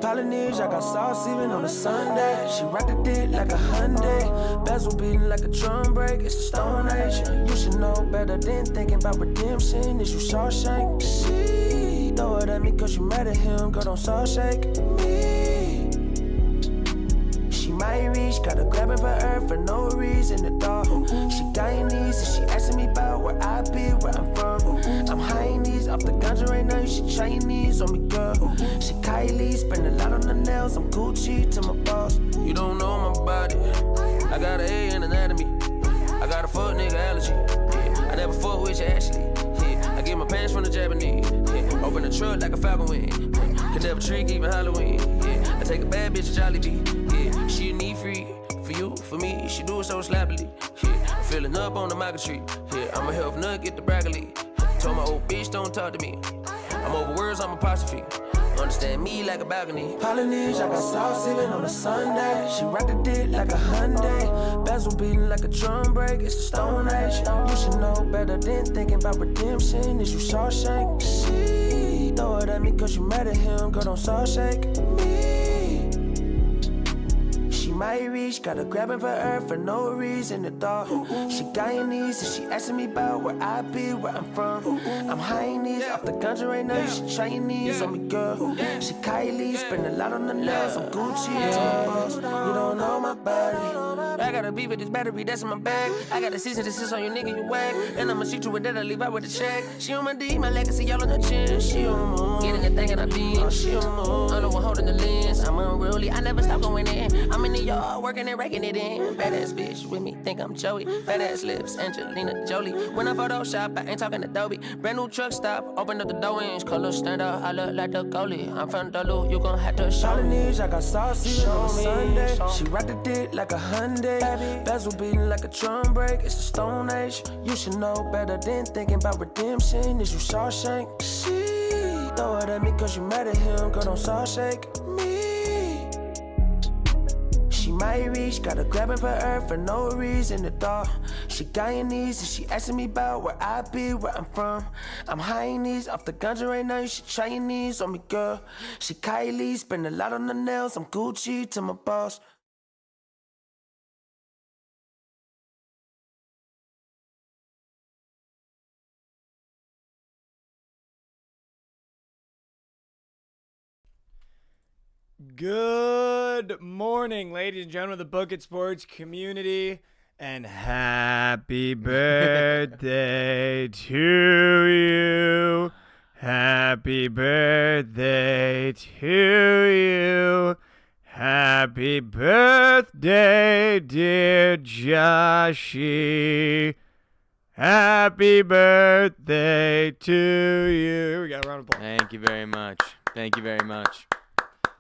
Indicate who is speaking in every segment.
Speaker 1: Polynesian, I got sauce even on a Sunday. She rocked the dick like a Hyundai. Bezel beating like a drum break, it's the Stone Age. You should know better than thinking about redemption. Is you Shawshank? She throw it at me cause you mad at him, girl, don't saw shake me. She might reach, gotta grab it for her for no reason, the dog. She Guyanese and she asking me about where I be, where I'm from. I'm high knees off the ganja right now, she Chinese on me, girl. She Kylie, spend a lot on the nails, I'm Gucci to my boss. You don't know my body, I got an A in anatomy. I got a fuck nigga allergy, yeah. I never fuck with you, Ashley, yeah. I get my pants from the Japanese, yeah. Open the truck like a falcon wing, yeah. Could never trick even Halloween, yeah. I take a bad bitch to Jollibee, yeah. She need free, for you, for me, she do it so slappily, yeah. Filling up on the maca tree, yeah. I'm a health nut, get the broccoli. Told my old bitch don't talk to me, I'm over words, I'm apostrophe. Understand me like a balcony. Polynesian, I got sauce even on a Sunday. She rocked the dick like a Hyundai. Bezel beating like a drum break, it's the Stone Age. You should know better than thinking about redemption. Is you Shawshank? She throw it at me cause you mad at him, girl, don't saw shake me. She might reach, gotta grab it for her for no reason, the dog. She Guyanese and she asking me about where I be, where I'm from. I'm high knees off the ganja right now, she Chinese on me, girl. She Kylie, spend a lot on the nails, I'm Gucci to my boss. You don't know my body. I got a beef with this battery, that's in my bag. I got a cease and desist on your nigga, you whack. And I'ma shoot you with that, I leave out with the check. She on my D, my legacy, y'all on her chin. She on my moon, getting the thing and I be. She on my moon, I'm the one holding the lens. I'm unruly, I never stop going in. I'm in the yard, working and raking it in. Badass bitch with me, think I'm Joey. Fat ass lips, Angelina Jolie. When I Photoshop, I ain't talking Adobe. Brand new truck stop, open up the door inch. Color stand up, I look like the goalie. I'm from Duluth, you gon' have to show me. I got sauce even on Sunday. She rocked the dick like a Hyundai. Bezel beating like a drum break, it's the Stone Age. You should know better than thinking about redemption. Is you Shawshank? She throw it at me cause you mad at him, girl, don't saw shake me. She might reach, gotta grab it for her for no reason, the dog. She Guyanese and she asking me about where I be, where I'm from. I'm high knees off the ganja right now, she Chinese on me, girl. She Kylie, spend a lot on the nails, I'm Gucci to my boss.
Speaker 2: Good morning, ladies and gentlemen of the Bookit Sports community, and happy birthday to you. Happy birthday to you. Happy birthday, dear Joshy. Happy birthday to you. We got a round of applause.
Speaker 3: Thank you very much. Thank you very much.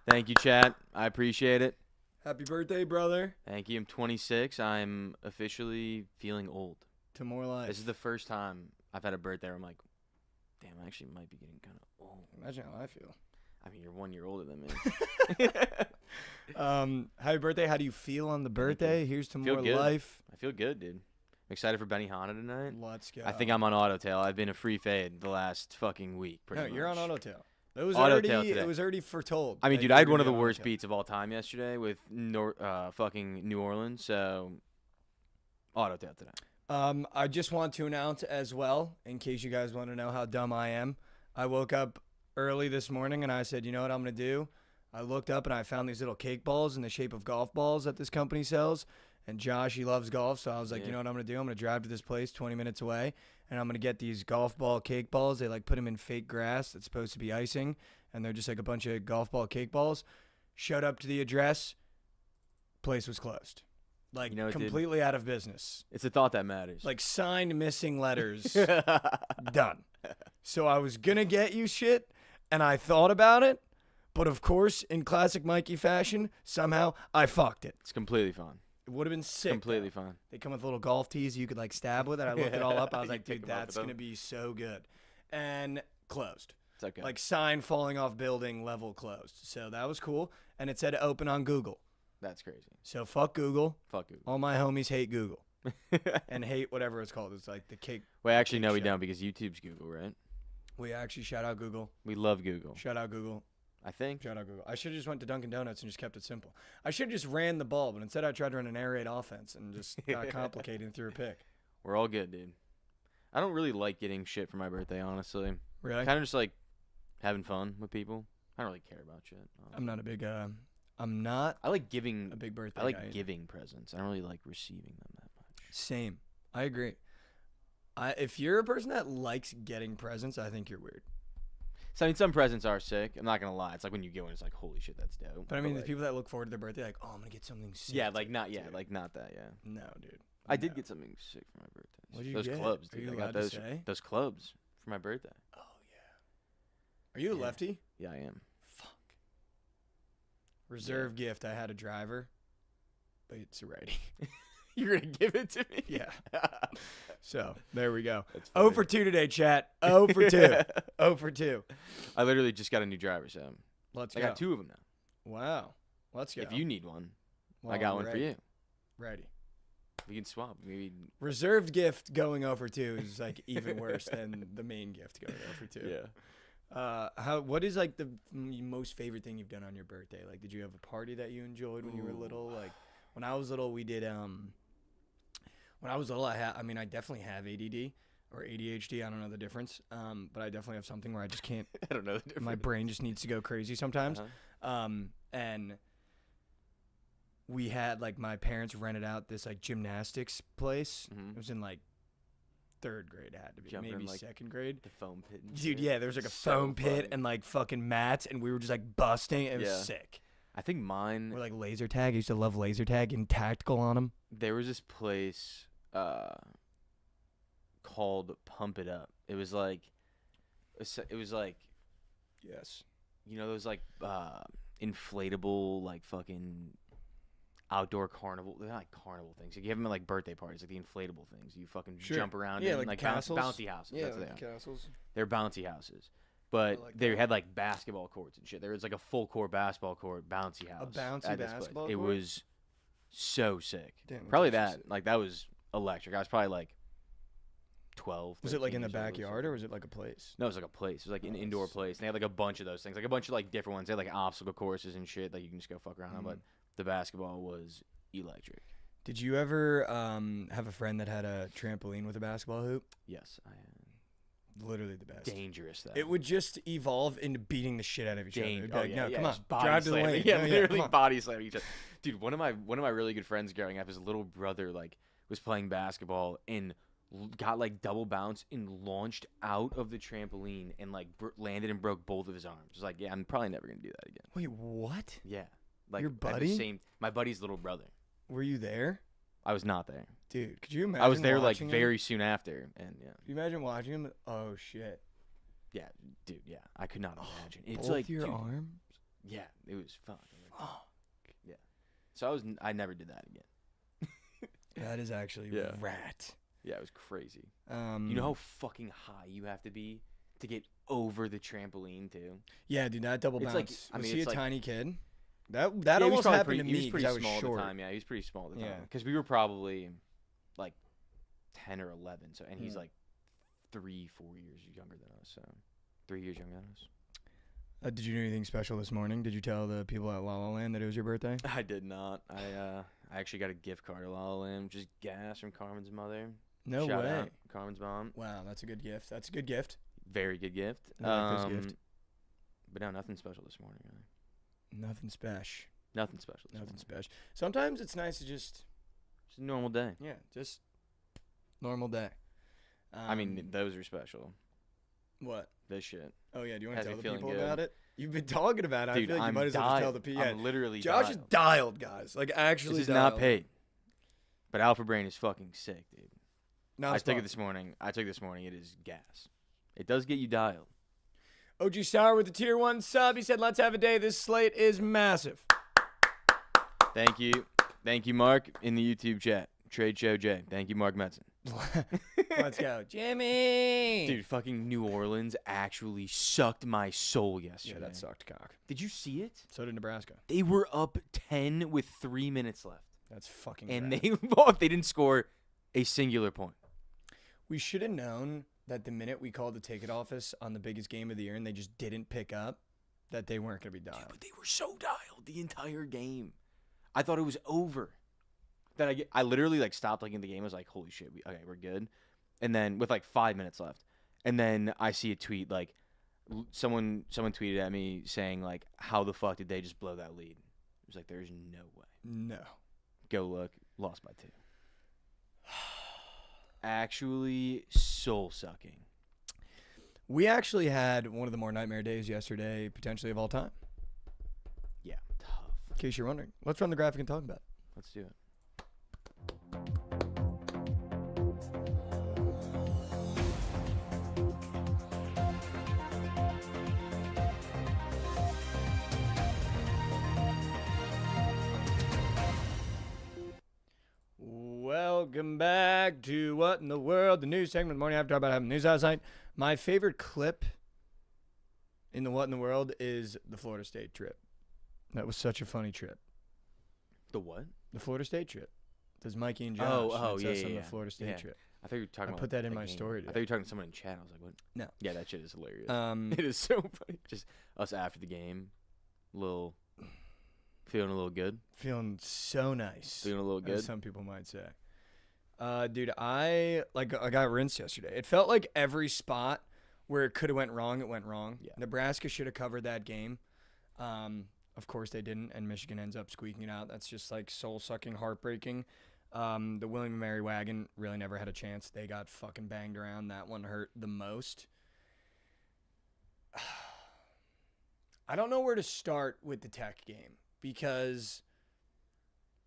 Speaker 3: Thank you, chat. I appreciate it.
Speaker 2: Happy birthday, brother.
Speaker 3: Thank you. I'm 26. I'm officially feeling old.
Speaker 2: To more life.
Speaker 3: This is the first time I've had a birthday where I'm like, damn, I actually might be getting kind of old.
Speaker 2: Imagine how I feel.
Speaker 3: I mean, you're 1 year older than me.
Speaker 2: Happy birthday. How do you feel on the birthday? Here's to more
Speaker 3: good.
Speaker 2: life.
Speaker 3: I feel good, dude. I'm excited for Benihana tonight.
Speaker 2: Let's go.
Speaker 3: I think I'm on autotail. I've been a free fade the last fucking week, pretty much.
Speaker 2: No, you're on autotail. It was already foretold.
Speaker 3: I mean, dude, I had one of the worst beats of all time yesterday with fucking New Orleans, so autotail today.
Speaker 2: I just want to announce as well, in case you guys want to know how dumb I am, I woke up early this morning and I said, you know what I'm going to do? I looked up and I found these little cake balls in the shape of golf balls that this company sells. And Josh, he loves golf, so I was like, you know what I'm going to do? I'm going to drive to this place 20 minutes away, and I'm going to get these golf ball cake balls. They, like, put them in fake grass that's supposed to be icing, and they're just, like, a bunch of golf ball cake balls. Showed up to the address. Place was closed. Like, you know, completely out of business.
Speaker 3: It's a thought that matters.
Speaker 2: Like, signed missing letters. Done. So I was going to get you shit, and I thought about it, but, of course, in classic Mikey fashion, somehow I fucked it.
Speaker 3: It's completely fine.
Speaker 2: It would have been sick.
Speaker 3: Completely fine.
Speaker 2: They come with little golf tees you could, like, stab with it. I looked it all up. I was like, dude, that's going to be so good. And closed.
Speaker 3: It's okay.
Speaker 2: Like, sign falling off building level closed. So that was cool. And it said open on Google.
Speaker 3: That's crazy.
Speaker 2: So fuck Google.
Speaker 3: Fuck Google.
Speaker 2: All my homies hate Google. And hate whatever it's called. It's like the cake.
Speaker 3: Well, actually, no, we don't because YouTube's Google, right?
Speaker 2: We actually shout out Google.
Speaker 3: We love Google.
Speaker 2: Shout out Google.
Speaker 3: I think.
Speaker 2: Shout out Google. I should have just went to Dunkin' Donuts and just kept it simple. I should have just ran the ball, but instead I tried to run an air raid offense and just got complicated and threw a pick.
Speaker 3: We're all good, dude. I don't really like getting shit for my birthday, honestly.
Speaker 2: Really?
Speaker 3: Kind of just like having fun with people. I don't really care about shit. Honestly.
Speaker 2: I'm not a big. I'm not
Speaker 3: I like giving.
Speaker 2: a big birthday
Speaker 3: I like
Speaker 2: guy.
Speaker 3: giving presents. I don't really like receiving them that much.
Speaker 2: Same. I agree. If you're a person that likes getting presents, I think you're weird.
Speaker 3: So I mean, some presents are sick. I'm not gonna lie. It's like when you get one, it's like, holy shit, that's dope.
Speaker 2: But I mean, the
Speaker 3: like,
Speaker 2: people that look forward to their birthday, like, oh, I'm gonna get something sick.
Speaker 3: yeah, like not, yeah,
Speaker 2: dude.
Speaker 3: like not that, yeah.
Speaker 2: No, dude.
Speaker 3: I did
Speaker 2: No.
Speaker 3: get something sick for my birthday.
Speaker 2: What'd you
Speaker 3: those
Speaker 2: get?
Speaker 3: clubs,
Speaker 2: Are
Speaker 3: dude.
Speaker 2: you
Speaker 3: I
Speaker 2: allowed
Speaker 3: got
Speaker 2: to say?
Speaker 3: those clubs for my birthday.
Speaker 2: Oh yeah. Are you a
Speaker 3: Yeah.
Speaker 2: lefty?
Speaker 3: Yeah, I am.
Speaker 2: Fuck. Reserve gift. I had a driver, but it's a righty.
Speaker 3: You're gonna give it to me?
Speaker 2: Yeah. So there we go.
Speaker 3: That's
Speaker 2: 0
Speaker 3: funny.
Speaker 2: for 2 today, chat. 0 for 2. 0 for 2.
Speaker 3: I literally just got a new driver, so
Speaker 2: Let's
Speaker 3: I
Speaker 2: go.
Speaker 3: got 2 of them now.
Speaker 2: Wow. Let's go.
Speaker 3: If you need one, I
Speaker 2: Well,
Speaker 3: got one for
Speaker 2: ready.
Speaker 3: you.
Speaker 2: Ready.
Speaker 3: We can swap. Maybe.
Speaker 2: Reserved gift going 0 for 2 is like even worse than the main gift going 0 for 2.
Speaker 3: Yeah.
Speaker 2: What is like the most favorite thing you've done on your birthday? Like, did you have a party that you enjoyed when you were little? Like, when I was little, we did when I was little, I definitely have ADD or ADHD. I don't know the difference. But I definitely have something where I just can't.
Speaker 3: I don't know the difference.
Speaker 2: My brain just needs to go crazy sometimes.
Speaker 3: Uh-huh.
Speaker 2: And we had like my parents rented out this like gymnastics place.
Speaker 3: Mhm.
Speaker 2: It was in like 3rd grade. It had to be
Speaker 3: Jumping in,
Speaker 2: maybe
Speaker 3: like,
Speaker 2: 2nd grade.
Speaker 3: The foam pit. And
Speaker 2: Dude,
Speaker 3: shit.
Speaker 2: yeah, there was like a
Speaker 3: So
Speaker 2: foam pit
Speaker 3: fun.
Speaker 2: and like fucking mats, and we were just like busting. It was
Speaker 3: Yeah.
Speaker 2: sick.
Speaker 3: I think mine.
Speaker 2: Or like laser tag. I used to love laser tag and tactical on them.
Speaker 3: There was this place called Pump It Up. It was like
Speaker 2: Yes.
Speaker 3: you know those like inflatable like fucking outdoor carnival. They're not like carnival things. Like, you have them at like birthday parties, like the inflatable things. You fucking
Speaker 2: Sure.
Speaker 3: jump around
Speaker 2: Yeah,
Speaker 3: in,
Speaker 2: like
Speaker 3: bouncy
Speaker 2: castles.
Speaker 3: houses.
Speaker 2: Yeah,
Speaker 3: That's what
Speaker 2: like
Speaker 3: they are.
Speaker 2: castles.
Speaker 3: They're bouncy houses. But
Speaker 2: like
Speaker 3: they
Speaker 2: that.
Speaker 3: had like basketball courts and shit. There was like a full court basketball court bouncy house.
Speaker 2: bouncy
Speaker 3: at this place.
Speaker 2: basketball
Speaker 3: It
Speaker 2: court?
Speaker 3: was so sick.
Speaker 2: Damn, that's
Speaker 3: Probably
Speaker 2: actually
Speaker 3: that.
Speaker 2: sick.
Speaker 3: Like that was electric. I was probably like 12.
Speaker 2: Was it like in the
Speaker 3: 13 years old
Speaker 2: backyard
Speaker 3: something.
Speaker 2: or was it like a place?
Speaker 3: No, it was like a place. It was like an
Speaker 2: Oh,
Speaker 3: indoor
Speaker 2: that's
Speaker 3: place. And they had like a bunch of those things, like a bunch of like different ones. They had like obstacle courses and shit that you can just go fuck around on. But the basketball was electric.
Speaker 2: Did you ever have a friend that had a trampoline with a basketball hoop?
Speaker 3: Yes, I am.
Speaker 2: Literally the best.
Speaker 3: Dangerous though.
Speaker 2: It would just evolve into beating the shit out of each other. It'd be
Speaker 3: Oh,
Speaker 2: like,
Speaker 3: yeah,
Speaker 2: no,
Speaker 3: yeah,
Speaker 2: come on,
Speaker 3: just body
Speaker 2: drive to the
Speaker 3: slamming.
Speaker 2: lane.
Speaker 3: Yeah,
Speaker 2: No,
Speaker 3: literally
Speaker 2: come on.
Speaker 3: body slamming each other. Dude, one of my really good friends growing up, his little brother like was playing basketball and got like double bounce and launched out of the trampoline and like landed and broke both of his arms. It was like, yeah, I'm probably never gonna do that again.
Speaker 2: Wait, what?
Speaker 3: Yeah, like
Speaker 2: Your
Speaker 3: at the
Speaker 2: buddy?
Speaker 3: my buddy's little brother.
Speaker 2: Were you there?
Speaker 3: I was not there.
Speaker 2: Dude, could you imagine
Speaker 3: I was there like
Speaker 2: watching him?
Speaker 3: very soon after, and yeah,
Speaker 2: Could you imagine watching him? Oh, shit.
Speaker 3: yeah, dude, yeah, I could not imagine. It's
Speaker 2: Both
Speaker 3: like,
Speaker 2: your
Speaker 3: dude,
Speaker 2: arms?
Speaker 3: yeah, it was fun.
Speaker 2: Oh,
Speaker 3: So I never did that again.
Speaker 2: that is actually
Speaker 3: Yeah.
Speaker 2: rat.
Speaker 3: Yeah, it was crazy.
Speaker 2: You
Speaker 3: You know how fucking high you have to be to get over the trampoline too?
Speaker 2: Yeah, dude, that double
Speaker 3: It's
Speaker 2: bounce.
Speaker 3: like- I
Speaker 2: was
Speaker 3: mean,
Speaker 2: he a
Speaker 3: it's like-
Speaker 2: tiny kid? That
Speaker 3: Yeah, he was
Speaker 2: almost
Speaker 3: probably
Speaker 2: happened to
Speaker 3: he was
Speaker 2: me
Speaker 3: pretty
Speaker 2: because I was
Speaker 3: small
Speaker 2: short.
Speaker 3: at the time. Yeah, he was pretty small at the
Speaker 2: Yeah.
Speaker 3: time. Because we were probably like 10 or 11. So, and he's
Speaker 2: Yeah.
Speaker 3: like 3-4 years younger than us. So 3 years younger than us.
Speaker 2: Did you do anything special this morning? Did you tell the people at La La Land that it was your birthday?
Speaker 3: I did not. I actually got a gift card to La La Land, just gas from Carmen's mother.
Speaker 2: No
Speaker 3: Shout
Speaker 2: way.
Speaker 3: out Carmen's mom.
Speaker 2: Wow, that's a good gift. That's a good gift.
Speaker 3: Very good gift.
Speaker 2: I like this gift.
Speaker 3: But no, nothing special this morning. Really.
Speaker 2: Nothing special.
Speaker 3: Nothing special. This
Speaker 2: Nothing
Speaker 3: morning.
Speaker 2: special. Sometimes it's nice to just,
Speaker 3: Just a normal day.
Speaker 2: just normal day.
Speaker 3: I mean, those are special.
Speaker 2: what?
Speaker 3: This shit.
Speaker 2: Oh yeah, do you want
Speaker 3: Has
Speaker 2: to
Speaker 3: me
Speaker 2: tell the
Speaker 3: feeling
Speaker 2: people
Speaker 3: good.
Speaker 2: about it? You've been talking about it.
Speaker 3: Dude,
Speaker 2: I feel like
Speaker 3: I'm
Speaker 2: you might as well just tell the people.
Speaker 3: I'm literally
Speaker 2: Josh is dialed, guys. Like actually,
Speaker 3: This is not paid. But Alpha Brain is fucking sick, dude.
Speaker 2: Not
Speaker 3: I took it this morning. It is gas. It does get you dialed.
Speaker 2: OG Sour with the tier 1 sub. He said, let's have a day. This slate is massive.
Speaker 3: Thank you. Thank you, Mark, in the YouTube chat. Trade Show J. Thank you, Mark Metzen.
Speaker 2: Let's go. Jimmy.
Speaker 3: Dude, fucking New Orleans actually sucked my soul yesterday.
Speaker 2: Yeah, that sucked cock.
Speaker 3: Did you see it?
Speaker 2: So did Nebraska.
Speaker 3: They were up 10 with 3 minutes left.
Speaker 2: That's fucking
Speaker 3: And
Speaker 2: bad.
Speaker 3: they didn't score a singular point.
Speaker 2: We should have known that the minute we called the ticket office on the biggest game of the year and they just didn't pick up, that they weren't going to be dialed.
Speaker 3: Dude, but they were so dialed the entire game. I thought it was over. Then I literally like stopped looking at the game. I was like, holy shit, okay, we're good. And then with like 5 minutes left, and then I see a tweet like someone tweeted at me saying like, how the fuck did they just blow that lead? It was like, there's no way.
Speaker 2: No.
Speaker 3: Go look, lost by 2. Actually, soul sucking.
Speaker 2: We actually had one of the more nightmare days yesterday, potentially of all time.
Speaker 3: Yeah, tough.
Speaker 2: In case you're wondering, let's run the graphic and talk about it.
Speaker 3: Let's do it.
Speaker 2: Welcome back to What in the World, the news segment. The morning after about having news last night. My favorite clip in the What in the World is the Florida State trip. That was such a funny trip.
Speaker 3: The what?
Speaker 2: The Florida State trip. There's Mikey and Josh.
Speaker 3: Oh,
Speaker 2: That's
Speaker 3: yeah,
Speaker 2: on
Speaker 3: yeah.
Speaker 2: the Florida State
Speaker 3: Yeah.
Speaker 2: trip.
Speaker 3: I thought you were talking about
Speaker 2: put that in my
Speaker 3: game.
Speaker 2: story
Speaker 3: I
Speaker 2: today.
Speaker 3: thought you were talking to someone in chat. I was like, what?
Speaker 2: No.
Speaker 3: Yeah, that shit is hilarious.
Speaker 2: Um,
Speaker 3: It is so funny. Just us after the game, feeling a little good.
Speaker 2: Feeling so nice.
Speaker 3: Feeling a little good.
Speaker 2: As some people might say. Dude, I got rinsed yesterday. It felt like every spot where it could have went wrong, it went wrong.
Speaker 3: Yeah.
Speaker 2: Nebraska should have covered that game. Of course they didn't, and Michigan ends up squeaking it out. That's just like soul-sucking, heartbreaking. The William and Mary wagon really never had a chance. They got fucking banged around. That one hurt the most. I don't know where to start with the Tech game because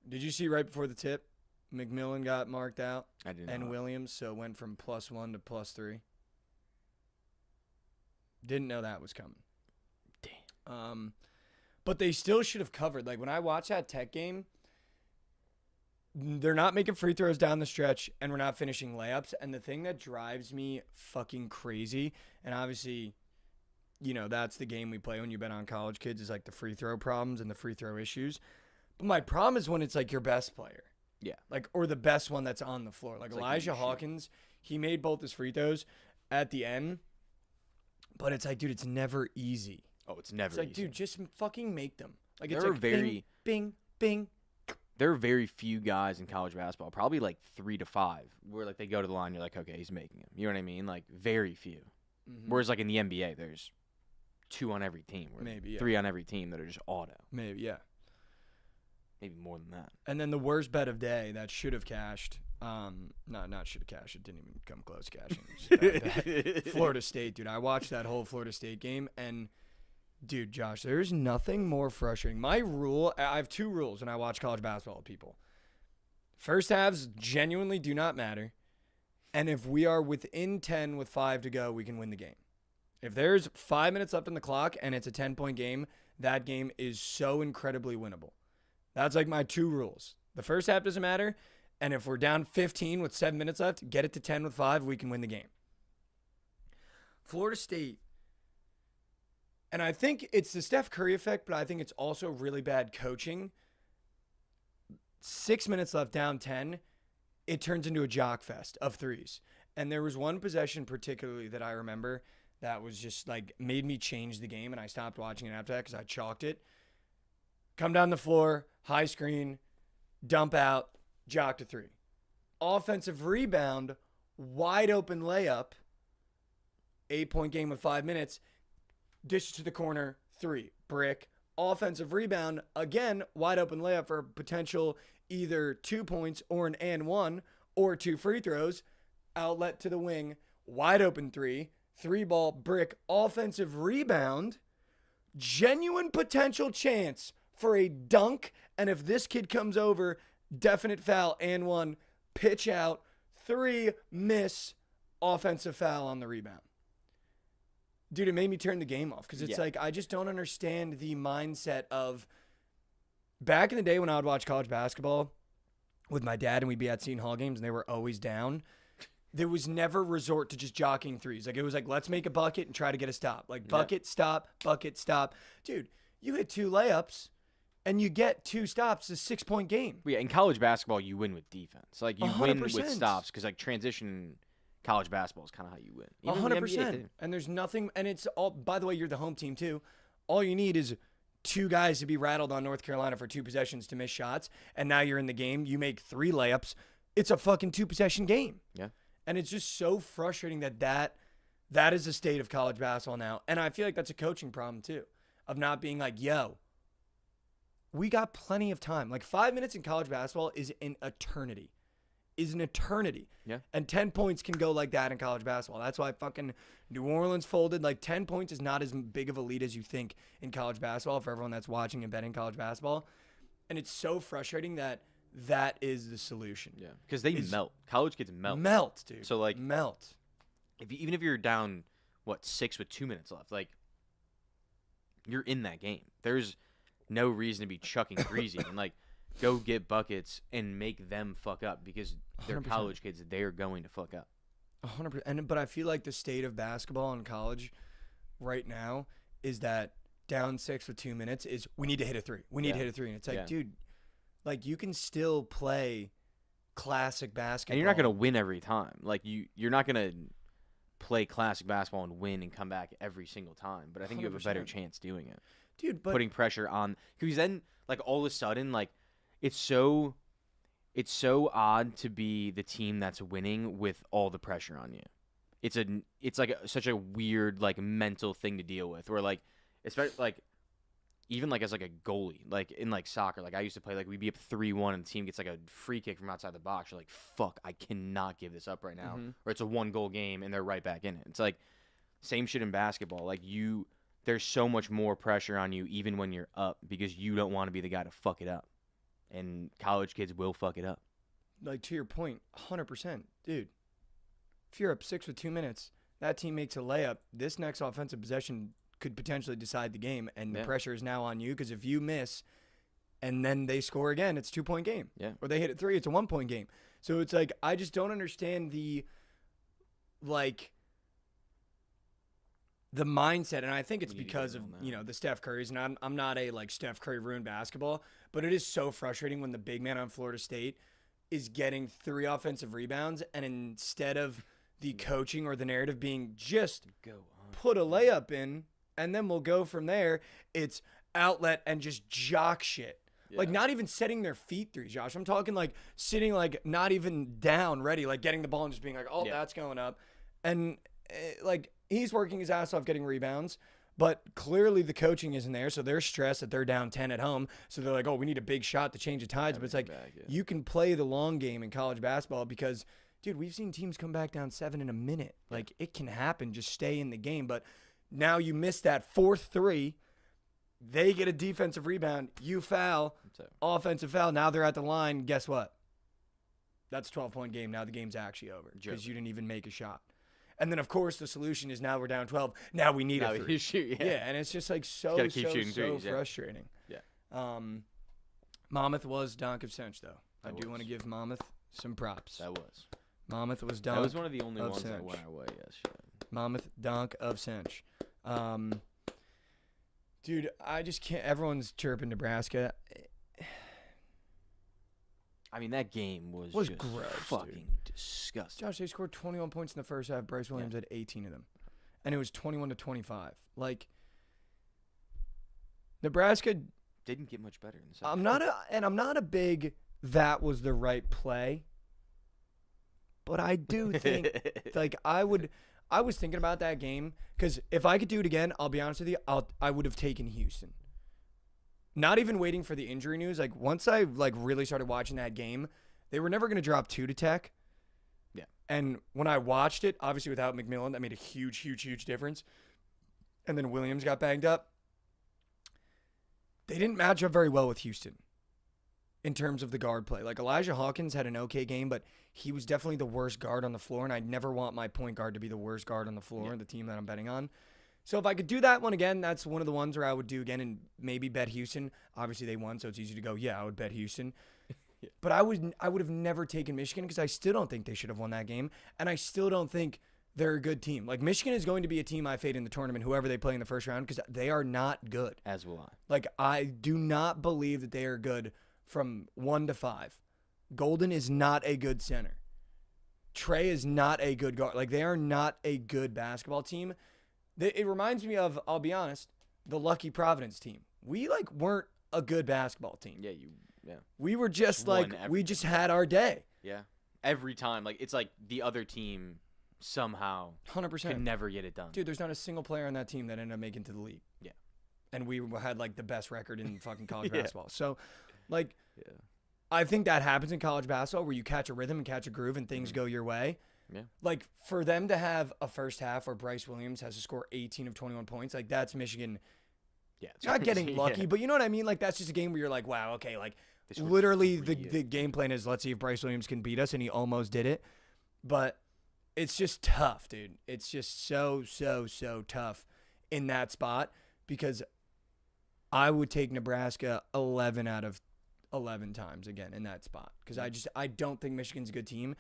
Speaker 2: did you see right before the tip? McMillan got marked out.
Speaker 3: I didn't
Speaker 2: And
Speaker 3: know.
Speaker 2: Williams, so went from +1 to +3. Didn't know that was coming.
Speaker 3: Damn.
Speaker 2: But they still should have covered. Like, when I watch that Tech game, they're not making free throws down the stretch, and we're not finishing layups. And the thing that drives me fucking crazy, and obviously, you know, that's the game we play when you bet on college kids, is like the free throw problems and the free throw issues. But my problem is when it's like your best player.
Speaker 3: Yeah.
Speaker 2: Like, or the best one that's on the floor. Like,
Speaker 3: It's like
Speaker 2: Elijah
Speaker 3: you shoot.
Speaker 2: Hawkins, he made both his free throws at the end. But it's like, dude, it's never easy.
Speaker 3: Oh, it's never
Speaker 2: It's like,
Speaker 3: easy.
Speaker 2: dude, just fucking make them. Like, it's
Speaker 3: There are
Speaker 2: like
Speaker 3: very-
Speaker 2: bing, bing, bing.
Speaker 3: There are very few guys in college basketball, probably like 3 to 5, where like they go to the line, you're like, okay, he's making them. You know what I mean? Like, very few.
Speaker 2: Mhm.
Speaker 3: Whereas like in the NBA, there's 2 on every team. Or
Speaker 2: Maybe, yeah.
Speaker 3: 3 on every team that are just auto.
Speaker 2: Maybe, yeah.
Speaker 3: Maybe more than that.
Speaker 2: And then the worst bet of day that should have cashed. Not should have cashed. It didn't even come close to cashing. It was just a bad bet. Florida State, dude. I watched that whole Florida State game, and dude, Josh, there's nothing more frustrating. My rule, I have 2 rules when I watch college basketball with people. First halves genuinely do not matter. And if we are within 10 with 5 to go, we can win the game. If there's 5 minutes left on the clock and it's a 10-point game, that game is so incredibly winnable. That's like my 2 rules. The first half doesn't matter. And if we're down 15 with 7 minutes left, get it to 10 with 5, we can win the game. Florida State, and I think it's the Steph Curry effect, but I think it's also really bad coaching. 6 minutes left, down 10, it turns into a jock fest of threes. And there was one possession particularly that I remember that was just like made me change the game, and I stopped watching it after that because I chalked it. Come down the floor, high screen, dump out, jock to 3. Offensive rebound, wide open layup, 8-point game with 5 minutes, dish to the corner, 3, brick. Offensive rebound, again, wide open layup for potential either 2 points or an and 1 or 2 free throws, outlet to the wing, wide open 3, 3-ball, brick, offensive rebound, genuine potential chance for a dunk, and if this kid comes over, definite foul, and 1, pitch out, 3, miss, offensive foul on the rebound. Dude, it made me turn the game off because it's like I just don't understand the mindset of back in the day when I would watch college basketball with my dad and we'd be at Seton Hall games and they were always down. There was never resort to just jockeying threes. Like, it was like, let's make a bucket and try to get a stop. Like, bucket, stop, bucket, stop. Dude, you hit 2 layups and you get 2 stops. It's a 6-point game.
Speaker 3: Yeah, in college basketball, you win with defense. Like, you win with
Speaker 2: 100%.
Speaker 3: stops because, like, transition college basketball is kind of how you win. Even in the NBA,
Speaker 2: 100%.
Speaker 3: too.
Speaker 2: And there's nothing, and it's all, by the way, you're the home team too. all you need is 2 guys to be rattled on North Carolina for 2 possessions to miss shots, and now you're in the game. You make 3 layups. It's a fucking 2-possession game.
Speaker 3: Yeah.
Speaker 2: And it's just so frustrating that is the state of college basketball now. And I feel like that's a coaching problem too, of not being like, yo, we got plenty of time. Like 5 minutes in college basketball is an eternity.
Speaker 3: Yeah.
Speaker 2: And 10 points can go like that in college basketball. That's why fucking New Orleans folded. Like 10 points is not as big of a lead as you think in college basketball for everyone that's watching and betting college basketball. And it's so frustrating that is the solution.
Speaker 3: Yeah. Because they melt. College kids melt.
Speaker 2: Melt, dude.
Speaker 3: So, like,
Speaker 2: melt.
Speaker 3: even if you're down, 6 with 2 minutes left, like, you're in that game. There's no reason to be chucking threes and, like, go get buckets and make them fuck up because they're
Speaker 2: 100%.
Speaker 3: college kids. They're going to fuck up.
Speaker 2: 100%. But I feel like the state of basketball in college right now is that down 6 with 2 minutes is we need to hit a 3. We need to hit a 3. And it's like, dude, like you can still play classic basketball.
Speaker 3: And you're not going to win every time. Like, you're not going to play classic basketball and win and come back every single time. But I think you have a better chance doing it.
Speaker 2: Dude, but
Speaker 3: putting pressure on. Because then, like, all of a sudden, like, it's so odd to be the team that's winning with all the pressure on you. It's like such a weird, like, mental thing to deal with. Where, like, especially, like, even, like, as, like, a goalie, like, in, like, soccer, like, I used to play, like, we'd be up 3-1 and the team gets, like, a free kick from outside the box. You're like, fuck, I cannot give this up right now.
Speaker 2: Mm-hmm.
Speaker 3: Or it's a 1-goal game and they're right back in it. It's like, same shit in basketball. Like, there's so much more pressure on you even when you're up because you don't want to be the guy to fuck it up. And college kids will fuck it up.
Speaker 2: Like, to your point, 100%. Dude, if you're up 6 with 2 minutes, that team makes a layup, this next offensive possession could potentially decide the game, and the pressure is now on you because if you miss and then they score again, it's a 2-point game.
Speaker 3: Yeah.
Speaker 2: Or they hit it 3, it's a 1-point game. So it's like, I just don't understand the mindset, and I think it's because of, the Steph Currys, and I'm not a, like, Steph Curry ruined basketball, but it is so frustrating when the big man on Florida State is getting 3 offensive rebounds, and instead of the coaching or the narrative being just put a layup in, and then we'll go from there, it's outlet and just jock shit. Yeah. Like, not even setting their feet through, Josh. I'm talking, like, sitting, like, not even down, ready, like, getting the ball and just being like, that's going up. And, like, he's working his ass off getting rebounds, but clearly the coaching isn't there, so they're stressed that they're down 10 at home. So they're like, oh, we need a big shot to change the tides. But it's like, you can play the long game in college basketball because, dude, we've seen teams come back down 7 in a minute. Like, it can happen. Just stay in the game. But now you miss that 4th 3. They get a defensive rebound. You foul. Offensive foul. Now they're at the line. Guess what? That's a 12-point game. Now the game's actually over because you didn't even make a shot. And then, of course, the solution is now we're down 12. Now we need a 3.
Speaker 3: You shoot,
Speaker 2: and it's just like so frustrating.
Speaker 3: Yeah.
Speaker 2: Monmouth was Donk of Cinch, though. I do want to give Monmouth some props.
Speaker 3: That was.
Speaker 2: Monmouth was Donk.
Speaker 3: That was one of the only ones
Speaker 2: Cinch.
Speaker 3: that went our way. Yes.
Speaker 2: Monmouth Donk of Cinch. Dude, I just can't. Everyone's chirping Nebraska.
Speaker 3: I mean, that game was just
Speaker 2: gross,
Speaker 3: fucking disgusting.
Speaker 2: Josh, they scored 21 points in the first half. Bryce Williams had 18 of them. And it was 21-25. Like, Nebraska
Speaker 3: didn't get much better in the second.
Speaker 2: I'm not a big that was the right play. But I do think, like, I was thinking about that game because if I could do it again, I'll be honest with you, I would have taken Houston. Not even waiting for the injury news. Like, once I, like, really started watching that game, they were never going to drop 2 to Tech.
Speaker 3: Yeah.
Speaker 2: And when I watched it, obviously without McMillan, that made a huge, huge, huge difference. And then Williams got banged up. They didn't match up very well with Houston in terms of the guard play. Like, Elijah Hawkins had an okay game, but he was definitely the worst guard on the floor, and I'd never want my point guard to be the worst guard on the floor, the team that I'm betting on. So if I could do that one again, that's one of the ones where I would do again and maybe bet Houston. Obviously they won, so it's easy to go, I would bet Houston. But I would have never taken Michigan because I still don't think they should have won that game, and I still don't think they're a good team. Like, Michigan is going to be a team I fade in the tournament, whoever they play in the first round, because they are not good.
Speaker 3: As will I.
Speaker 2: Like, I do not believe that they are good from 1 to 5. Golden is not a good center. Trey is not a good guard. Like, they are not a good basketball team. It reminds me of, I'll be honest, the Lucky Providence team. We like weren't a good basketball team.
Speaker 3: Yeah.
Speaker 2: We were just
Speaker 3: Won
Speaker 2: like we
Speaker 3: everything.
Speaker 2: just had our day.
Speaker 3: Yeah. Every time, like it's like the other team somehow
Speaker 2: 100%.
Speaker 3: could never get it done.
Speaker 2: Dude, there's not a single player on that team that ended up making to the league.
Speaker 3: Yeah.
Speaker 2: And we had like the best record in fucking college
Speaker 3: Yeah.
Speaker 2: basketball. So, like,
Speaker 3: Yeah.
Speaker 2: I think that happens in college basketball where you catch a rhythm and catch a groove and things go your way.
Speaker 3: Yeah.
Speaker 2: Like, for them to have a first half where Bryce Williams has to score 18 of 21 points, like, that's Michigan
Speaker 3: Yeah. It's
Speaker 2: not getting
Speaker 3: crazy.
Speaker 2: lucky,
Speaker 3: Yeah.
Speaker 2: but you know what I mean? Like, that's just a game where you're like, wow, okay, like,
Speaker 3: They scored
Speaker 2: literally
Speaker 3: 3
Speaker 2: the game plan is let's see if Bryce Williams can beat us, and he almost did it. But it's just tough, dude. It's just so tough in that spot because I would take Nebraska 11 out of 11 times again in that spot because I don't think Michigan's a good team,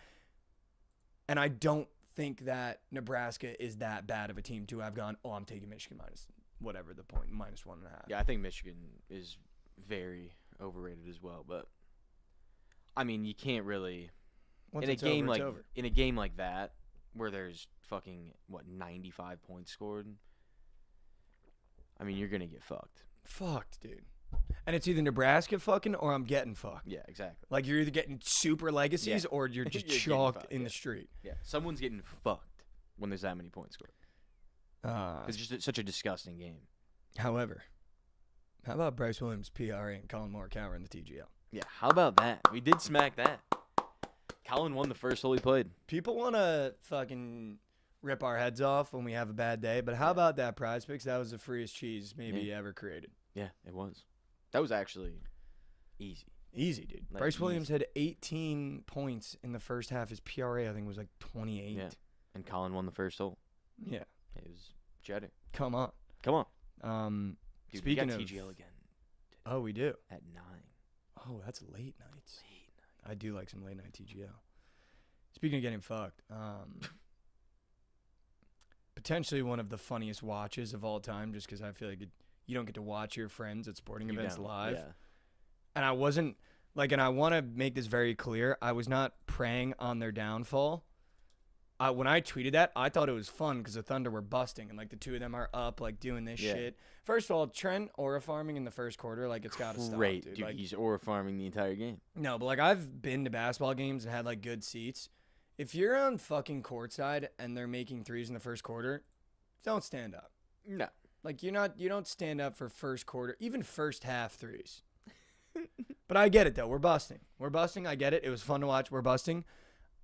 Speaker 2: and I don't think that Nebraska is that bad of a team to have gone, oh, I'm taking Michigan minus whatever the point, -1.5.
Speaker 3: Yeah, I think Michigan is very overrated as well, but I mean, you can't really
Speaker 2: Once
Speaker 3: in a
Speaker 2: it's
Speaker 3: game
Speaker 2: over, it's
Speaker 3: like
Speaker 2: over.
Speaker 3: in a game like that where there's fucking 95 points scored. I mean, you're gonna get fucked.
Speaker 2: Fucked, dude. And it's either Nebraska fucking or I'm getting fucked.
Speaker 3: Yeah, exactly.
Speaker 2: Like you're either getting super legacies
Speaker 3: Yeah.
Speaker 2: or you're just
Speaker 3: You're getting
Speaker 2: chalked
Speaker 3: fucked,
Speaker 2: in
Speaker 3: yeah.
Speaker 2: the street.
Speaker 3: Yeah, someone's getting fucked when there's that many points scored. It's just such a disgusting game.
Speaker 2: However, how about Bryce Williams, PRA, and Colin Morikawa in the TGL?
Speaker 3: Yeah, how about that? We did smack that. Colin won the first hole he played.
Speaker 2: People want to fucking rip our heads off when we have a bad day, but how about that Prize Picks? That was the freest cheese maybe ever created.
Speaker 3: Yeah, it was. That was actually easy.
Speaker 2: Easy, dude.
Speaker 3: Like,
Speaker 2: Bryce
Speaker 3: easy.
Speaker 2: Williams had 18 points in the first half. His PRA, I think, was like 28.
Speaker 3: Yeah. And Colin won the first hole.
Speaker 2: Yeah.
Speaker 3: It was cheddar.
Speaker 2: Come on.
Speaker 3: Come on. Dude,
Speaker 2: Speaking
Speaker 3: we got
Speaker 2: of
Speaker 3: TGL again
Speaker 2: Oh, we do.
Speaker 3: at 9.
Speaker 2: Oh, that's late nights. I do like some late night TGL. Speaking of getting fucked, potentially one of the funniest watches of all time, just because I feel like you don't get to watch your friends at sporting events live.
Speaker 3: Yeah.
Speaker 2: And I wasn't like, and I want to make this very clear, I was not preying on their downfall. When I tweeted that, I thought it was fun because the Thunder were busting and like the two of them are up like doing this
Speaker 3: Yeah.
Speaker 2: shit. First of all, Trent aura farming in the first quarter, like it's got to stop,
Speaker 3: Great,
Speaker 2: dude.
Speaker 3: dude.
Speaker 2: Like,
Speaker 3: He's aura farming the entire game.
Speaker 2: no, but like I've been to basketball games and had like good seats. If you're on fucking courtside and they're making threes in the first quarter, don't stand up.
Speaker 3: No.
Speaker 2: Like you don't stand up for first quarter, even first half threes. But I get it though. We're busting. I get it. It was fun to watch. We're busting.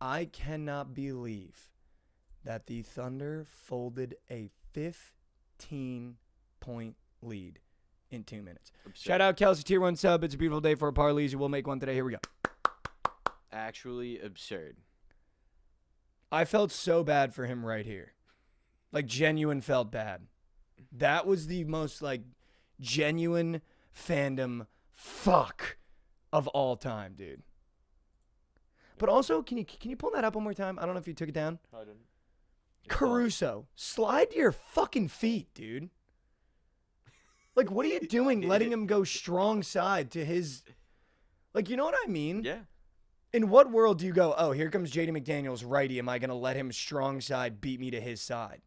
Speaker 2: I cannot believe that the Thunder folded a 15-point lead in 2 minutes.
Speaker 3: Absurd.
Speaker 2: Shout out Kelsey, tier 1 sub. It's a beautiful day for parlays. You will make one today. Here we go.
Speaker 3: Actually absurd.
Speaker 2: I felt so bad for him right here. Like, genuine felt bad. That was the most, like, genuine fandom fuck of all time, dude. But also, can you pull that up one more time? I don't know if you took it down.
Speaker 3: I didn't.
Speaker 2: Caruso, slide to your fucking feet, dude. Like, what are you doing letting him go strong side to his... Like, you know what I mean?
Speaker 3: Yeah.
Speaker 2: In what world do you go, oh, here comes J.D. McDaniels, righty. Am I going to let him strong side beat me to his side?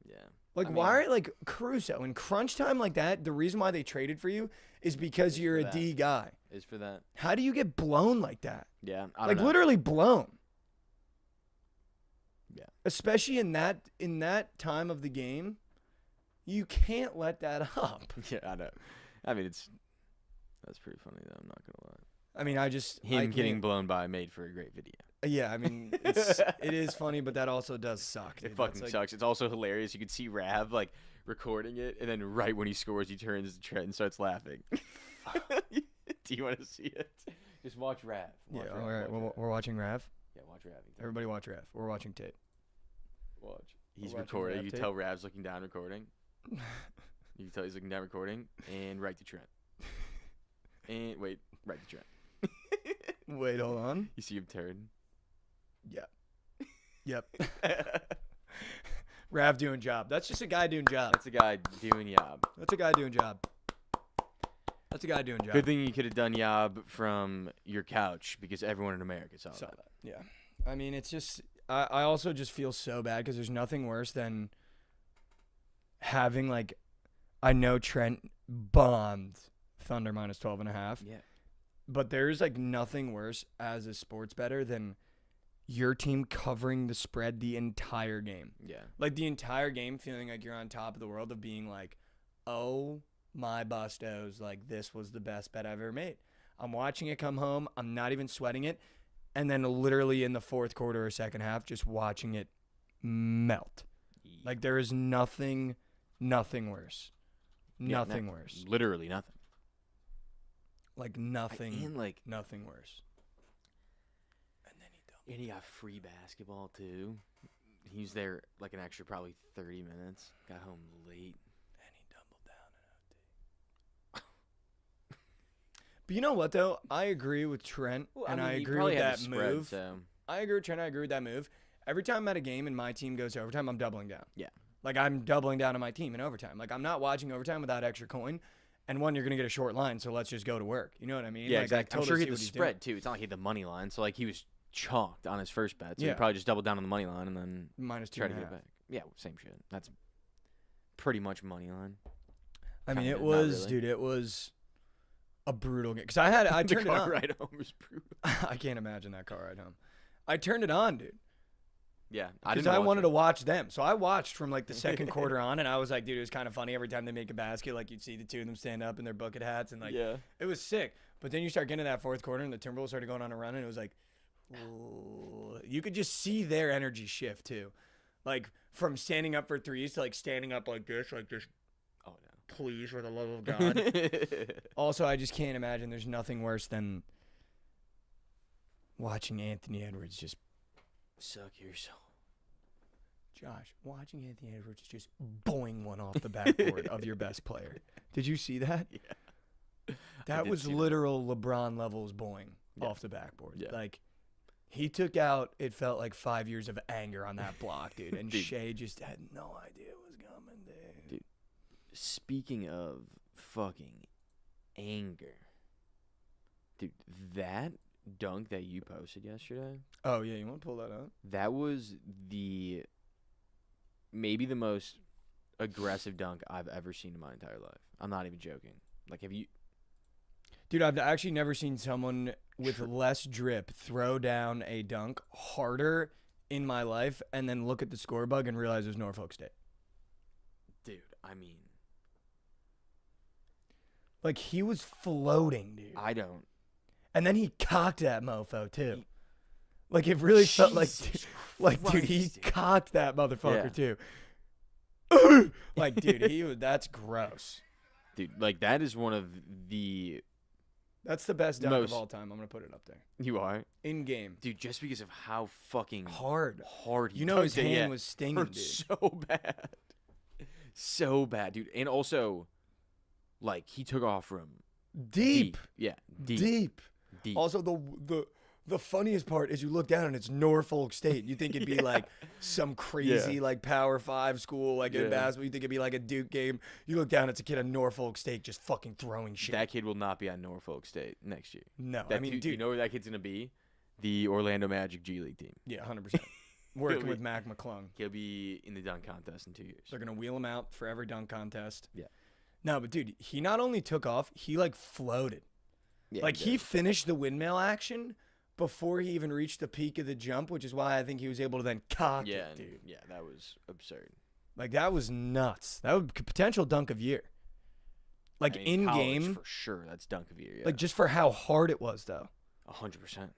Speaker 3: Yeah.
Speaker 2: Like, why are, like, Caruso, in crunch time like that, the reason why they traded for you is because you're a
Speaker 3: that.
Speaker 2: D guy.
Speaker 3: Is for that.
Speaker 2: How do you get blown like that?
Speaker 3: Yeah. I don't
Speaker 2: Like,
Speaker 3: know.
Speaker 2: literally blown.
Speaker 3: Yeah.
Speaker 2: Especially in that time of the game, you can't let that up.
Speaker 3: Yeah, I know. I mean, that's pretty funny though. I'm not gonna lie.
Speaker 2: I mean, I
Speaker 3: Him getting blown by made for a great video.
Speaker 2: Yeah, I mean, it is funny, but that also does suck.
Speaker 3: It
Speaker 2: dude.
Speaker 3: fucking
Speaker 2: That's,
Speaker 3: sucks. It's also hilarious. You could see Rav like recording it, and then right when he scores, he turns to Trent and starts laughing. Do you want to see it? Just watch Rav.
Speaker 2: Yeah,
Speaker 3: Watch
Speaker 2: all
Speaker 3: Rav,
Speaker 2: right.
Speaker 3: watch Rav.
Speaker 2: We're watching Rav.
Speaker 3: Yeah, watch Rav.
Speaker 2: Everybody watch Rav. We're watching tape.
Speaker 3: Watch. He's
Speaker 2: watching
Speaker 3: recording.
Speaker 2: Rav
Speaker 3: You
Speaker 2: tape.
Speaker 3: can tell Rav's looking down recording. You can tell he's looking down recording, and right to Trent. And wait, right to Trent.
Speaker 2: Wait, hold on.
Speaker 3: You see him turn.
Speaker 2: Yep. Rav doing job. That's just a guy doing job.
Speaker 3: That's a guy doing yob.
Speaker 2: That's a guy doing job. That's a guy doing job.
Speaker 3: Good thing you could have done yob from your couch because everyone in America saw
Speaker 2: Saw
Speaker 3: that.
Speaker 2: that. Yeah. I mean, it's just, I also just feel so bad because there's nothing worse than having like I know Trent bombed Thunder minus 12.5.
Speaker 3: Yeah.
Speaker 2: But there's like nothing worse as a sports bettor than your team covering the spread the entire game.
Speaker 3: Yeah.
Speaker 2: Like the entire game feeling like you're on top of the world, of being like, oh my bustos, like this was the best bet I've ever made. I'm watching it come home. I'm not even sweating it. And then literally in the fourth quarter or second half, just watching it melt. Like there is nothing worse. Nothing worse.
Speaker 3: Literally nothing.
Speaker 2: Like nothing.
Speaker 3: And like
Speaker 2: nothing worse.
Speaker 3: And he got free basketball too. He was there like an extra probably 30 minutes. Got home late.
Speaker 2: And he doubled down in OT. But you know what though? I agree with Trent, and I agree with that move.
Speaker 3: So.
Speaker 2: I agree with Trent. I agree with that move. Every time I'm at a game and my team goes to overtime, I'm doubling down.
Speaker 3: Yeah.
Speaker 2: Like I'm doubling down on my team in overtime. Like I'm not watching overtime without extra coin. And one, you're gonna get a short line, so let's just go to work. You know what I mean?
Speaker 3: Yeah,
Speaker 2: like,
Speaker 3: exactly.
Speaker 2: I
Speaker 3: I'm sure he
Speaker 2: totally
Speaker 3: hit the spread too. It's not like he hit the money line, so like he was chalked on his first bet. So he probably just doubled down on the money line and then
Speaker 2: minus
Speaker 3: tried to
Speaker 2: 2.5.
Speaker 3: get it back. Yeah, same shit. That's pretty much money line.
Speaker 2: I mean,
Speaker 3: Kinda,
Speaker 2: it was,
Speaker 3: not really.
Speaker 2: dude. It was a brutal game because I turned it
Speaker 3: car
Speaker 2: on.
Speaker 3: ride home was brutal.
Speaker 2: I can't imagine that car ride home. I turned it on, dude.
Speaker 3: Yeah,
Speaker 2: Because I wanted to watch them. So I watched from like the second quarter on, and I was like, dude, it was kind of funny every time they make a basket. Like you'd see the two of them stand up in their bucket hats, and like it was sick. But then you start getting to that fourth quarter, and the Timberwolves started going on a run, and it was like, ooh. You could just see their energy shift too, like from standing up for threes to like standing up like this.
Speaker 3: Oh no,
Speaker 2: please, for the love of God. Also, I just can't imagine. There's nothing worse than watching Anthony Edwards just
Speaker 3: suck your soul.
Speaker 2: Josh, watching Anthony Edwards just boing one off the backboard of your best player. Did you see that?
Speaker 3: Yeah.
Speaker 2: That was literal LeBron levels boing off the backboard.
Speaker 3: Yeah.
Speaker 2: Like, he took out, it felt like 5 years of anger on that block, dude. And Shea just had no idea what was coming, dude.
Speaker 3: Speaking of fucking anger, dude, that dunk that you posted yesterday.
Speaker 2: Oh, yeah, you want to pull that up?
Speaker 3: That was maybe the most aggressive dunk I've ever seen in my entire life. I'm not even joking. Like, have you?
Speaker 2: Dude, I've actually never seen someone with less drip throw down a dunk harder in my life and then look at the score bug and realize it was Norfolk State.
Speaker 3: Dude, I mean.
Speaker 2: Like, he was floating, dude.
Speaker 3: I don't.
Speaker 2: And then he cocked that mofo, too. Like, it really felt like, dude, he cocked that motherfucker, too. Like, dude, that's gross.
Speaker 3: Dude, like, that is one of the...
Speaker 2: That's the best dunk of all time. I'm going to put it up there.
Speaker 3: You are?
Speaker 2: In game.
Speaker 3: Dude, just because of how fucking...
Speaker 2: Hard
Speaker 3: he
Speaker 2: You know his
Speaker 3: dunked it,
Speaker 2: hand was stinging, dude.
Speaker 3: So bad. So bad, dude. And also, like, he took off from...
Speaker 2: Deep.
Speaker 3: Yeah,
Speaker 2: Deep. Also, the funniest part is you look down and it's Norfolk State. You think it'd be like some crazy like Power 5 school like in basketball. You think it'd be like a Duke game. You look down, it's a kid at Norfolk State just fucking throwing shit.
Speaker 3: That kid will not be on Norfolk State next year.
Speaker 2: No,
Speaker 3: I mean, dude, you know where that kid's gonna be? The Orlando Magic G League team.
Speaker 2: Yeah, 100%. Working with Mac McClung.
Speaker 3: He'll be in the dunk contest in 2 years.
Speaker 2: They're gonna wheel him out for every dunk contest.
Speaker 3: Yeah.
Speaker 2: No, but dude, he not only took off, he like floated.
Speaker 3: Yeah,
Speaker 2: like he finished the windmill action before he even reached the peak of the jump, which is why I think he was able to then cock it, dude.
Speaker 3: Yeah, that was absurd.
Speaker 2: Like, that was nuts. That would potential dunk of year. Like,
Speaker 3: I mean,
Speaker 2: in game,
Speaker 3: for sure. That's dunk of year. Yeah.
Speaker 2: like, just for how hard it was, though.
Speaker 3: 100%.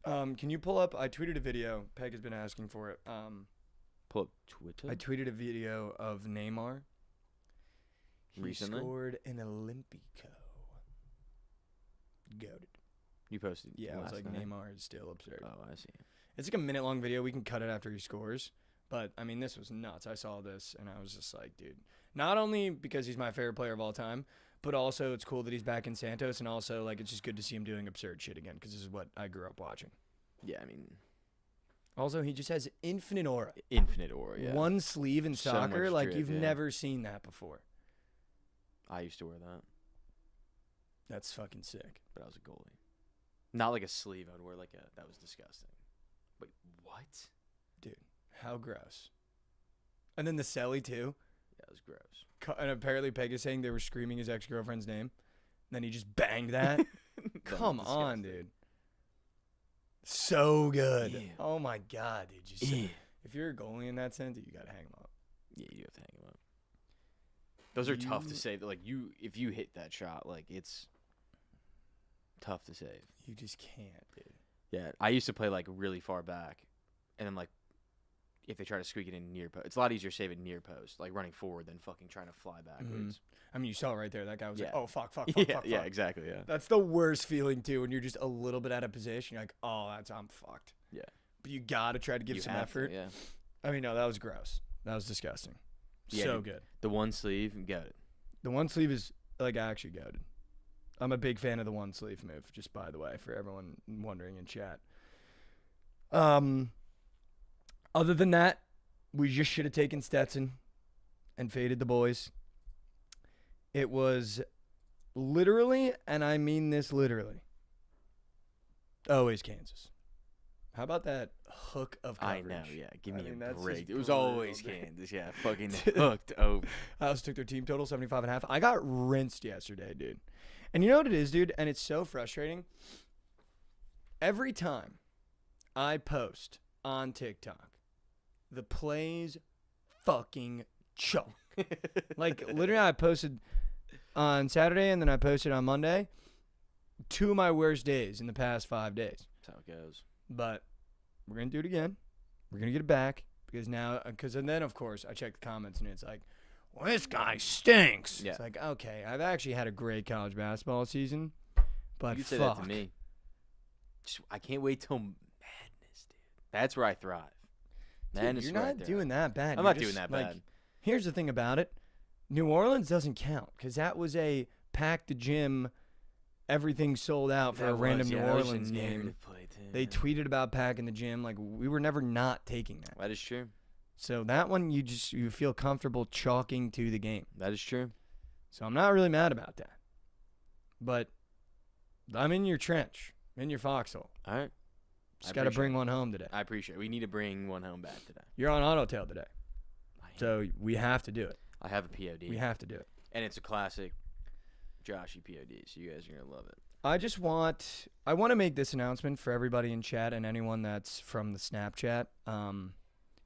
Speaker 2: Can you pull up? I tweeted a video. Peg has been asking for it.
Speaker 3: Pull up Twitter.
Speaker 2: I tweeted a video of Neymar. He
Speaker 3: Recently?
Speaker 2: scored an Olympico. Goated.
Speaker 3: You posted.
Speaker 2: Yeah, I was
Speaker 3: last
Speaker 2: like,
Speaker 3: night.
Speaker 2: Neymar is still absurd.
Speaker 3: Oh, I see.
Speaker 2: It's like a minute-long video. We can cut it after he scores. But, I mean, this was nuts. I saw this, and I was just like, dude. Not only because he's my favorite player of all time, but also it's cool that he's back in Santos, and also, like, it's just good to see him doing absurd shit again, because this is what I grew up watching.
Speaker 3: Yeah, I mean.
Speaker 2: Also, he just has infinite aura.
Speaker 3: Infinite aura, yeah.
Speaker 2: One sleeve in
Speaker 3: So
Speaker 2: soccer,
Speaker 3: much
Speaker 2: like,
Speaker 3: drip,
Speaker 2: you've
Speaker 3: yeah.
Speaker 2: never seen that before.
Speaker 3: I used to wear that,
Speaker 2: That's fucking sick.
Speaker 3: but I was a goalie. Not like a sleeve. I would wear like a. That was disgusting. Wait, what?
Speaker 2: Dude, how gross. And then the celly, too.
Speaker 3: That was gross.
Speaker 2: And apparently Peg is saying they were screaming his ex-girlfriend's name. And then he just banged that. Come on, dude. So good.
Speaker 3: Ew.
Speaker 2: Oh, my God, dude. If you're a goalie in that sense, you got to hang him up.
Speaker 3: Yeah, you have to hang him up. Those are tough to save. Like, if you hit that shot, like, it's tough to save.
Speaker 2: You just can't, dude.
Speaker 3: Yeah, I used to play, like, really far back. And then, like, if they try to squeak it in near post, it's a lot easier to save it near post, like running forward than fucking trying to fly backwards.
Speaker 2: I mean, you saw it right there. That guy was like, oh, fuck.
Speaker 3: Yeah, exactly, yeah.
Speaker 2: That's the worst feeling, too, when you're just a little bit out of position. You're like, oh, I'm fucked.
Speaker 3: Yeah.
Speaker 2: But you got to try to give some effort.
Speaker 3: Yeah.
Speaker 2: I mean, no, that was gross. That was disgusting.
Speaker 3: Yeah,
Speaker 2: so good.
Speaker 3: The one sleeve, got it.
Speaker 2: The one sleeve is, like, actually goated. I'm a big fan of the one sleeve move, just by the way, for everyone wondering in chat. Other than that, we just should have taken Stetson and faded the boys. It was literally, and I mean this literally, always Kansas. How about that hook of coverage?
Speaker 3: I know, yeah. Give me a
Speaker 2: that's
Speaker 3: break.
Speaker 2: just
Speaker 3: It was
Speaker 2: brutal,
Speaker 3: always
Speaker 2: man.
Speaker 3: Kansas, yeah. Fucking hooked over.
Speaker 2: I also took their team total, 75.5. I got rinsed yesterday, dude. And you know what it is, dude? And it's so frustrating. Every time I post on TikTok, the plays fucking choke. Like, literally, I posted on Saturday and then I posted on Monday. 2 of my worst days in the past 5 days.
Speaker 3: That's how it goes.
Speaker 2: But we're going to do it again. We're going to get it back. And then, of course, I check the comments and it's like, well, this guy stinks.
Speaker 3: Yeah.
Speaker 2: It's like, okay, I've actually had a great college basketball season. But
Speaker 3: You could say
Speaker 2: fuck.
Speaker 3: that to me. I can't wait till madness, dude. That's where I thrive. Madness
Speaker 2: Dude,
Speaker 3: is
Speaker 2: you're
Speaker 3: where I
Speaker 2: not
Speaker 3: thrive.
Speaker 2: doing that bad.
Speaker 3: I'm
Speaker 2: You're
Speaker 3: not doing
Speaker 2: just,
Speaker 3: that
Speaker 2: like,
Speaker 3: bad.
Speaker 2: Here's the thing about it. New Orleans doesn't count because that was a pack the gym, everything sold out for a random New Orleans game. They tweeted about packing the gym. Like, we were never not taking that.
Speaker 3: That is true.
Speaker 2: So that one you feel comfortable chalking to the game.
Speaker 3: That is true.
Speaker 2: So I'm not really mad about that. But I'm in your trench, in your foxhole.
Speaker 3: All right.
Speaker 2: Just got to bring one home today.
Speaker 3: I appreciate it. We need to bring one home back today.
Speaker 2: You're on auto tail today. So we have to do it.
Speaker 3: I have a POD.
Speaker 2: We have to do it.
Speaker 3: And it's a classic Joshy POD, so you guys are going to love it.
Speaker 2: I want to make this announcement for everybody in chat and anyone that's from the Snapchat.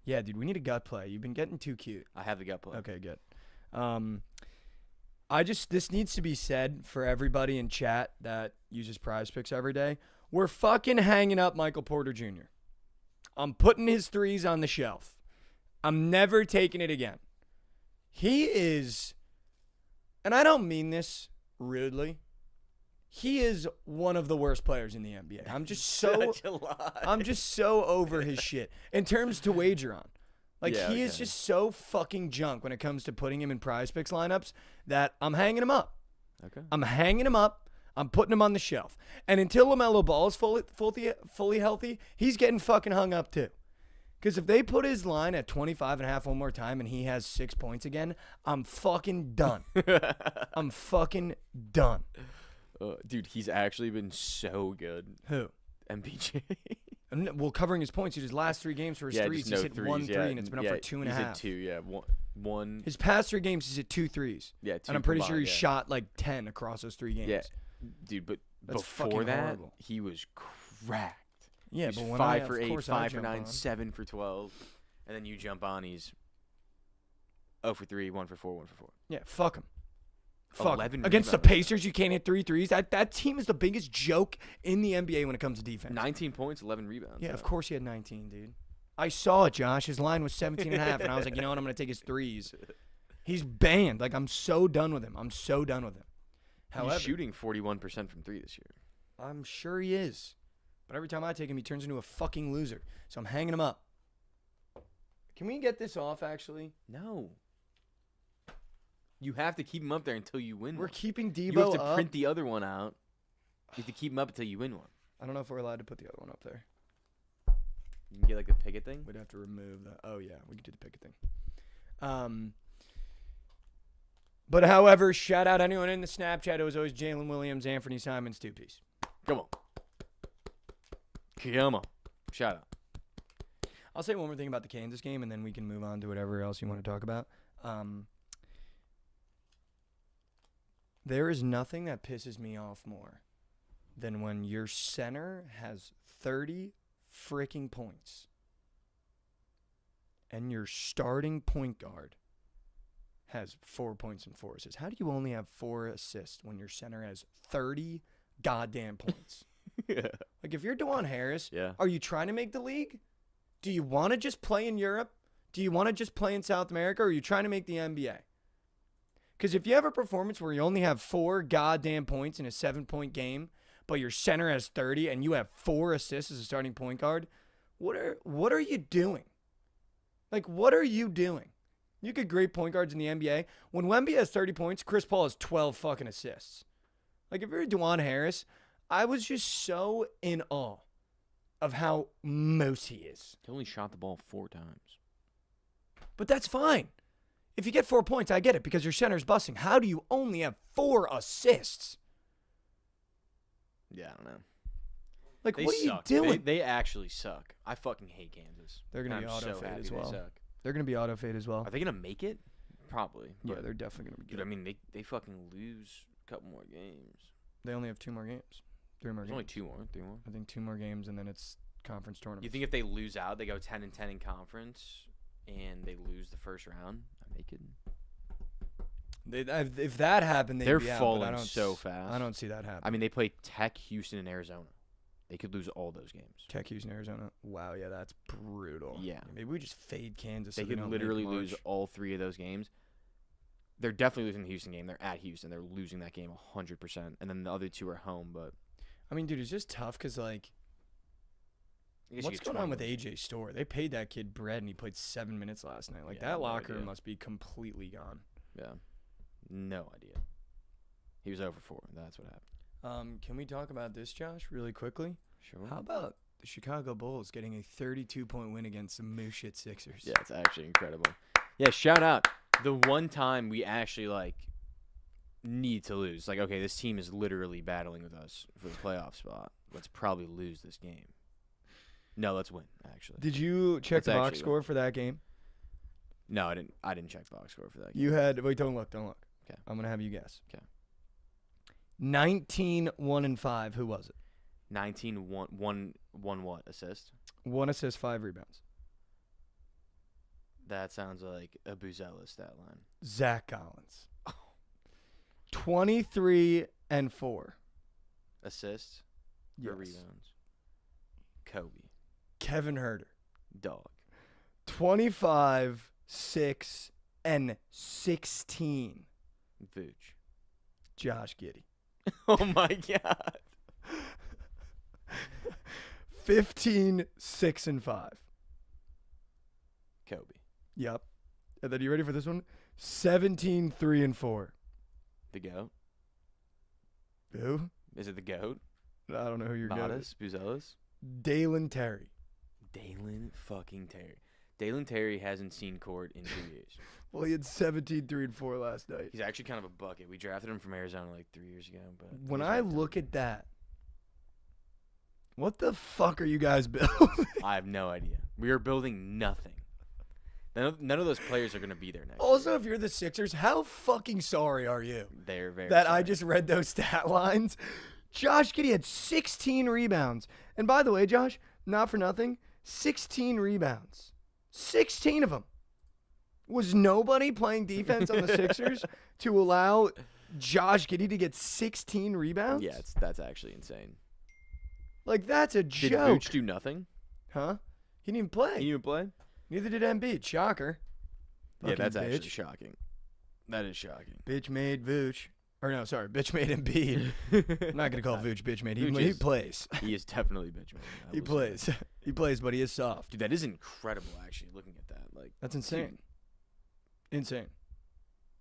Speaker 2: Yeah, dude, we need a gut play. You've been getting too cute.
Speaker 3: I have the gut play.
Speaker 2: Okay, good. This needs to be said for everybody in chat that uses Prize Picks every day. We're fucking hanging up Michael Porter Jr. I'm putting his threes on the shelf. I'm never taking it again. He is, and I don't mean this rudely, he is one of the worst players in the NBA. I'm just so over his shit in terms to wager on. Like, he is just so fucking junk when it comes to putting him in Prize Picks lineups that I'm hanging him up.
Speaker 3: Okay.
Speaker 2: I'm hanging him up. I'm putting him on the shelf. And until LaMelo Ball is fully healthy, he's getting fucking hung up too. Because if they put his line at 25.5 one more time and he has 6 points again, I'm fucking done. I'm fucking done.
Speaker 3: Dude, he's actually been so good.
Speaker 2: Who?
Speaker 3: MPJ.
Speaker 2: Well, covering his points, his last 3 games for his threes, he's hit 1 3, and it's been up for 2.5.
Speaker 3: He's hit 2, yeah. One.
Speaker 2: His past 3 games, he's hit 2 threes.
Speaker 3: Yeah, 2
Speaker 2: and I'm pretty sure
Speaker 3: combined,
Speaker 2: he shot like 10 across those 3 games.
Speaker 3: Yeah, dude, but
Speaker 2: That's
Speaker 3: before
Speaker 2: fucking
Speaker 3: that,
Speaker 2: horrible.
Speaker 3: he was cracked.
Speaker 2: Yeah,
Speaker 3: He's
Speaker 2: but when
Speaker 3: 5
Speaker 2: I,
Speaker 3: for
Speaker 2: of
Speaker 3: 8,
Speaker 2: course,
Speaker 3: 5
Speaker 2: I
Speaker 3: for
Speaker 2: jump
Speaker 3: 9,
Speaker 2: on.
Speaker 3: 7 for 12, and then you jump on, he's 0 for 3, 1 for 4, 1 for 4.
Speaker 2: Yeah, fuck him. Fuck.
Speaker 3: 11
Speaker 2: Against the
Speaker 3: rebounds.
Speaker 2: Pacers, you can't hit 3 threes. That team is the biggest joke in the NBA when it comes to defense.
Speaker 3: 19 points, 11 rebounds.
Speaker 2: Yeah, of course he had 19, dude. I saw it, Josh. His line was 17.5, and I was like, you know what? I'm going to take his threes. He's banned. Like, I'm so done with him. However,
Speaker 3: He's shooting 41% from 3 this year.
Speaker 2: I'm sure he is. But every time I take him, he turns into a fucking loser. So I'm hanging him up. Can we get this off, actually?
Speaker 3: No. You have to keep him up there until you win
Speaker 2: We're
Speaker 3: one.
Speaker 2: keeping Debo
Speaker 3: You have to
Speaker 2: up.
Speaker 3: print the other one out. You have to keep him up until you win one.
Speaker 2: I don't know if we're allowed to put the other one up there.
Speaker 3: You can get like the Pickett thing.
Speaker 2: We'd have to remove that. Oh, yeah. We could do the Pickett thing. But, however, shout out anyone in the Snapchat. It was always Jalen Williams, Anthony Simons, 2-piece.
Speaker 3: Come on. Come on. Shout out.
Speaker 2: I'll say one more thing about the Kansas game, and then we can move on to whatever else you want to talk about. There is nothing that pisses me off more than when your center has 30 freaking points and your starting point guard has 4 points and 4 assists. How do you only have 4 assists when your center has 30 goddamn points?
Speaker 3: Yeah.
Speaker 2: Like, if you're DeJuan Harris,
Speaker 3: Yeah.
Speaker 2: are you trying to make the league? Do you want to just play in Europe? Do you want to just play in South America? Or are you trying to make the NBA? Because if you have a performance where you only have 4 goddamn points in a 7-point game, but your center has 30 and you have 4 assists as a starting point guard, what are you doing? Like, what are you doing? You get great point guards in the NBA. When Wemby has 30 points, Chris Paul has 12 fucking assists. Like, if you're DeJuan Harris, I was just so in awe of how most he is.
Speaker 3: He only shot the ball 4 times.
Speaker 2: But that's fine. If you get 4 points, I get it because your center's busting. How do you only have 4 assists?
Speaker 3: Yeah, I don't know.
Speaker 2: Like,
Speaker 3: They
Speaker 2: what
Speaker 3: suck.
Speaker 2: are you doing?
Speaker 3: They actually suck. I fucking hate Kansas.
Speaker 2: They're going to be
Speaker 3: I'm so
Speaker 2: auto-fade
Speaker 3: happy
Speaker 2: as
Speaker 3: they
Speaker 2: well.
Speaker 3: suck.
Speaker 2: They're going to be auto-fade as well.
Speaker 3: Are they going to make it? Probably.
Speaker 2: Yeah,
Speaker 3: but,
Speaker 2: they're definitely going to be
Speaker 3: dude,
Speaker 2: good.
Speaker 3: I mean, they fucking lose a couple more games.
Speaker 2: They only have 2 more games. 3 more
Speaker 3: There's
Speaker 2: games.
Speaker 3: only 2 more. 3 more.
Speaker 2: I think 2 more games, and then it's conference tournament.
Speaker 3: You think if they lose out, they go 10-10 in conference, and they lose the first round? I make it.
Speaker 2: If that happened, they'd
Speaker 3: They're
Speaker 2: be out,
Speaker 3: falling
Speaker 2: but I don't
Speaker 3: so fast.
Speaker 2: I don't see that happening.
Speaker 3: I mean, they play Tech, Houston, and Arizona. They could lose all those games.
Speaker 2: Tech, Houston, Arizona. Wow, yeah, that's brutal.
Speaker 3: Yeah.
Speaker 2: Maybe we just fade Kansas.
Speaker 3: They
Speaker 2: so
Speaker 3: could
Speaker 2: don't
Speaker 3: literally
Speaker 2: make
Speaker 3: lose
Speaker 2: much.
Speaker 3: all 3 of those games. They're definitely losing the Houston game. They're at Houston. They're losing that game 100%. And then the other 2 are home. But
Speaker 2: I mean, dude, it's just tough because, like,
Speaker 3: I guess you
Speaker 2: what's
Speaker 3: get
Speaker 2: going on with
Speaker 3: 20.
Speaker 2: AJ Store? They paid that kid bread, and he played 7 minutes last night. Like,
Speaker 3: Yeah, I have
Speaker 2: that
Speaker 3: no
Speaker 2: locker room
Speaker 3: idea.
Speaker 2: must be completely gone.
Speaker 3: Yeah. No idea. He was over 4. That's what happened.
Speaker 2: Can we talk about this, Josh, really quickly?
Speaker 3: Sure.
Speaker 2: How about the Chicago Bulls getting a 32-point win against some moo shit Sixers?
Speaker 3: Yeah, it's actually incredible. Yeah, shout out. The one time we actually, like, need to lose. Like, okay, this team is literally battling with us for the playoff spot. Let's probably lose this game. No, let's win, actually.
Speaker 2: Did you check
Speaker 3: Let's
Speaker 2: the box
Speaker 3: actually
Speaker 2: score for that game?
Speaker 3: No, I didn't check the box score for that game.
Speaker 2: You had wait, don't look.
Speaker 3: Okay.
Speaker 2: I'm gonna have you guess.
Speaker 3: Okay.
Speaker 2: 19-1-5. Who was it?
Speaker 3: 19-1 what? Assist?
Speaker 2: 1 assist, 5 rebounds.
Speaker 3: That sounds like a Buzella stat line.
Speaker 2: Zach Collins. 23-4.
Speaker 3: Assists
Speaker 2: Yes.
Speaker 3: or rebounds? Kobe.
Speaker 2: Kevin Herter.
Speaker 3: Dog.
Speaker 2: 25, 6, and 16.
Speaker 3: Vooch.
Speaker 2: Josh Giddey.
Speaker 3: Oh, my God.
Speaker 2: 15, 6, and 5.
Speaker 3: Kobe.
Speaker 2: Yep. And then you ready for this one? 17, 3, and 4.
Speaker 3: The GOAT.
Speaker 2: Who?
Speaker 3: Is it the GOAT?
Speaker 2: I don't know who you're getting.
Speaker 3: Modest? Buzellas?
Speaker 2: Dalen Terry.
Speaker 3: Dalen fucking Terry. Dalen Terry hasn't seen court in 2 years.
Speaker 2: Well, he had 17, 3, and 4 last night.
Speaker 3: He's actually kind of a bucket. We drafted him from Arizona like 3 years ago. But
Speaker 2: When
Speaker 3: he's
Speaker 2: I
Speaker 3: right there.
Speaker 2: look at that, what the fuck are you guys building?
Speaker 3: I have no idea. We are building nothing. None of those players are going to be there next
Speaker 2: Also,
Speaker 3: year.
Speaker 2: if you're the Sixers, how fucking sorry are you
Speaker 3: They're very
Speaker 2: that I
Speaker 3: sorry.
Speaker 2: just read those stat lines? Josh Giddey had 16 rebounds. And by the way, Josh, not for nothing, 16 rebounds. 16 of them. Was nobody playing defense on the Sixers to allow Josh Giddey to get 16 rebounds?
Speaker 3: Yeah, that's actually insane.
Speaker 2: Like, that's a
Speaker 3: Did
Speaker 2: joke.
Speaker 3: Vooch do nothing?
Speaker 2: Huh? He didn't even play.
Speaker 3: He didn't even play?
Speaker 2: Neither did Embiid. Shocker.
Speaker 3: Yeah,
Speaker 2: Fucking
Speaker 3: that's actually
Speaker 2: bitch.
Speaker 3: shocking. That is shocking.
Speaker 2: Bitch made Vooch. Or no, sorry, bitch made Embiid. I'm not going to call Vooch bitch made. He
Speaker 3: Vooch is-
Speaker 2: plays.
Speaker 3: He is definitely bitch man. I
Speaker 2: He
Speaker 3: will say
Speaker 2: plays.
Speaker 3: that.
Speaker 2: He plays, but he is soft.
Speaker 3: Dude, that is incredible actually looking at that. Like
Speaker 2: That's insane. Insane.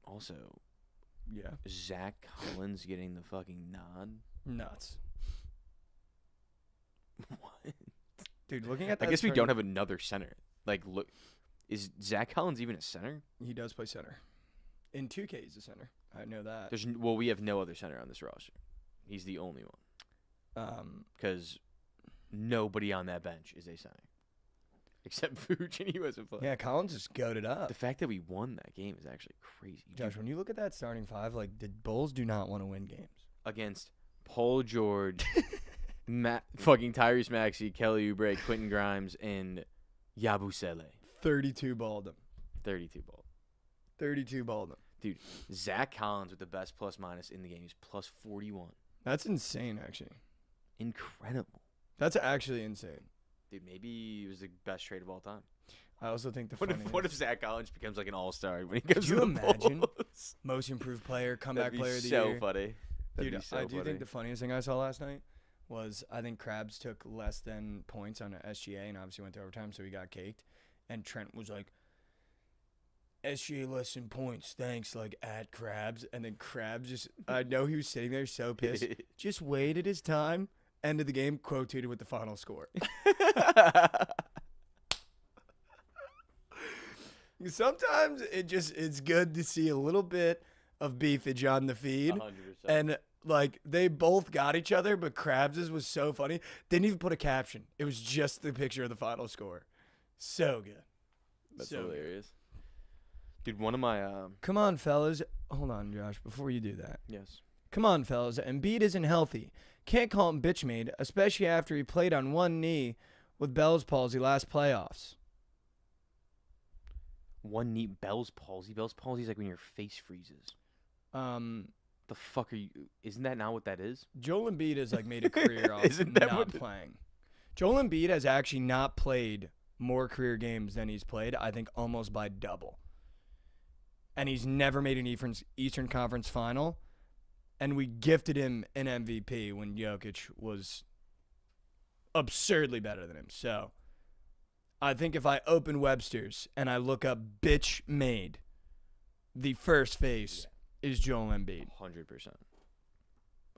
Speaker 3: Also,
Speaker 2: Yeah.
Speaker 3: Zach Collins getting the fucking nod.
Speaker 2: Nuts.
Speaker 3: What?
Speaker 2: Dude, looking at that
Speaker 3: I guess we
Speaker 2: string-
Speaker 3: don't have another center. Like, look, is Zach Collins even a center?
Speaker 2: He does play center. In 2K, he's a center. I know that.
Speaker 3: Well, we have no other center on this roster. He's the only one because nobody on that bench is a center. except Vooch, and he wasn't playing.
Speaker 2: Yeah, Collins just goaded up.
Speaker 3: The fact that we won that game is actually crazy.
Speaker 2: Josh, when you look at that starting five, like the Bulls do not want to win games.
Speaker 3: Against Paul George, fucking Tyrese Maxey, Kelly Oubre, Quentin Grimes, and Yabusele.
Speaker 2: 32 balled them.
Speaker 3: 32 ball.
Speaker 2: 32 balled them.
Speaker 3: Dude, Zach Collins with the best plus minus in the game. He's plus 41.
Speaker 2: That's insane, actually.
Speaker 3: Incredible.
Speaker 2: That's actually insane.
Speaker 3: Dude, maybe he was the best trade of all time.
Speaker 2: I also think the
Speaker 3: What if Zach Collins becomes like an all-star when he goes to
Speaker 2: you
Speaker 3: the
Speaker 2: imagine?
Speaker 3: Bulls?
Speaker 2: Most improved player, comeback
Speaker 3: That'd be
Speaker 2: player of the
Speaker 3: so
Speaker 2: year.
Speaker 3: funny. That'd
Speaker 2: Dude,
Speaker 3: be so
Speaker 2: I do
Speaker 3: funny.
Speaker 2: think the funniest thing I saw last night was I think Krabs took less than points on a SGA and obviously went to overtime, so he got caked. And Trent was like, SGA less than points, thanks, like at Krabs. And then Krabs just, I know he was sitting there so pissed, just waited his time, ended the game, quote tweeted with the final score. Sometimes it's good to see a little bit of beefage on the feed.
Speaker 3: 100%.
Speaker 2: And like they both got each other, but Krabs's was so funny. Didn't even put a caption. It was just the picture of the final score. So good.
Speaker 3: That's
Speaker 2: so
Speaker 3: hilarious. Dude, one of my
Speaker 2: Come on, fellas. Hold on, Josh, before you do that.
Speaker 3: yes.
Speaker 2: Come on, fellas. Embiid isn't healthy. Can't call him bitch made, especially after he played on one knee with Bell's palsy last playoffs.
Speaker 3: One neat Bell's palsy. Bell's palsy is like when your face freezes. The fuck are you? Isn't that not what that is?
Speaker 2: Joel Embiid has like made a career off
Speaker 3: Isn't that
Speaker 2: not
Speaker 3: what
Speaker 2: playing. Joel Embiid has actually not played more career games than he's played, I think almost by double. And he's never made an Eastern Conference final. And we gifted him an MVP when Jokic was absurdly better than him. So I think if I open Webster's and I look up bitch made, the first face is Joel Embiid.
Speaker 3: 100%.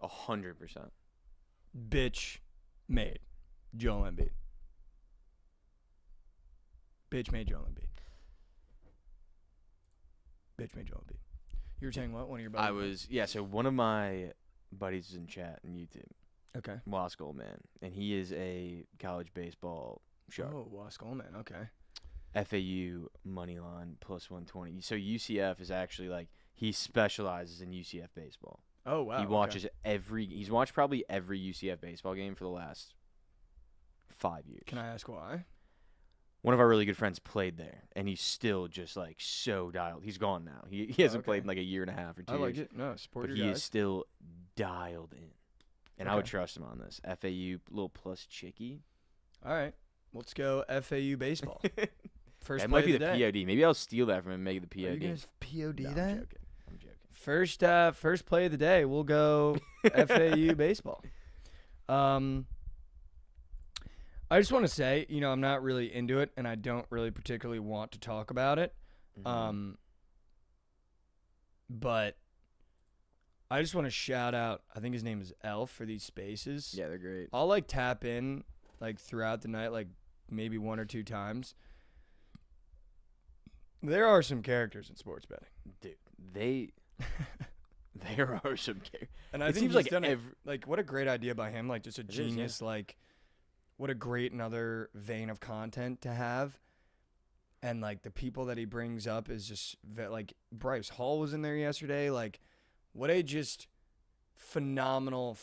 Speaker 3: 100%.
Speaker 2: Bitch made Joel Embiid. Bitch made Joel Embiid. Bitch made Joel Embiid. You were saying what? One of your buddies?
Speaker 3: So one of my buddies is in chat on YouTube,
Speaker 2: Okay.
Speaker 3: Wask Goldman, and he is a college baseball shark.
Speaker 2: Oh, Wask Goldman. Okay.
Speaker 3: FAU money line plus 120. So UCF is actually like, he specializes in UCF baseball.
Speaker 2: Oh, wow.
Speaker 3: He watches he's watched probably every UCF baseball game for the last 5 years.
Speaker 2: Can I ask why?
Speaker 3: One of our really good friends played there, and he's still just like so dialed. He's gone now. He hasn't
Speaker 2: okay.
Speaker 3: played in like a year and a half or 2
Speaker 2: I like
Speaker 3: years.
Speaker 2: it. No, support
Speaker 3: But
Speaker 2: your
Speaker 3: he
Speaker 2: guys.
Speaker 3: is still dialed in. And I would
Speaker 2: Okay.
Speaker 3: trust him on this. FAU little plus chicky.
Speaker 2: All right. Let's go FAU baseball. First
Speaker 3: That
Speaker 2: play
Speaker 3: might be
Speaker 2: of
Speaker 3: the
Speaker 2: the day.
Speaker 3: POD. Maybe I'll steal that from him and make it the
Speaker 2: Are you
Speaker 3: POD.
Speaker 2: guys POD
Speaker 3: No,
Speaker 2: that?
Speaker 3: I'm joking. I'm joking.
Speaker 2: First play of the day, we'll go FAU baseball. I just want to say, I'm not really into it, and I don't really particularly want to talk about it.
Speaker 3: Mhm.
Speaker 2: But I just want to shout out, I think his name is Elf, for these spaces.
Speaker 3: Yeah, they're great.
Speaker 2: I'll like tap in like throughout the night, like maybe 1 or 2 times. There are some characters in sports betting.
Speaker 3: Dude, there are some characters.
Speaker 2: And I
Speaker 3: It
Speaker 2: think
Speaker 3: seems
Speaker 2: he's
Speaker 3: like
Speaker 2: done it. Like, what a great idea by him. Like, just a
Speaker 3: is, yeah.
Speaker 2: genius. Like, what a great another vein of content to have. And, like, the people that he brings up is just, like, Bryce Hall was in there yesterday. Like, what a just phenomenal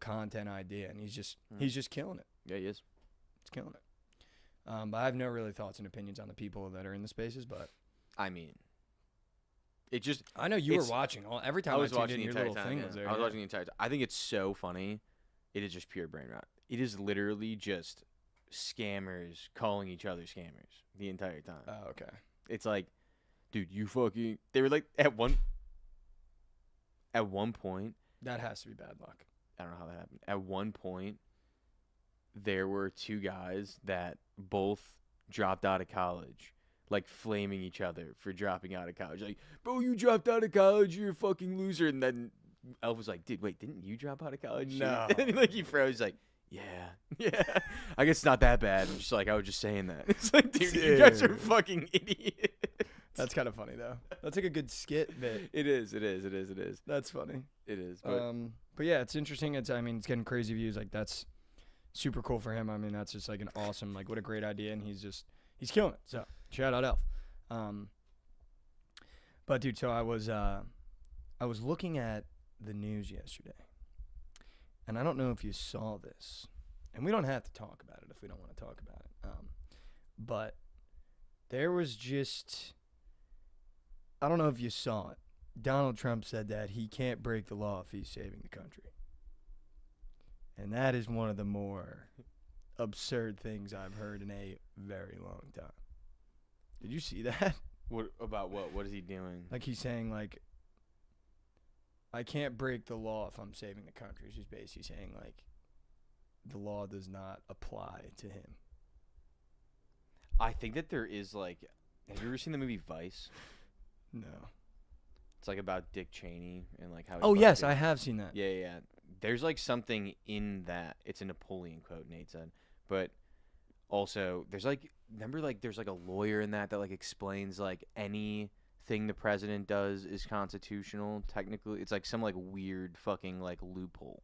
Speaker 2: content idea. And he's just killing it.
Speaker 3: Yeah, he is.
Speaker 2: He's killing it. But I have no really thoughts and opinions on the people that are in the spaces. But
Speaker 3: I mean, it just.
Speaker 2: I know you were
Speaker 3: It's-
Speaker 2: watching. Every time
Speaker 3: I was
Speaker 2: tuned
Speaker 3: watching
Speaker 2: in,
Speaker 3: the
Speaker 2: your
Speaker 3: entire
Speaker 2: little
Speaker 3: time.
Speaker 2: thing
Speaker 3: Yeah.
Speaker 2: was there.
Speaker 3: I was
Speaker 2: yeah.
Speaker 3: watching the entire time. I think it's so funny. It is just pure brain rot. It is literally just scammers calling each other scammers the entire time.
Speaker 2: Oh, okay.
Speaker 3: It's like, dude, you fucking. They were like at one point.
Speaker 2: That has to be bad luck.
Speaker 3: I don't know how that happened. At one point, there were 2 guys that both dropped out of college, like flaming each other for dropping out of college. Like, bro, you dropped out of college, you're a fucking loser. And then Elf was like, dude, wait, didn't you drop out of college?
Speaker 2: No.
Speaker 3: And then, like, he froze. He's like, yeah. I guess it's not that bad. I'm just like, I was just saying that. It's like, dude, you guys are
Speaker 2: Dude.
Speaker 3: fucking idiots.
Speaker 2: That's kind of funny though. That's like a good skit bit.
Speaker 3: It is.
Speaker 2: That's funny.
Speaker 3: It is. But
Speaker 2: But yeah, it's interesting. It's getting crazy views. Like that's super cool for him. I mean, that's just like an awesome, like what a great idea, and he's killing it. So shout out Elf. But dude, so I was looking at the news yesterday, and I don't know if you saw this, and we don't have to talk about it if we don't want to talk about it. But there was just, I don't know if you saw it. Donald Trump said that he can't break the law if he's saving the country. And that is one of the more absurd things I've heard in a very long time. Did you see that?
Speaker 3: What about what? What is he doing?
Speaker 2: Like he's saying, like, I can't break the law if I'm saving the country. He's basically saying, like, the law does not apply to him.
Speaker 3: I think that there is, like, have you ever seen the movie Vice?
Speaker 2: No.
Speaker 3: It's like about Dick Cheney and like how.
Speaker 2: Oh yes, I have seen that.
Speaker 3: Yeah. There's like something in that. It's a Napoleon quote, Nate said, but also there's like, remember, like there's like a lawyer in that like explains like anything the president does is constitutional. Technically, it's like some like weird fucking like loophole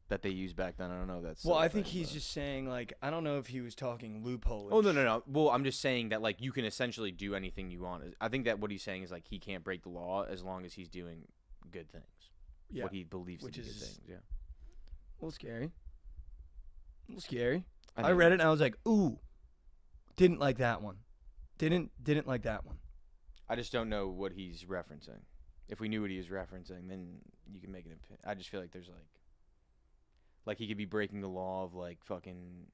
Speaker 3: that they used back then. I don't know if that's.
Speaker 2: Well, I think he's just saying, like, I don't know if he was talking loophole.
Speaker 3: Oh, no. Well, I'm just saying that, like, you can essentially do anything you want. I think that what he's saying is, like, he can't break the law as long as he's doing good things. Yeah. What he believes to be good things, yeah.
Speaker 2: A little scary. I read it and I was like, ooh, didn't like that one. Didn't like that one.
Speaker 3: I just don't know what he's referencing. If we knew what he was referencing, then you can make an opinion. I just feel like there's, like he could be breaking the law of like fucking,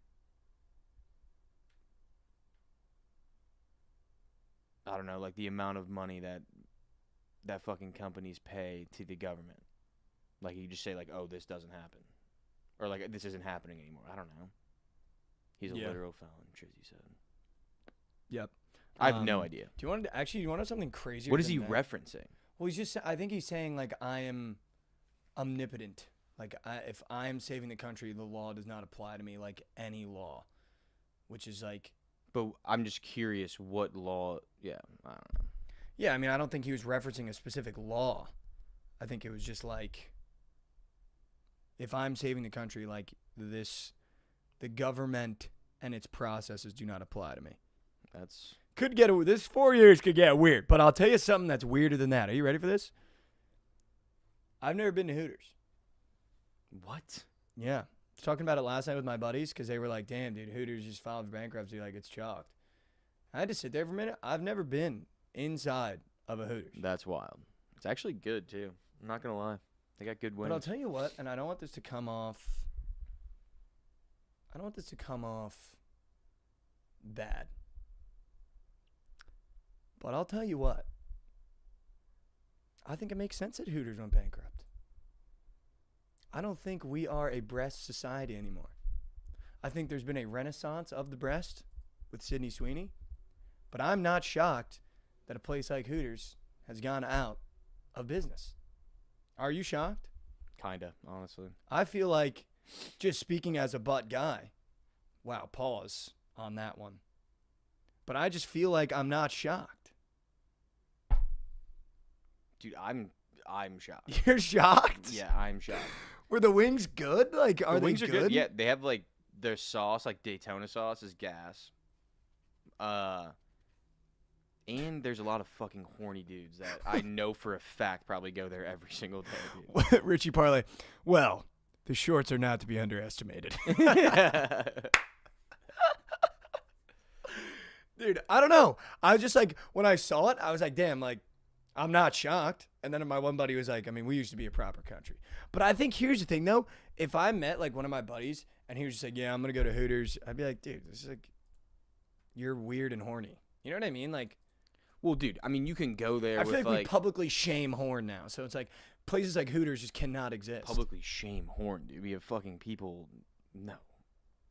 Speaker 3: I don't know, like the amount of money that fucking companies pay to the government. Like you just say like, oh, this doesn't happen, or like this isn't happening anymore. I don't know. He's a literal felon, Trizzy said.
Speaker 2: Yep.
Speaker 3: I have no idea.
Speaker 2: Do you want to know something crazier?
Speaker 3: What is he referencing?
Speaker 2: Well, I think he's saying like I am omnipotent. Like, if I'm saving the country, the law does not apply to me like any law, which is like...
Speaker 3: But I'm just curious what law... Yeah, I don't know.
Speaker 2: Yeah, I mean, I don't think he was referencing a specific law. I think it was just like, if I'm saving the country, like this, the government and its processes do not apply to me.
Speaker 3: That's...
Speaker 2: This 4 years could get weird, but I'll tell you something that's weirder than that. Are you ready for this? I've never been to Hooters.
Speaker 3: What?
Speaker 2: Yeah. I was talking about it last night with my buddies because they were like, damn, dude, Hooters just filed for bankruptcy. Like, it's chalked. I had to sit there for a minute. I've never been inside of a Hooters.
Speaker 3: That's wild. It's actually good, too. I'm not going to lie. They got good wings.
Speaker 2: But I'll tell you what, and I don't want this to come off bad. But I'll tell you what. I think it makes sense that Hooters went bankrupt. I don't think we are a breast society anymore. I think there's been a renaissance of the breast with Sydney Sweeney, but I'm not shocked that a place like Hooters has gone out of business. Are you shocked?
Speaker 3: Kinda, honestly.
Speaker 2: I feel like, just speaking as a butt guy, wow, pause on that one. But I just feel like I'm not shocked.
Speaker 3: Dude, I'm shocked.
Speaker 2: You're shocked?
Speaker 3: Yeah, I'm shocked.
Speaker 2: Were the wings good? Like, are
Speaker 3: the
Speaker 2: they
Speaker 3: wings
Speaker 2: good?
Speaker 3: are good? Yeah, they have like their sauce, like Daytona sauce, is gas. And there's a lot of fucking horny dudes that I know for a fact probably go there every single day. Dude.
Speaker 2: Richie Parlay. Well, the shorts are not to be underestimated. Dude, I don't know. I was just like, when I saw it, I was like, damn, like, I'm not shocked. And then my one buddy was like, I mean, we used to be a proper country. But I think here's the thing, though. If I met, like, one of my buddies, and he was just like, yeah, I'm going to go to Hooters, I'd be like, dude, this is like, you're weird and horny. You know what I mean? Like,
Speaker 3: well, dude, I mean, you can go there
Speaker 2: I feel
Speaker 3: with,
Speaker 2: like we publicly shame horn now. So it's like, places like Hooters just cannot exist.
Speaker 3: Publicly shame horn, dude. We have fucking people, no.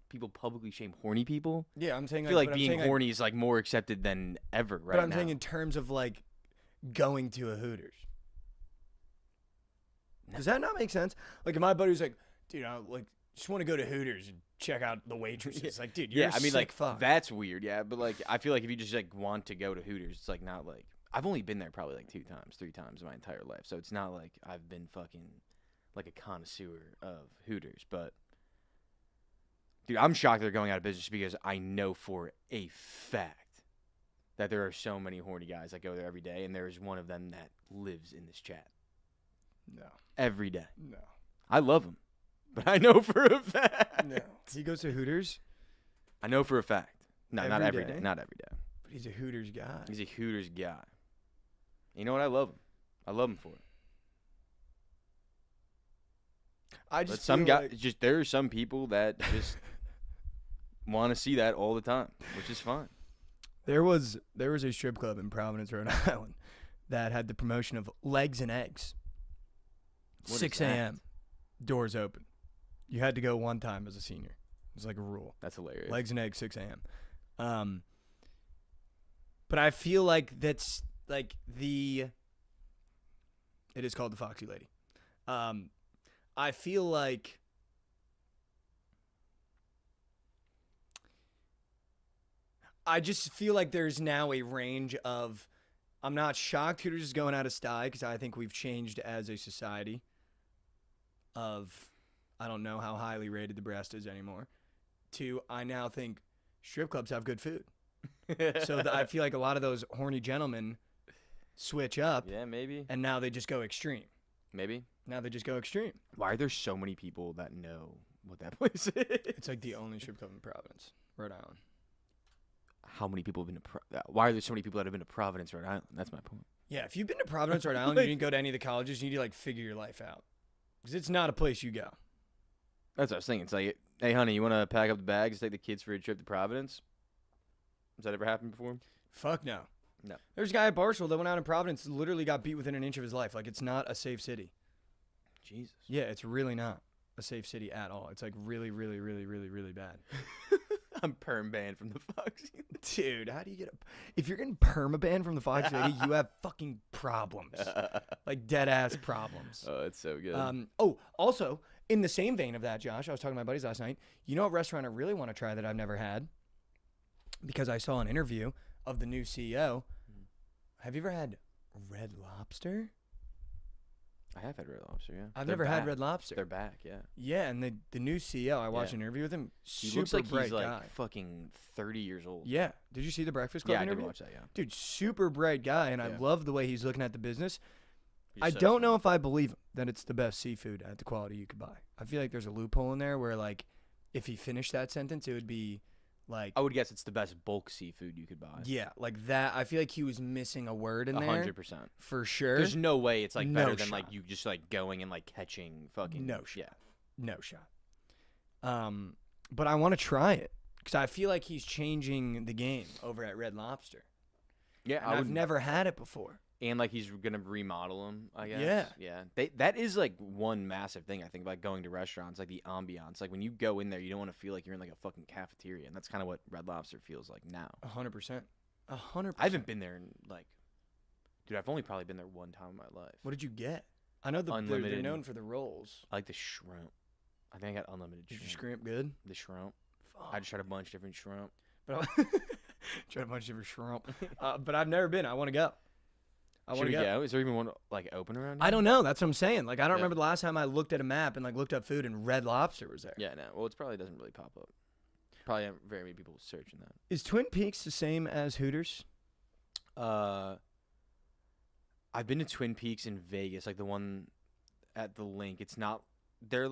Speaker 3: People publicly shame horny people?
Speaker 2: Yeah, I'm saying,
Speaker 3: I feel like being horny is, like, more accepted than ever right now.
Speaker 2: But I'm saying in terms of, like, going to a Hooters. No. Does that not make sense? Like, if my buddy was like, dude, I like just want to go to Hooters and check out the waitresses.
Speaker 3: Yeah.
Speaker 2: Like, dude, you're
Speaker 3: I mean, like,
Speaker 2: fuck.
Speaker 3: That's weird, yeah. But, like, I feel like if you just, like, want to go to Hooters, it's, like, not, like... I've only been there probably, like, 3 times in my entire life. So it's not like I've been fucking, like, a connoisseur of Hooters. But Dude, I'm shocked they're going out of business because I know for a fact that there are so many horny guys that go there every day, and there's one of them that lives in this chat.
Speaker 2: No.
Speaker 3: Every day.
Speaker 2: No.
Speaker 3: I love him, but I know for a fact.
Speaker 2: No. He goes to Hooters?
Speaker 3: I know for a fact. No, not every
Speaker 2: day?
Speaker 3: day. Not every day.
Speaker 2: But he's a Hooters guy.
Speaker 3: He's a Hooters guy. You know what? I love him. I love him for it.
Speaker 2: I
Speaker 3: But
Speaker 2: just
Speaker 3: some
Speaker 2: feel
Speaker 3: guys,
Speaker 2: like-
Speaker 3: just there are some people that just want to see that all the time, which is fine.
Speaker 2: There was a strip club in Providence, Rhode Island, that had the promotion of legs and eggs.
Speaker 3: What is
Speaker 2: 6 a.m. Doors open. You had to go one time as a senior. It was like a rule.
Speaker 3: That's hilarious.
Speaker 2: Legs and eggs, 6 a.m. But I feel like that's like it is called the Foxy Lady. I feel like I just feel like there's now a range of, I'm not shocked Hooters is going out of style because I think we've changed as a society of, I don't know how highly rated the breast is anymore, to I now think strip clubs have good food. So I feel like a lot of those horny gentlemen switch up
Speaker 3: Yeah, maybe.
Speaker 2: and now they just go extreme.
Speaker 3: Maybe.
Speaker 2: Now they just go extreme.
Speaker 3: Why are there so many people that know what that place is?
Speaker 2: It's like the only strip club in Providence, Rhode Island.
Speaker 3: How many people have been to why are there so many people that have been to Providence, Rhode Island? That's my point.
Speaker 2: Yeah, if you've been to Providence, Rhode Island, you didn't go to any of the colleges, you need to like figure your life out. Because it's not a place you go.
Speaker 3: That's what I was thinking. It's like, hey, honey, you want to pack up the bags, take the kids for a trip to Providence? Has that ever happened before?
Speaker 2: Fuck no.
Speaker 3: No.
Speaker 2: There's a guy at Barstool that went out in Providence, literally got beat within an inch of his life. Like, it's not a safe city.
Speaker 3: Jesus.
Speaker 2: Yeah, it's really not a safe city at all. It's like really, really, really, really, really bad.
Speaker 3: I'm perm banned from the Foxy.
Speaker 2: Dude, how do you get if you're getting permabanned from the Fox Lady, you have fucking problems. Like dead ass problems.
Speaker 3: Oh, it's so good.
Speaker 2: Also, in the same vein of that, Josh, I was talking to my buddies last night. You know what restaurant I really want to try that I've never had? Because I saw an interview of the new CEO. Have you ever had Red Lobster?
Speaker 3: I have had Red Lobster, yeah.
Speaker 2: I've
Speaker 3: They're
Speaker 2: never had
Speaker 3: back.
Speaker 2: Red Lobster.
Speaker 3: They're back, yeah.
Speaker 2: Yeah, and the new CEO, I watched
Speaker 3: Yeah.
Speaker 2: an interview with him.
Speaker 3: He
Speaker 2: Super
Speaker 3: looks like
Speaker 2: bright
Speaker 3: he's like
Speaker 2: guy.
Speaker 3: fucking 30 years old.
Speaker 2: Yeah. Did you see the Breakfast Club
Speaker 3: Yeah, I did
Speaker 2: interview?
Speaker 3: watch that, yeah.
Speaker 2: Dude, super bright guy, and I
Speaker 3: Yeah.
Speaker 2: love the way he's looking at the business.
Speaker 3: He's
Speaker 2: I
Speaker 3: so
Speaker 2: don't know
Speaker 3: smart.
Speaker 2: if I believe him that it's the best seafood at the quality you could buy. I feel like there's a loophole in there where, like, if he finished that sentence, it would be like,
Speaker 3: I would guess it's the best bulk seafood you could buy.
Speaker 2: yeah, like that. I feel like he was missing a word in there
Speaker 3: 100%.
Speaker 2: for sure.
Speaker 3: There's no way it's like
Speaker 2: No
Speaker 3: better than like
Speaker 2: shot.
Speaker 3: you just like going and like catching fucking
Speaker 2: No shot.
Speaker 3: Yeah.
Speaker 2: No shot. But I want to try it because I feel like he's changing the game over at Red Lobster.
Speaker 3: Yeah,
Speaker 2: And I've never had it before.
Speaker 3: And like he's gonna remodel them, I guess.
Speaker 2: Yeah.
Speaker 3: Yeah. That is like one massive thing I think about going to restaurants, like the ambiance. Like when you go in there, you don't want to feel like you're in like a fucking cafeteria, and that's kind of what Red Lobster feels like now.
Speaker 2: 100%. 100%.
Speaker 3: I haven't been there in like, dude, I've only probably been there one time in my life.
Speaker 2: What did you get? I know they're
Speaker 3: Unlimited.
Speaker 2: known for the rolls.
Speaker 3: I like the shrimp. I think I got unlimited
Speaker 2: Did
Speaker 3: shrimp.
Speaker 2: you scrimp good?
Speaker 3: The shrimp.
Speaker 2: Fuck.
Speaker 3: I just tried a bunch of different shrimp.
Speaker 2: But tried a bunch of different shrimp. But I've never been. I want to go. I want
Speaker 3: Should
Speaker 2: to
Speaker 3: we
Speaker 2: go.
Speaker 3: go? Is there even one like open around here?
Speaker 2: I don't know. That's what I'm saying. Like, I don't
Speaker 3: Yeah.
Speaker 2: remember the last time I looked at a map and like looked up food and Red Lobster was there.
Speaker 3: Yeah, no. Well, it probably doesn't really pop up. Probably haven't very many people searching that.
Speaker 2: Is Twin Peaks the same as Hooters?
Speaker 3: I've been to Twin Peaks in Vegas, like the one at the Link. It's not they're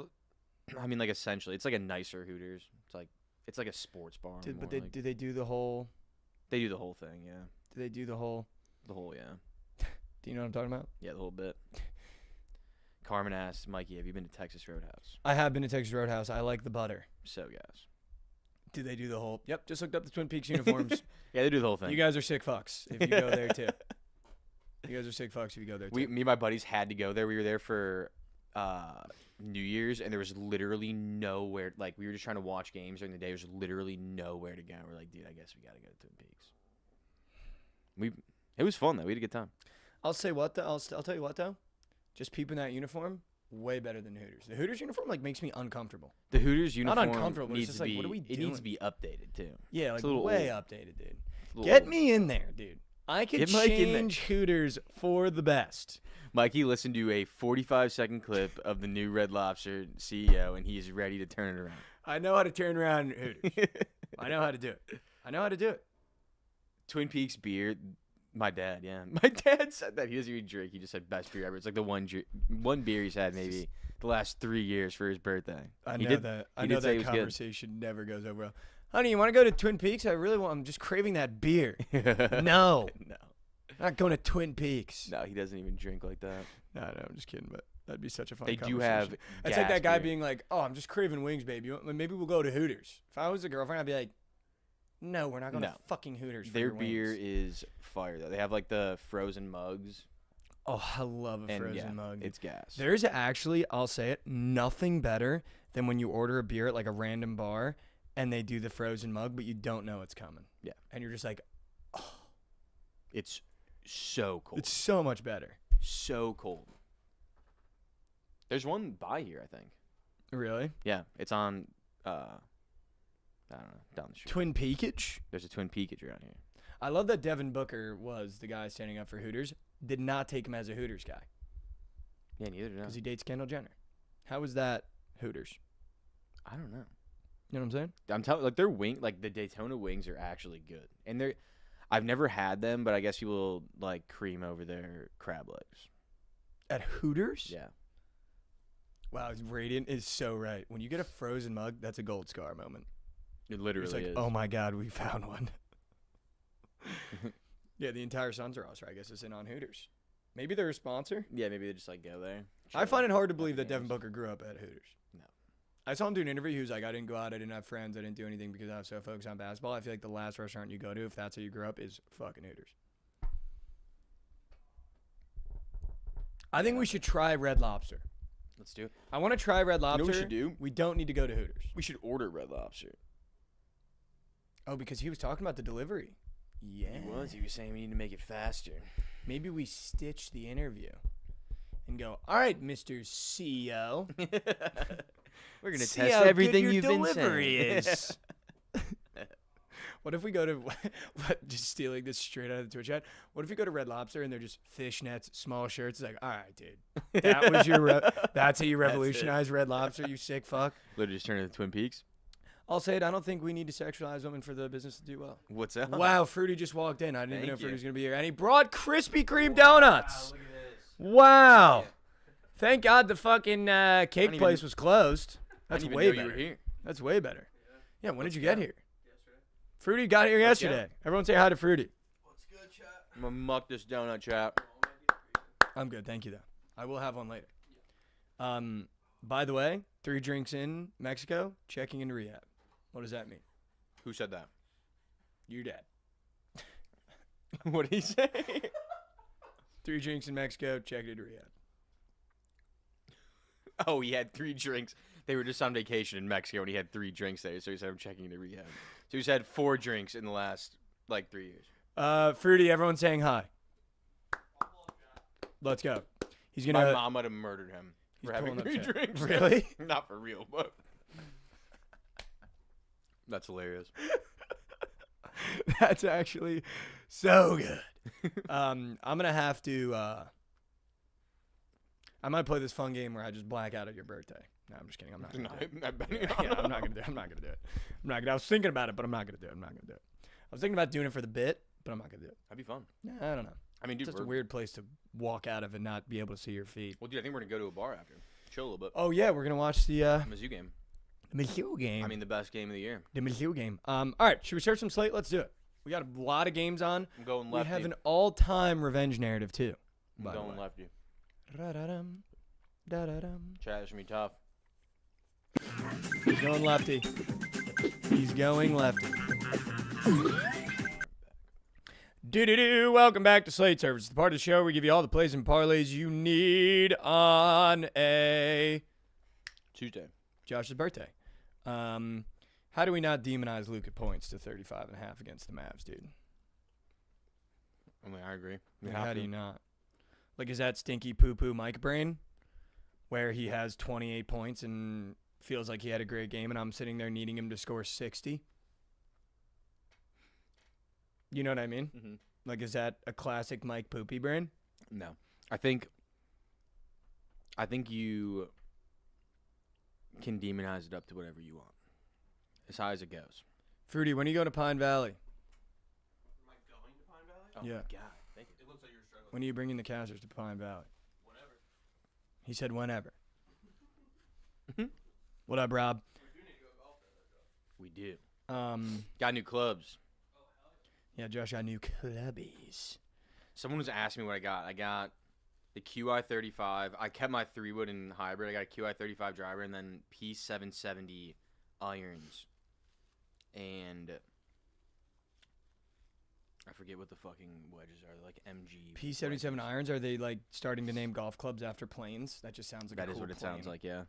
Speaker 3: I mean like essentially it's like a nicer Hooters. It's like a sports bar.
Speaker 2: But
Speaker 3: more
Speaker 2: they
Speaker 3: like-
Speaker 2: do they do the whole?
Speaker 3: they do the whole thing, yeah.
Speaker 2: Do they do the whole?
Speaker 3: The whole yeah.
Speaker 2: Do you know what I'm talking about?
Speaker 3: Yeah, the whole bit. Carmen asked, Mikey, have you been to Texas Roadhouse?
Speaker 2: I have been to Texas Roadhouse. I like the butter.
Speaker 3: So gas.
Speaker 2: Do they do the whole? Yep. Just looked up the Twin Peaks uniforms.
Speaker 3: Yeah, they do the whole thing.
Speaker 2: You guys are sick fucks if you go there too. You guys are sick fucks if you go there too.
Speaker 3: Me and my buddies had to go there. We were there for New Year's, and there was literally nowhere. Like, we were just trying to watch games during the day. There was literally nowhere to go. We're like, dude, I guess we got to go to Twin Peaks. It was fun, though. We had a good time.
Speaker 2: I'll say what though. I'll tell you what though. Just peeping that uniform, way better than Hooters. The Hooters uniform like makes me uncomfortable.
Speaker 3: The Hooters
Speaker 2: Not
Speaker 3: uniform
Speaker 2: uncomfortable, but it's
Speaker 3: needs
Speaker 2: just
Speaker 3: to
Speaker 2: like,
Speaker 3: be,
Speaker 2: what are we
Speaker 3: it needs to
Speaker 2: doing?
Speaker 3: be updated, too.
Speaker 2: Yeah,
Speaker 3: It's
Speaker 2: like
Speaker 3: a little
Speaker 2: way
Speaker 3: old.
Speaker 2: updated, dude.
Speaker 3: It's a little
Speaker 2: Get
Speaker 3: old.
Speaker 2: me in there, dude. I could
Speaker 3: Get Mike in there.
Speaker 2: change Hooters for the best.
Speaker 3: Mikey listened to a 45-second clip of the new Red Lobster CEO, and he is ready to turn it around.
Speaker 2: I know how to turn around Hooters. I know how to do it.
Speaker 3: Twin Peaks beer. My dad, yeah. My dad said that. He doesn't even drink. He just said best beer ever. It's like the one beer he's had maybe the last 3 years for his birthday.
Speaker 2: I
Speaker 3: He
Speaker 2: know
Speaker 3: did-
Speaker 2: that.
Speaker 3: he
Speaker 2: I
Speaker 3: did
Speaker 2: know
Speaker 3: say
Speaker 2: that
Speaker 3: it was good.
Speaker 2: conversation never goes over well. Honey, you want to go to Twin Peaks? I'm just craving that beer. No.
Speaker 3: No.
Speaker 2: I'm not going to Twin Peaks.
Speaker 3: No, he doesn't even drink like that.
Speaker 2: No, I'm just kidding, but that'd be such a fun
Speaker 3: They do
Speaker 2: conversation.
Speaker 3: have
Speaker 2: It's like
Speaker 3: gas
Speaker 2: that guy
Speaker 3: beer.
Speaker 2: being like, oh, I'm just craving wings, baby. Maybe we'll go to Hooters. If I was a girlfriend, I'd be like, no, we're not going to
Speaker 3: No.
Speaker 2: fucking Hooters for
Speaker 3: Their
Speaker 2: your
Speaker 3: beer
Speaker 2: wings.
Speaker 3: is fire, though. They have, like, the frozen mugs.
Speaker 2: Oh, I love a
Speaker 3: And,
Speaker 2: frozen
Speaker 3: yeah,
Speaker 2: mug.
Speaker 3: it's gas.
Speaker 2: There's actually, I'll say it, nothing better than when you order a beer at like a random bar and they do the frozen mug, but you don't know it's coming.
Speaker 3: Yeah.
Speaker 2: And you're just like,
Speaker 3: It's so cold.
Speaker 2: it's so much better.
Speaker 3: so cold. There's one by here, I think.
Speaker 2: Really?
Speaker 3: Yeah, it's on, I don't know, down the street.
Speaker 2: Twin Peakage?
Speaker 3: There's a Twin Peakage around here.
Speaker 2: I love that Devin Booker was the guy standing up for Hooters. Did not take him as a Hooters guy
Speaker 3: Yeah, neither do I.
Speaker 2: because he dates Kendall Jenner. How was that Hooters?
Speaker 3: I don't know.
Speaker 2: You know what I'm saying?
Speaker 3: I'm telling, like, their the Daytona wings are actually good, and I've never had them, but I guess people like cream over their crab legs.
Speaker 2: At Hooters?
Speaker 3: Yeah.
Speaker 2: Wow, Radiant is so right. When you get a frozen mug, that's a gold scar moment.
Speaker 3: It literally
Speaker 2: It's like,
Speaker 3: is.
Speaker 2: oh my God, we found one. Yeah, the entire Suns roster, I guess, is in on Hooters. Maybe they're a sponsor.
Speaker 3: Yeah, maybe they just like go there.
Speaker 2: I find it hard to
Speaker 3: Watch
Speaker 2: believe that
Speaker 3: games.
Speaker 2: Devin Booker grew up at Hooters.
Speaker 3: No.
Speaker 2: I saw him do an interview. He was like, I didn't go out. I didn't have friends. I didn't do anything because I was so focused on basketball. I feel like the last restaurant you go to, if that's how you grew up, is fucking Hooters. I think we should try Red Lobster.
Speaker 3: Let's do it.
Speaker 2: I want to try Red
Speaker 3: know
Speaker 2: Lobster.
Speaker 3: what we should do?
Speaker 2: We don't need to go to Hooters.
Speaker 3: We should order Red Lobster.
Speaker 2: Oh, because he was talking about the delivery. Yeah.
Speaker 3: He was saying we need to make it faster.
Speaker 2: Maybe we stitch the interview and go, all right, Mr. CEO.
Speaker 3: We're gonna
Speaker 2: See
Speaker 3: test
Speaker 2: how good
Speaker 3: everything
Speaker 2: your
Speaker 3: you've been
Speaker 2: delivery
Speaker 3: saying.
Speaker 2: is. What if we go to just stealing this straight out of the Twitch chat? What if we go to Red Lobster and they're just fishnets, small shirts? It's like, all right, dude, that was your. That's how you revolutionized Red Lobster, you sick fuck.
Speaker 3: Literally just turn into Twin Peaks.
Speaker 2: I'll say it. I don't think we need to sexualize women for the business to do well.
Speaker 3: What's up?
Speaker 2: Wow, Fruity just walked in. I didn't even know
Speaker 3: Thank
Speaker 2: Fruity
Speaker 3: you.
Speaker 2: was gonna be here, and he brought Krispy Kreme donuts.
Speaker 3: Look at this.
Speaker 2: Wow.
Speaker 3: Yeah.
Speaker 2: Thank God the fucking cake
Speaker 3: even-
Speaker 2: place was closed.
Speaker 3: I
Speaker 2: That's
Speaker 3: didn't even
Speaker 2: way
Speaker 3: know
Speaker 2: better.
Speaker 3: you were here.
Speaker 2: That's way better. Yeah, when did you get
Speaker 3: go.
Speaker 2: here? Fruity got here
Speaker 3: Let's go.
Speaker 2: yesterday. Everyone say hi to Fruity.
Speaker 3: I'm gonna muck this donut, chap.
Speaker 2: I'm good, thank you though. I will have one later. By the way, 3 drinks in Mexico, checking into rehab. What does that mean?
Speaker 3: Who said that?
Speaker 2: Your dad.
Speaker 3: What did he say?
Speaker 2: 3 drinks in Mexico, checking into rehab.
Speaker 3: Oh, he had 3 drinks. They were just on vacation in Mexico, and he had 3 drinks there. So he said, "I'm checking into rehab." So he's had 4 drinks in the last 3 years.
Speaker 2: Fruity, everyone saying hi. Let's go. He's
Speaker 3: My
Speaker 2: gonna.
Speaker 3: mom might have murdered him
Speaker 2: He's
Speaker 3: for having
Speaker 2: pulling
Speaker 3: 3
Speaker 2: up chat.
Speaker 3: drinks.
Speaker 2: Really?
Speaker 3: Not for real, but that's hilarious.
Speaker 2: That's actually so good. I'm gonna have to. I might play this fun game where I just black out at your birthday. No, I'm just kidding. I'm not gonna do it. Yeah, I'm not gonna do it. I'm not gonna do it. I'm not gonna. I was thinking about it, but I'm not gonna do it. I'm not gonna do it. I was thinking about doing it for the bit, but I'm not gonna do it.
Speaker 3: That'd be fun.
Speaker 2: Nah, I don't know.
Speaker 3: I mean, dude,
Speaker 2: It's just a
Speaker 3: we're-
Speaker 2: weird place to walk out of and not be able to see your feet.
Speaker 3: Well, dude, I think we're gonna go to a bar after, chill a little bit.
Speaker 2: Oh yeah, we're gonna watch the
Speaker 3: Mizzou game.
Speaker 2: Mizzou game.
Speaker 3: I mean, the best game of the year.
Speaker 2: the Mizzou game. All right, should we start some Slate? Let's do it. We got a lot of games on.
Speaker 3: I'm going
Speaker 2: We
Speaker 3: lefty.
Speaker 2: have an all-time revenge narrative too.
Speaker 3: I'm
Speaker 2: by the
Speaker 3: going
Speaker 2: way.
Speaker 3: lefty.
Speaker 2: Da-da-dum, da-da-dum.
Speaker 3: Chat is gonna be tough.
Speaker 2: He's going lefty. He's going lefty. Do-do-do. Welcome back to Slate Service, the part of the show where we give you all the plays and parlays you need on a
Speaker 3: Tuesday.
Speaker 2: Josh's birthday. How do we not demonize Luke at points to 35.5 against the Mavs, dude?
Speaker 3: I mean, I agree. We
Speaker 2: Like,
Speaker 3: have
Speaker 2: how
Speaker 3: to.
Speaker 2: do you not? Like, is that stinky poo-poo Mike brain where he has 28 points and feels like he had a great game and I'm sitting there needing him to score 60? You know what I mean?
Speaker 3: Mhm.
Speaker 2: Like, is that a classic Mike Poopy brain?
Speaker 3: No, I think you can demonize it up to whatever you want. As high as it goes.
Speaker 2: Fruity, when are you going to Pine Valley?
Speaker 4: Am I going to Pine Valley?
Speaker 3: Oh
Speaker 2: Yeah.
Speaker 3: my God. Thank you.
Speaker 4: It looks like you're struggling.
Speaker 2: When are you bringing the Casters to Pine Valley?
Speaker 4: Whenever.
Speaker 2: He said whenever. What up, Rob?
Speaker 4: We do need to go golf there, though, Josh.
Speaker 3: We do.
Speaker 2: Got
Speaker 3: new clubs.
Speaker 2: Yeah, Josh got new clubbies.
Speaker 3: Someone was asking me what I got. I got the QI35. I kept my 3-wood and hybrid. I got a QI35 driver and then P770 irons. And I forget what the fucking wedges are. They're like MG.
Speaker 2: P77
Speaker 3: wedges.
Speaker 2: irons, are they like starting to name golf clubs after planes? That just sounds like
Speaker 3: That
Speaker 2: a
Speaker 3: is
Speaker 2: cool
Speaker 3: what it
Speaker 2: plane.
Speaker 3: sounds like, yeah.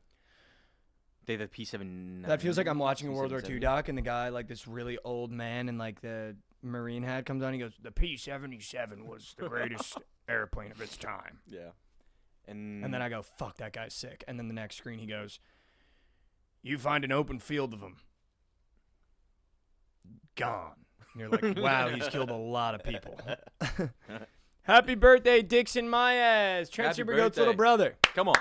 Speaker 3: They the P7.
Speaker 2: That feels like I'm watching a World War II
Speaker 3: P770.
Speaker 2: doc, and the guy, like this really old man in like the Marine hat comes on. He goes, "The P-77 was the greatest airplane of its time."
Speaker 3: Yeah. And
Speaker 2: And then I go, "Fuck, that guy's sick." And then the next screen, he goes, "You find an open field of them, gone." And you're like, "Wow, he's killed a lot of people." Happy birthday, Dixon Maez, Trent
Speaker 3: Happy
Speaker 2: Supergoat's little
Speaker 3: birthday.
Speaker 2: brother.
Speaker 3: Come on.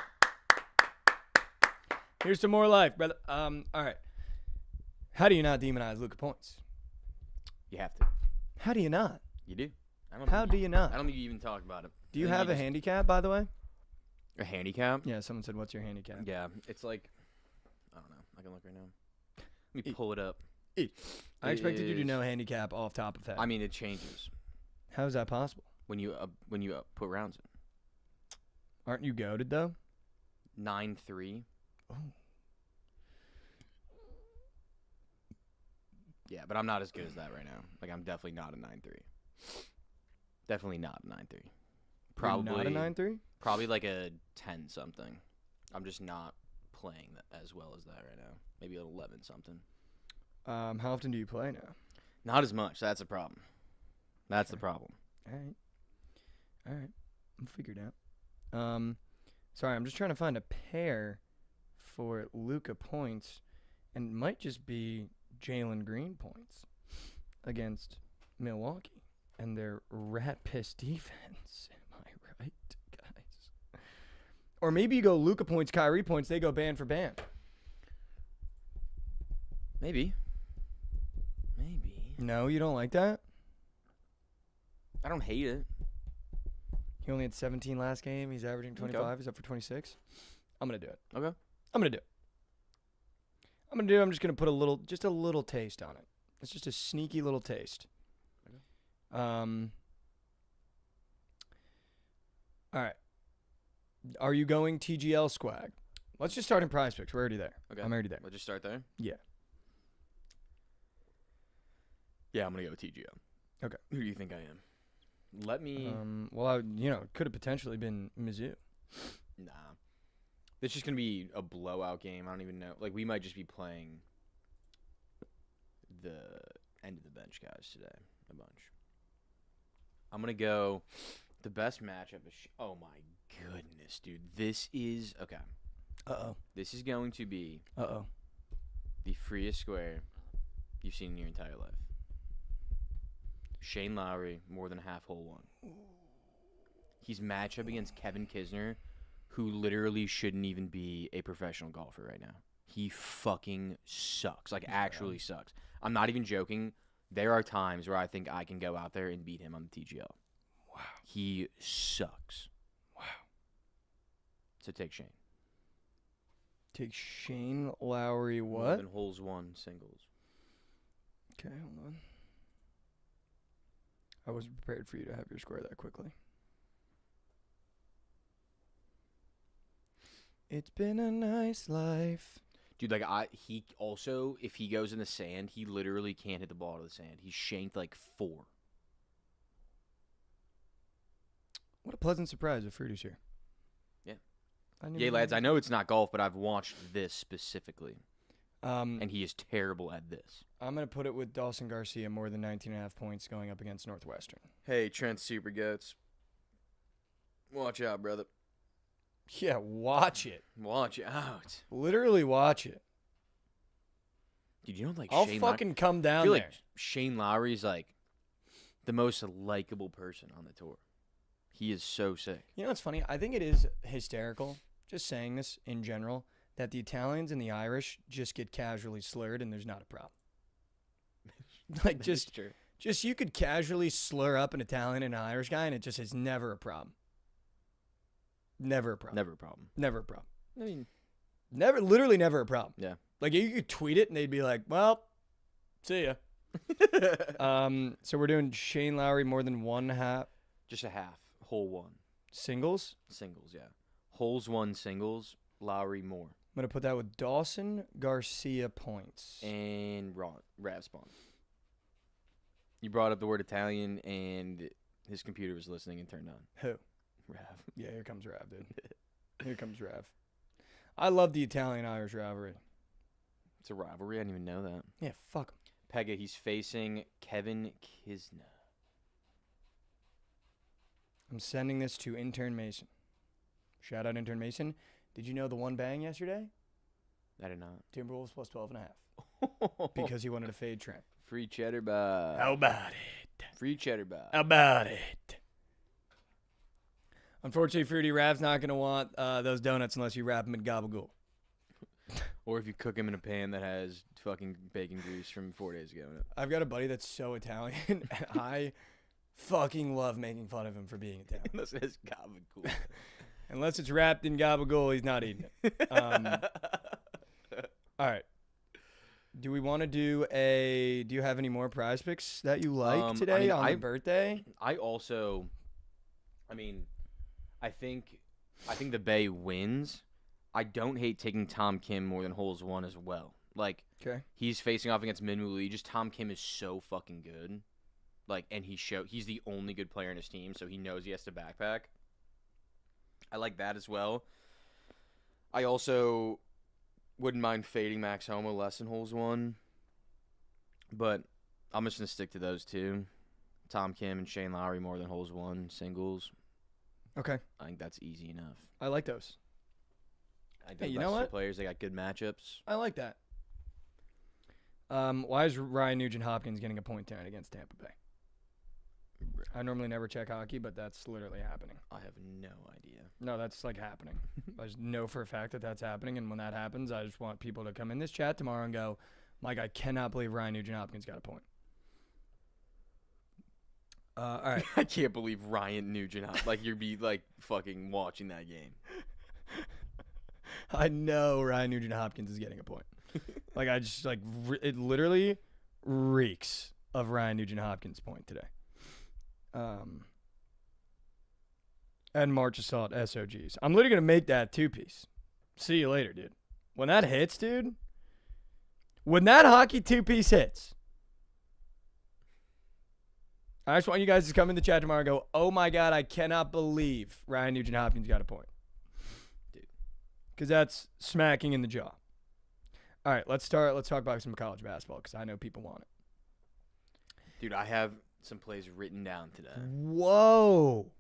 Speaker 2: Here's some more life, brother. All right. How do you not demonize Luka Points?
Speaker 3: You have to.
Speaker 2: How do you not?
Speaker 3: You do.
Speaker 2: How do you not?
Speaker 3: I don't think you even talk about it.
Speaker 2: Do you
Speaker 3: I think
Speaker 2: have a
Speaker 3: just-
Speaker 2: handicap, by the way?
Speaker 3: A handicap?
Speaker 2: Yeah, someone said, "What's your handicap?"
Speaker 3: Yeah, it's like, I don't know. I can look right now. Let me
Speaker 2: E-
Speaker 3: pull it up.
Speaker 2: I expected you to
Speaker 3: is-
Speaker 2: know handicap off top of head.
Speaker 3: I mean, it changes
Speaker 2: How is that possible?
Speaker 3: when you put rounds in.
Speaker 2: Aren't you goaded though?
Speaker 3: 9-3.
Speaker 2: Oh.
Speaker 3: Yeah, but I'm not as good as that right now. Like, I'm definitely not a 9-3. Definitely not a 9-3. Probably
Speaker 2: You're not a 9-3?
Speaker 3: Probably like a 10 something. I'm just not playing as well as that right now. Maybe an 11 something.
Speaker 2: How often do you play now?
Speaker 3: Not as much. That's a problem. That's the problem.
Speaker 2: All right. I'm figured out. Sorry, I'm just trying to find a pair for Luka Points, and it might just be Jalen Green points against Milwaukee and their rat piss defense. Am I right, guys? Or maybe you go Luka Points, Kyrie Points. They go band for band.
Speaker 3: Maybe.
Speaker 2: No, you don't like that?
Speaker 3: I don't hate it.
Speaker 2: He only had 17 last game. He's averaging 25.
Speaker 3: Okay.
Speaker 2: He's up for 26. I'm going to do it.
Speaker 3: Okay.
Speaker 2: I'm going to do it. I'm just going to put a little taste on it. It's just a sneaky little taste.
Speaker 3: Okay.
Speaker 2: All right. Are you going TGL swag? Let's just start in prize picks. We're already there.
Speaker 3: Okay.
Speaker 2: I'm already there.
Speaker 3: Let's just start there.
Speaker 2: Yeah.
Speaker 3: Yeah, I'm going to go with TGO.
Speaker 2: Okay.
Speaker 3: Who do you think I am? Let me...
Speaker 2: Well, it could have potentially been Mizzou.
Speaker 3: Nah. It's just going to be a blowout game. I don't even know. Like, we might just be playing the end of the bench guys today a bunch. I'm going to go the best matchup. Oh, my goodness, dude. This is... Okay.
Speaker 2: Uh-oh.
Speaker 3: This is going to be
Speaker 2: Uh-oh.
Speaker 3: the freest square you've seen in your entire life. Shane Lowry, more than a half hole one. He's matched up against Kevin Kisner, who literally shouldn't even be a professional golfer right now. He fucking sucks. Like, actually sucks. I'm not even joking. There are times where I think I can go out there and beat him on the TGL.
Speaker 2: Wow.
Speaker 3: He sucks.
Speaker 2: Wow.
Speaker 3: So take Shane.
Speaker 2: Take Shane Lowry
Speaker 3: More
Speaker 2: what?
Speaker 3: than holes one singles.
Speaker 2: Okay, hold on. I wasn't prepared for you to have your square that quickly. It's been a nice life.
Speaker 3: Dude, like, he also, if he goes in the sand, he literally can't hit the ball to the sand. He's shanked like 4.
Speaker 2: What a pleasant surprise if Fruity's here.
Speaker 3: Yeah.
Speaker 2: knew
Speaker 3: Yeah, lads, I know it's not golf, but I've watched this specifically,
Speaker 2: and
Speaker 3: and he is terrible at this.
Speaker 2: I'm going to put it with Dawson Garcia, more than 19.5 points going up against Northwestern.
Speaker 3: Hey, Trent Supergoats. Watch out, brother.
Speaker 2: Yeah, watch it.
Speaker 3: Watch out.
Speaker 2: Literally watch it.
Speaker 3: Dude, you know, like,
Speaker 2: I'll
Speaker 3: Shane
Speaker 2: fucking come
Speaker 3: I
Speaker 2: down
Speaker 3: feel
Speaker 2: there.
Speaker 3: like Shane Lowry's, like, the most likable person on the tour. He is so sick.
Speaker 2: You know what's funny? I think it is hysterical, just saying this in general, that the Italians and the Irish just get casually slurred and there's not a problem. Like, just you could casually slur up an Italian and an Irish guy and it just is never a problem. Never a problem.
Speaker 3: Never a problem.
Speaker 2: Never a problem.
Speaker 3: I mean,
Speaker 2: Literally never a problem.
Speaker 3: yeah.
Speaker 2: Like, you could tweet it and they'd be like, well, see ya. So we're doing Shane Lowry more than one half.
Speaker 3: Just a half. Hole one.
Speaker 2: Singles.
Speaker 3: Singles, yeah. Holes one singles. Lowry more.
Speaker 2: I'm going to put that with Dawson Garcia points.
Speaker 3: And Rav spawn. You brought up the word Italian, and his computer was listening and turned on.
Speaker 2: Who?
Speaker 3: Rav.
Speaker 2: Yeah, here comes Rav, dude. Here comes Rav. I love the Italian-Irish rivalry.
Speaker 3: It's a rivalry. I didn't even know that.
Speaker 2: Yeah, fuck him.
Speaker 3: Pega, he's facing Kevin Kisner.
Speaker 2: I'm sending this to Intern Mason. Shout out Intern Mason. Did you know the one bang yesterday?
Speaker 3: I did not.
Speaker 2: Timberwolves plus 12.5. Because he wanted to fade Trent.
Speaker 3: Free cheddar bar.
Speaker 2: How about it?
Speaker 3: Free cheddar bar.
Speaker 2: How about it? Unfortunately, Fruity Rav's not going to want those donuts unless you wrap them in gabagool.
Speaker 3: Or if you cook him in a pan that has fucking bacon grease from 4 days ago.
Speaker 2: I've got a buddy that's so Italian, and I fucking love making fun of him for being Italian.
Speaker 3: Unless it has gabagool.
Speaker 2: Unless it's wrapped in gabagool, he's not eating it. All right. Do we want to do do you have any more prize picks that you like today on your birthday?
Speaker 3: I also, I think the Bay wins. I don't hate taking Tom Kim more than holes one as well. Like,
Speaker 2: okay,
Speaker 3: he's facing off against Minwoo. Just Tom Kim is so fucking good. Like, and he's the only good player in his team, so he knows he has to backpack. I like that as well. I also wouldn't mind fading Max Homa less than holes one. But I'm just going to stick to those two. Tom Kim and Shane Lowry more than holes one, singles.
Speaker 2: Okay.
Speaker 3: I think that's easy enough.
Speaker 2: I like those.
Speaker 3: I think
Speaker 2: Hey, you
Speaker 3: the
Speaker 2: know
Speaker 3: best two
Speaker 2: what?
Speaker 3: players, they got good matchups.
Speaker 2: I like that. Why is Ryan Nugent-Hopkins getting a point tonight against Tampa Bay? I normally never check hockey, but that's literally happening.
Speaker 3: I have no idea.
Speaker 2: No, that's like happening. I just know for a fact that that's happening, and when that happens, I just want people to come in this chat tomorrow and go, Mike, I cannot believe Ryan Nugent-Hopkins got a point. All right.
Speaker 3: I can't believe Ryan Nugent. Like, you'd be, like, fucking watching that game.
Speaker 2: I know Ryan Nugent-Hopkins is getting a point. Like, I just, like, it literally reeks of Ryan Nugent-Hopkins' point today. And March Assault SOGs. I'm literally going to make that two-piece. See you later, dude. When that hits, dude. When that hockey two-piece hits. I just want you guys to come in the chat tomorrow and go, oh my God, I cannot believe Ryan Nugent-Hopkins got a point.
Speaker 3: Dude.
Speaker 2: Because that's smacking in the jaw. All right, let's talk about some college basketball because I know people want it.
Speaker 3: Dude, I have some plays written down today.
Speaker 2: Whoa.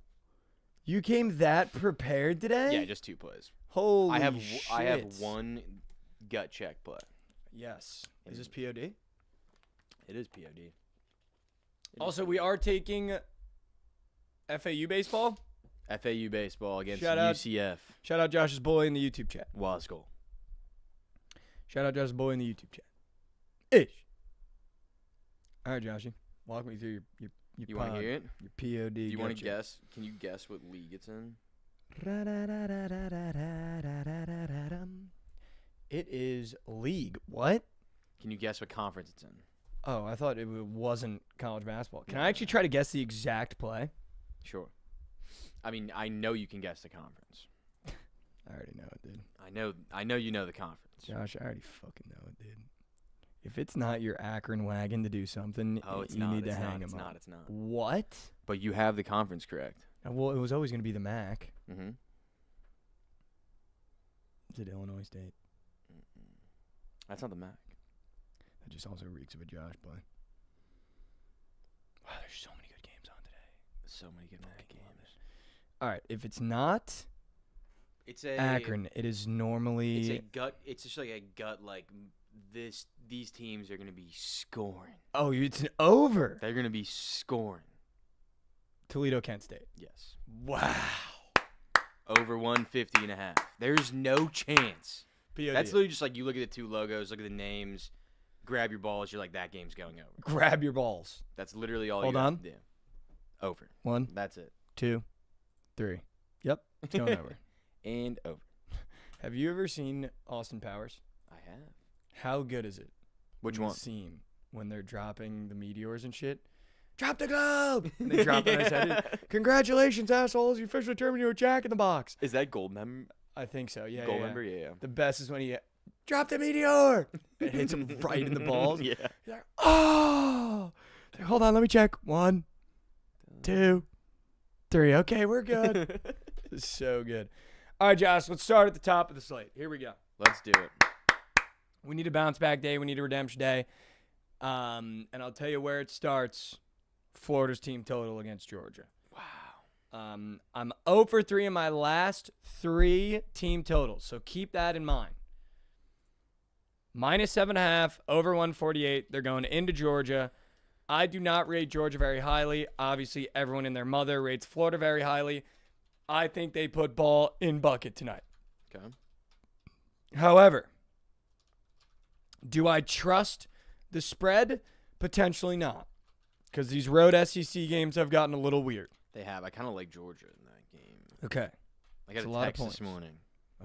Speaker 2: You came that prepared today?
Speaker 3: Yeah, just two plays.
Speaker 2: Holy
Speaker 3: shit. I have one gut check play.
Speaker 2: Yes. Is this POD?
Speaker 3: It is POD.
Speaker 2: Also, we are taking FAU baseball.
Speaker 3: FAU baseball against
Speaker 2: Shout out-
Speaker 3: UCF.
Speaker 2: Shout out Josh's boy in the YouTube chat.
Speaker 3: Wasco.
Speaker 2: Shout out Josh's boy in the YouTube chat. Ish. All right, Joshy. Walk me through your
Speaker 3: You want to hear it?
Speaker 2: Your POD.
Speaker 3: Do you want to
Speaker 2: check.
Speaker 3: guess? Can you guess what league it's in?
Speaker 2: It is league. What?
Speaker 3: Can you guess what conference it's in?
Speaker 2: Oh, I thought it wasn't college basketball. Can I actually try to guess the exact play?
Speaker 3: Sure. I mean, I know you can guess the conference.
Speaker 2: I already know it, dude.
Speaker 3: I know you know the conference.
Speaker 2: Josh, I already fucking know it, dude. If it's not your Akron wagon to do something,
Speaker 3: It's
Speaker 2: you
Speaker 3: not.
Speaker 2: need to
Speaker 3: It's
Speaker 2: hang
Speaker 3: not.
Speaker 2: him
Speaker 3: It's
Speaker 2: up.
Speaker 3: not. It's not.
Speaker 2: What?
Speaker 3: But you have the conference correct.
Speaker 2: Well, it was always going to be the MAC.
Speaker 3: Mm-hmm.
Speaker 2: Is it Illinois State?
Speaker 3: That's not the MAC.
Speaker 2: That just also reeks of a Josh play. Wow, there's so many good games on today.
Speaker 3: So many good MAC games.
Speaker 2: All right, if it's not
Speaker 3: It's a
Speaker 2: Akron, it is normally
Speaker 3: It's a gut. It's just like a gut. Like this. These teams are gonna be scoring.
Speaker 2: Oh, it's an over.
Speaker 3: They're gonna be scoring.
Speaker 2: Toledo, Kent State.
Speaker 3: Yes.
Speaker 2: Wow.
Speaker 3: Over 150.5. There's no chance
Speaker 2: POD.
Speaker 3: That's literally just like you look at the two logos, look at the names, grab your balls. You're like, that game's going over.
Speaker 2: Grab your balls.
Speaker 3: That's literally all
Speaker 2: Hold
Speaker 3: you
Speaker 2: on.
Speaker 3: have to do. Over.
Speaker 2: 1,
Speaker 3: That's it.
Speaker 2: 2, 3. Yep, it's going over.
Speaker 3: And over.
Speaker 2: Have you ever seen Austin Powers?
Speaker 3: I have.
Speaker 2: How good is it?
Speaker 3: Which
Speaker 2: in
Speaker 3: one?
Speaker 2: The scene when they're dropping the meteors and shit. Drop the globe! And they drop it on his head. Congratulations, assholes! You officially turned me into a Jack in the Box.
Speaker 3: Is that Gold Member?
Speaker 2: I think so. Yeah.
Speaker 3: Gold
Speaker 2: yeah.
Speaker 3: Member? Yeah.
Speaker 2: The best is when he drop the meteor. It hits him right in the balls.
Speaker 3: Yeah.
Speaker 2: He's like, oh! He's like, hold on, let me check. 1, 2, 3. Okay, we're good. It's so good. All right, Josh, let's start at the top of the slate. Here we go.
Speaker 3: Let's do it.
Speaker 2: We need a bounce back day. We need a redemption day. And I'll tell you where it starts. Florida's team total against Georgia.
Speaker 3: Wow.
Speaker 2: I'm 0 for 3 in my last 3 team totals, so keep that in mind. -7.5, over 148. They're going into Georgia. I do not rate Georgia very highly. Obviously, everyone and their mother rates Florida very highly. I think they put ball in bucket tonight.
Speaker 3: Okay.
Speaker 2: However, do I trust the spread? Potentially not, because these road SEC games have gotten a little weird.
Speaker 3: They have. I kind of like Georgia in that game.
Speaker 2: Okay.
Speaker 3: I got
Speaker 2: That's
Speaker 3: a
Speaker 2: a lot of
Speaker 3: text
Speaker 2: points.
Speaker 3: this morning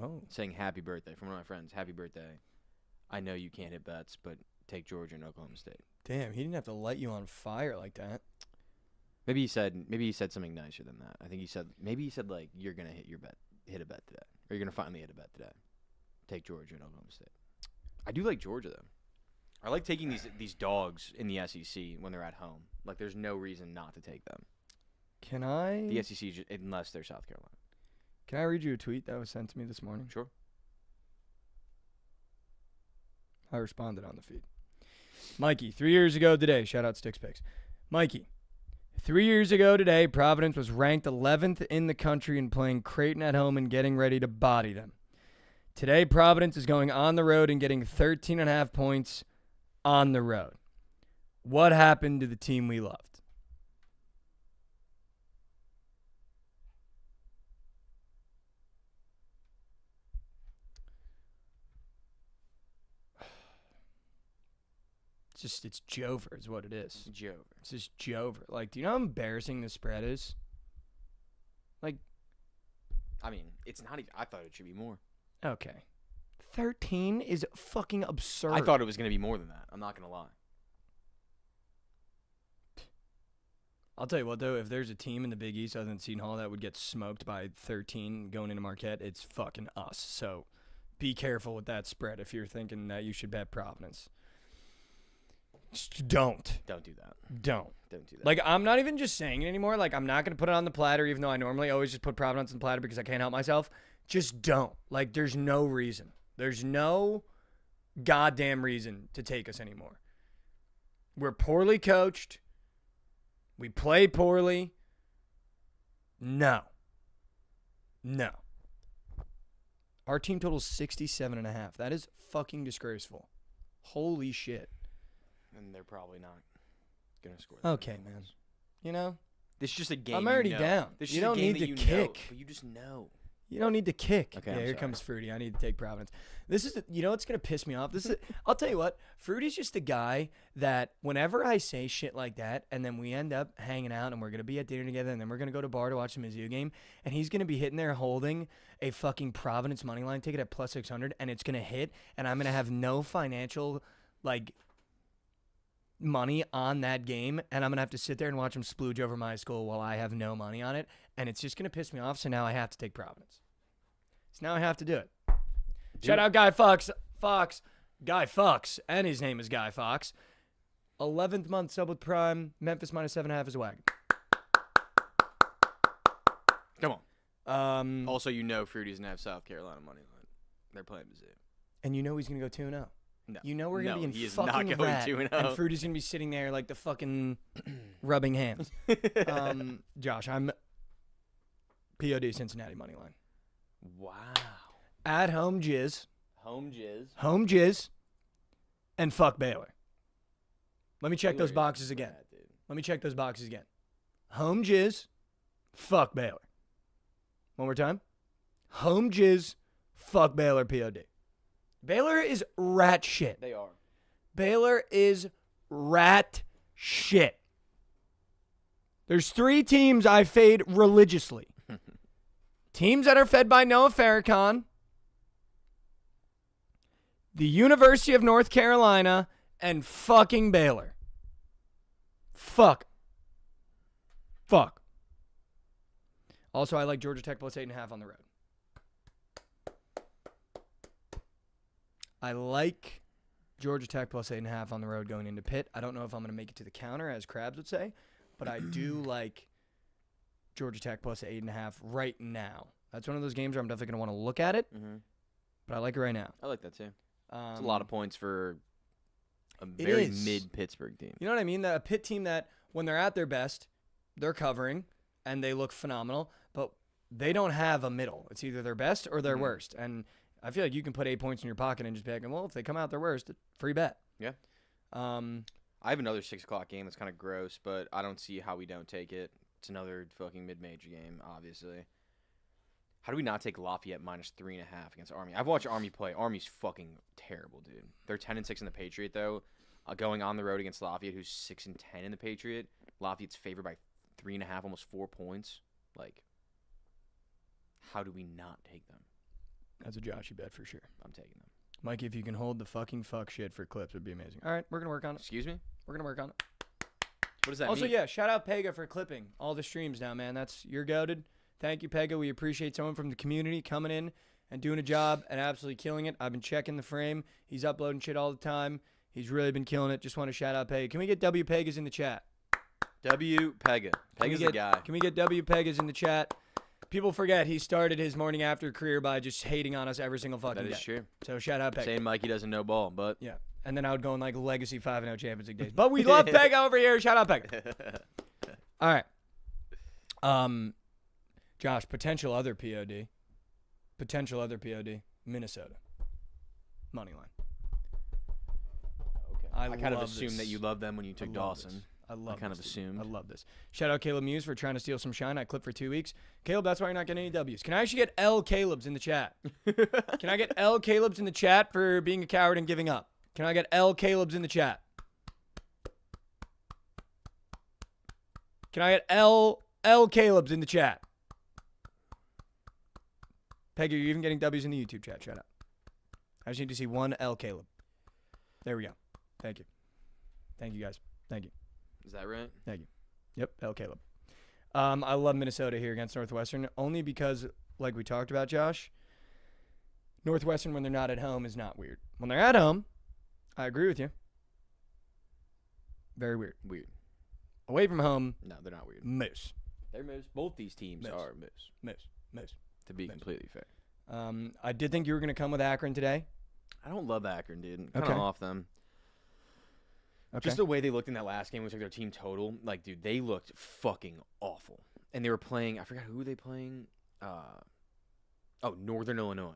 Speaker 2: Oh.
Speaker 3: saying happy birthday from one of my friends. Happy birthday. I know you can't hit bets, but take Georgia and Oklahoma State.
Speaker 2: Damn, he didn't have to light you on fire like that.
Speaker 3: Maybe he said something nicer than that. I think he said like you're gonna hit a bet today, or you're gonna finally hit a bet today. Take Georgia and Oklahoma State. I do like Georgia though. I like taking these dogs in the SEC when they're at home. Like there's no reason not to take them.
Speaker 2: Can I?
Speaker 3: The SEC unless they're South Carolina.
Speaker 2: Can I read you a tweet that was sent to me this morning?
Speaker 3: Sure.
Speaker 2: I responded on the feed. Mikey, 3 years ago today, shout out Sticks Picks. Mikey, 3 years ago today, Providence was ranked 11th in the country and playing Creighton at home and getting ready to body them. Today, Providence is going on the road and getting 13.5 points on the road. What happened to the team we loved? It's Jover is what it is.
Speaker 3: Jover.
Speaker 2: It's just Jover. Like, do you know how embarrassing the spread is? Like,
Speaker 3: I mean, it's not even. I thought it should be more.
Speaker 2: okay. 13 is fucking absurd.
Speaker 3: I thought it was gonna be more than that. I'm not gonna lie.
Speaker 2: I'll tell you what, though, if there's a team in the Big East other than Seton Hall that would get smoked by 13 going into Marquette, it's fucking us. So be careful with that spread if you're thinking that you should bet Providence. Just don't.
Speaker 3: Don't do that.
Speaker 2: Don't.
Speaker 3: Don't do that.
Speaker 2: Like, I'm not even just saying it anymore. Like, I'm not going to put it on the platter, even though I normally always just put Providence on the platter because I can't help myself. Just don't. Like, there's no reason. There's no goddamn reason to take us anymore. We're poorly coached. We play poorly. No. No. Our team total's 67.5. That is fucking disgraceful. Holy shit.
Speaker 3: And they're probably not gonna score. that
Speaker 2: Okay,
Speaker 3: many
Speaker 2: man.
Speaker 3: goals.
Speaker 2: You know?
Speaker 3: This is just a game.
Speaker 2: I'm already
Speaker 3: you know.
Speaker 2: down.
Speaker 3: This is
Speaker 2: You
Speaker 3: just a
Speaker 2: don't
Speaker 3: game
Speaker 2: need
Speaker 3: that
Speaker 2: to
Speaker 3: you
Speaker 2: kick.
Speaker 3: know, but you just know.
Speaker 2: You don't need to kick.
Speaker 3: Okay,
Speaker 2: yeah,
Speaker 3: I'm
Speaker 2: here
Speaker 3: sorry.
Speaker 2: comes Fruity. I need to take Providence. This is, you know what's going to piss me off? I'll tell you what, Fruity's just the guy that whenever I say shit like that and then we end up hanging out and we're going to be at dinner together and then we're going to go to bar to watch the Mizzou game and he's going to be hitting there holding a fucking Providence money line ticket at plus 600 and it's going to hit and I'm going to have no financial, like, money on that game and I'm going to have to sit there and watch him splooge over my school while I have no money on it and it's just going to piss me off, so now I have to take Providence. So now I have to do it. Shout out Guy Fox. Guy Fox. And his name is Guy Fox. 11th month sub with Prime. Memphis -7.5 is a wagon.
Speaker 3: Come on.
Speaker 2: Um,
Speaker 3: Also, you know Fruity doesn't have South Carolina money line. They're playing Mizzou.
Speaker 2: and you know he's going to go 2-0.
Speaker 3: No.
Speaker 2: You know we're going to
Speaker 3: No,
Speaker 2: be
Speaker 3: he
Speaker 2: in
Speaker 3: is not
Speaker 2: fucking
Speaker 3: going
Speaker 2: rat.
Speaker 3: 2-0.
Speaker 2: And Fruity's going to be sitting there like the fucking rubbing hands. Josh, I'm POD Cincinnati money line.
Speaker 3: Wow.
Speaker 2: At home jizz.
Speaker 3: Home jizz.
Speaker 2: Home jizz. And fuck Baylor. Let me check those
Speaker 3: Baylor is
Speaker 2: boxes again.
Speaker 3: bad, dude.
Speaker 2: Let me check those boxes again. Home jizz, fuck Baylor. One more time. Home jizz, fuck Baylor, POD. Baylor is rat shit.
Speaker 3: They are.
Speaker 2: Baylor is rat shit. There's 3 teams I fade religiously. Teams that are fed by Noah Farrakhan, the University of North Carolina, and fucking Baylor. Fuck. Also, I like Georgia Tech plus 8.5 on the road. I like Georgia Tech plus 8.5 on the road going into Pitt. I don't know if I'm going to make it to the counter, as Krabs would say, but I do like Georgia Tech plus 8.5 right now. That's one of those games where I'm definitely going to want to look at it, but I like it right now.
Speaker 3: I like that too. It's a lot of points for a
Speaker 2: It
Speaker 3: very
Speaker 2: is.
Speaker 3: mid-Pittsburgh team.
Speaker 2: You know what I mean? That a Pitt team that, when they're at their best, they're covering, and they look phenomenal, but they don't have a middle. It's either their best or their worst, and I feel like you can put 8 points in your pocket and just be like, well, if they come out their worst, free bet.
Speaker 3: Yeah. I have another 6 o'clock game that's kind of gross, but I don't see how we don't take it. It's another fucking mid-major game, obviously. How do we not take Lafayette minus 3.5 against Army? I've watched Army play. Army's fucking terrible, dude. They're 10-6 in the Patriot, though. Going on the road against Lafayette, who's 6-10 in the Patriot. Lafayette's favored by 3.5, almost 4 points. Like, how do we not take them?
Speaker 2: That's a Joshy bet for sure.
Speaker 3: I'm taking them.
Speaker 2: Mikey, if you can hold the fucking fuck shit for clips, it'd be amazing. All right, we're going to work on it.
Speaker 3: Excuse me?
Speaker 2: We're going to work on it.
Speaker 3: What does that
Speaker 2: Also,
Speaker 3: mean?
Speaker 2: yeah, shout out Pega for clipping all the streams now, man. You're goated. Thank you, Pega. We appreciate someone from the community coming in and doing a job and absolutely killing it. I've been checking the frame. He's uploading shit all the time. He's really been killing it. Just want to shout out Pega. Can we get W Pegas in the chat?
Speaker 3: W. Pega. Pega's the guy.
Speaker 2: Can we get W Pegas in the chat? People forget he started his morning after career by just hating on us every single fucking day.
Speaker 3: That is true.
Speaker 2: So shout out Pega.
Speaker 3: Saying Mikey doesn't know ball, but
Speaker 2: Yeah. And then I would go in like legacy 5-0 Champions League days. But we love Pega over here. Shout out Pega. All right. Josh, potential other POD. Minnesota. Money line.
Speaker 3: okay. I kind of
Speaker 2: love
Speaker 3: assumed
Speaker 2: this.
Speaker 3: that you loved them when you took
Speaker 2: I love
Speaker 3: Dawson.
Speaker 2: this. I love
Speaker 3: I kind
Speaker 2: this,
Speaker 3: of
Speaker 2: dude.
Speaker 3: assumed.
Speaker 2: I love this. Shout out Caleb Muse for trying to steal some shine. I clipped for 2 weeks. Caleb, that's why you're not getting any W's. Can I actually get L Caleb's in the chat? Can I get L Caleb's in the chat for being a coward and giving up? Can I get L Caleb's in the chat? Can I get L Caleb's in the chat? Peggy, you're even getting W's in the YouTube chat. Shut up. I just need to see one L Caleb. There we go. Thank you. Thank you, guys. Thank you.
Speaker 3: Is that right?
Speaker 2: Thank you. Yep, L Caleb. I love Minnesota here against Northwestern only because, like we talked about, Josh, Northwestern when they're not at home is not weird. When they're at home, I agree with you. Very weird.
Speaker 3: Weird.
Speaker 2: Away from home,
Speaker 3: No, they're not weird.
Speaker 2: moose.
Speaker 3: They're moose. Both these teams
Speaker 2: Moose.
Speaker 3: are moose,
Speaker 2: Moose.
Speaker 3: to be
Speaker 2: Moose.
Speaker 3: completely fair.
Speaker 2: I did think you were going to come with Akron today.
Speaker 3: I don't love Akron, dude. I'm kind
Speaker 2: Okay.
Speaker 3: of off them.
Speaker 2: Okay.
Speaker 3: Just the way they looked in that last game, which like their team total, like, dude, they looked fucking awful. And they were playing, I forgot who were they playing? Northern Illinois.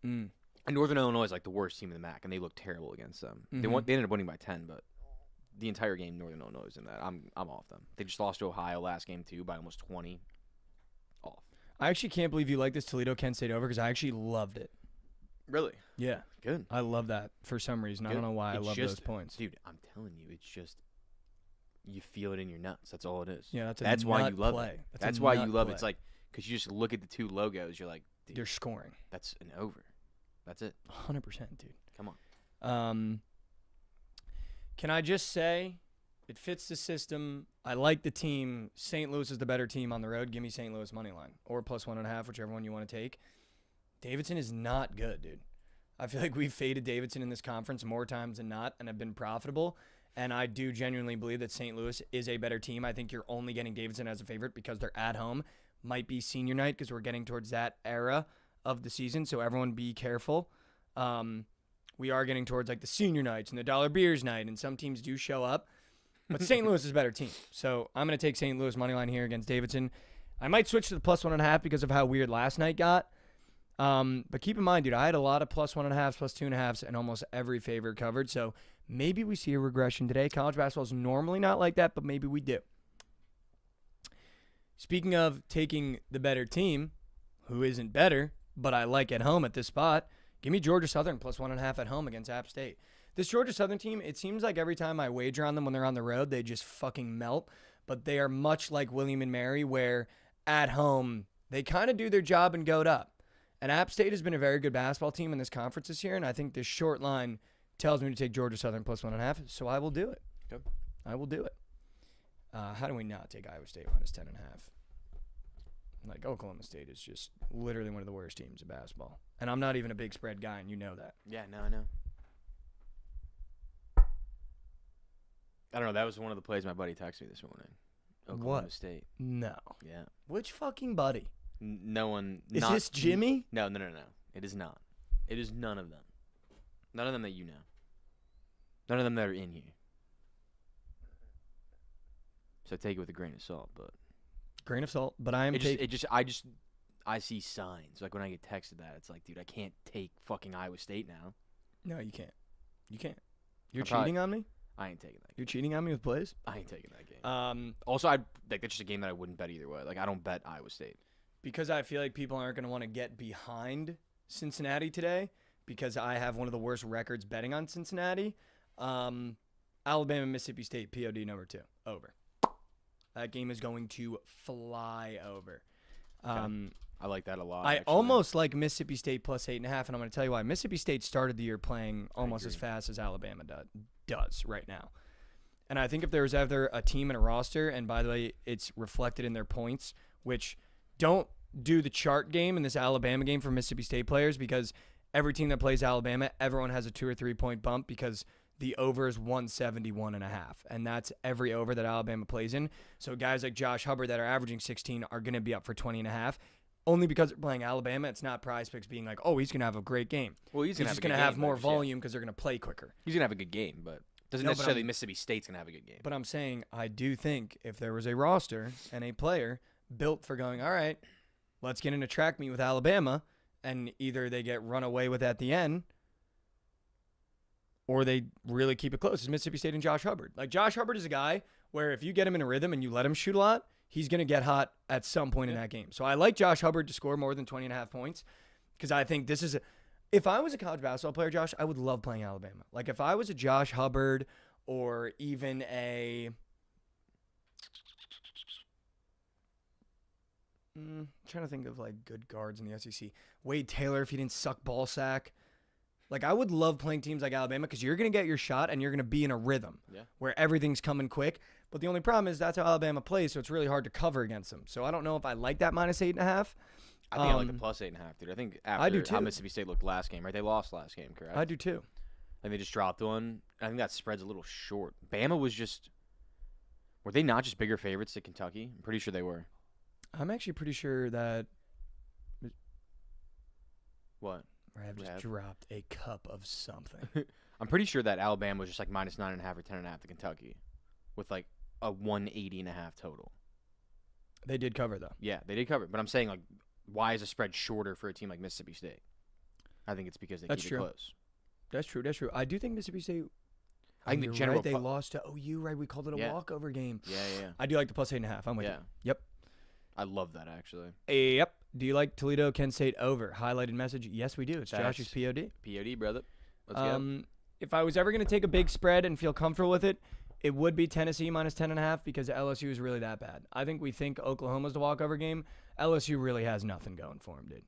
Speaker 2: Mm.
Speaker 3: And Northern Illinois is like the worst team in the MAC, and they looked terrible against them. They ended up winning by 10, but the entire game, Northern Illinois was in that. I'm off them. They just lost to Ohio last game too by almost 20. Off.
Speaker 2: I actually can't believe you like this Toledo-Kent State over because I actually loved it.
Speaker 3: Really?
Speaker 2: Yeah.
Speaker 3: Good.
Speaker 2: I love that for some reason. I
Speaker 3: Good.
Speaker 2: don't know why
Speaker 3: It's
Speaker 2: I love
Speaker 3: just-
Speaker 2: those points.
Speaker 3: Dude, I'm telling you, it's just you feel it in your nuts. That's all it is.
Speaker 2: Yeah,
Speaker 3: That's why
Speaker 2: nut
Speaker 3: you love
Speaker 2: play.
Speaker 3: it.
Speaker 2: That's
Speaker 3: That's
Speaker 2: a
Speaker 3: why
Speaker 2: nut
Speaker 3: you love
Speaker 2: play.
Speaker 3: it. It's like because you just look at the two logos, you're like, dude,
Speaker 2: They're scoring.
Speaker 3: that's an over. That's it.
Speaker 2: 100%, dude.
Speaker 3: Come on.
Speaker 2: Can I just say it fits the system. I like the team. St. Louis is the better team on the road. Give me St. Louis money line or plus 1.5, whichever one you want to take. Davidson is not good, dude. I feel like we've faded Davidson in this conference more times than not and have been profitable. And I do genuinely believe that St. Louis is a better team. I think you're only getting Davidson as a favorite because they're at home. Might be senior night because we're getting towards that era of the season. So everyone be careful. We are getting towards like the senior nights and the dollar beers night, and some teams do show up. But St. Louis is a better team. So I'm going to take St. Louis money line here against Davidson. I might switch to the plus 1.5 because of how weird last night got. But keep in mind, dude, I had a lot of plus 1.5s, plus 2.5s, and almost every favorite covered. So maybe we see a regression today. College basketball is normally not like that, but maybe we do. Speaking of taking the better team, who isn't better, but I like at home at this spot, Give me Georgia Southern plus 1.5 at home against App State. This Georgia Southern team, it seems like every time I wager on them when they're on the road, they just fucking melt. But they are much like William and Mary, where at home, they kind of do their job and goat up. And App State has been a very good basketball team in this conference this year, and I think this short line tells me to take Georgia Southern plus 1.5, so I will do it.
Speaker 3: Okay.
Speaker 2: I will do it. How do we not take Iowa State minus 10.5? Like, Oklahoma State is just literally one of the worst teams in basketball. And I'm not even a big spread guy, and you know that.
Speaker 3: Yeah, no, I know. I don't know. That was one of the plays my buddy texted me this morning. Oklahoma State.
Speaker 2: No.
Speaker 3: Yeah.
Speaker 2: Which fucking buddy?
Speaker 3: No one.
Speaker 2: Is this Jimmy?
Speaker 3: No. It is not. It is none of them. None of them that you know. None of them that are in here. So take it with a grain of salt, but.
Speaker 2: Grain of salt, but I am taking.
Speaker 3: I see signs. Like when I get texted that, it's like, dude, I can't take fucking Iowa State now.
Speaker 2: No, you can't. You can't. You're
Speaker 3: probably-
Speaker 2: cheating on me?
Speaker 3: I ain't taking that game.
Speaker 2: You're cheating on me with plays?
Speaker 3: I ain't taking that game. Also, that's just a game that I wouldn't bet either way. Like, I don't bet Iowa State.
Speaker 2: Because I feel like people aren't going to want to get behind Cincinnati today because I have one of the worst records betting on Cincinnati. Alabama, Mississippi State, POD number 2. Over. That game is going to fly over.
Speaker 3: I like that a lot.
Speaker 2: I
Speaker 3: actually.
Speaker 2: almost like Mississippi State plus 8.5, and I'm going to tell you why. Mississippi State started the year playing almost as
Speaker 3: agree.
Speaker 2: fast as Alabama does right now. And I think if there was ever a team and a roster, and by the way, it's reflected in their points, which don't do the chart game in this Alabama game for Mississippi State players, because every team that plays Alabama, everyone has a 2 or 3 point bump because the over is 171.5, and that's every over that Alabama plays in. So guys like Josh Hubbard that are averaging 16 are going to be up for 20.5. Only because they're playing Alabama. It's not Prize Picks being like, oh, he's going to have a great game.
Speaker 3: Well, he's
Speaker 2: just
Speaker 3: going to
Speaker 2: have more volume because they're going to play quicker.
Speaker 3: He's going to have a good game, but doesn't necessarily Mississippi State's going to have a good game.
Speaker 2: But I'm saying I do think if there was a roster and a player built for going, all right, let's get in a track meet with Alabama, and either they get run away with at the end or they really keep it close. It's Mississippi State and Josh Hubbard. Like, Josh Hubbard is a guy where if you get him in a rhythm and you let him shoot a lot, he's going to get hot at some point in that game. So I like Josh Hubbard to score more than 20.5 points because I think this is if I was a college basketball player, Josh, I would love playing Alabama. Like, if I was a Josh Hubbard or even trying to think of, like, good guards in the SEC. Wade Taylor, if he didn't suck ball sack. Like, I would love playing teams like Alabama because you're going to get your shot and you're going to be in a rhythm where everything's coming quick. But the only problem is that's how Alabama plays, so it's really hard to cover against them. So I don't know if I like that minus 8.5.
Speaker 3: I think I like the plus 8.5, dude. I think after
Speaker 2: I do too.
Speaker 3: how Mississippi State looked last game, right? They lost last game, correct?
Speaker 2: I do too.
Speaker 3: And they just dropped one. I think that spread's a little short. Bama was just – were they not just bigger favorites to Kentucky? I'm pretty sure they were.
Speaker 2: I'm actually pretty sure that
Speaker 3: What?
Speaker 2: Rav just dropped a cup of something.
Speaker 3: I'm pretty sure that Alabama was just like minus 9.5 or 10.5 to Kentucky with like a 180.5 total.
Speaker 2: They did cover, though.
Speaker 3: Yeah, they did cover. But I'm saying, like, why is the spread shorter for a team like Mississippi State? I think it's because they keep it close.
Speaker 2: That's true. That's true. I do think Mississippi State.
Speaker 3: I think the
Speaker 2: you're
Speaker 3: general
Speaker 2: right, they lost to OU, right? We called it a walkover game.
Speaker 3: Yeah.
Speaker 2: I do like the plus 8.5. I'm with you. Yep.
Speaker 3: I love that, actually.
Speaker 2: Yep. Do you like Toledo, Kent State over? Highlighted message. Yes, we do. It's Josh's POD.
Speaker 3: POD, brother. Let's go.
Speaker 2: If I was ever going to take a big spread and feel comfortable with it, it would be Tennessee minus 10.5 because LSU is really that bad. I think we think Oklahoma's the walkover game. LSU really has nothing going for them, dude.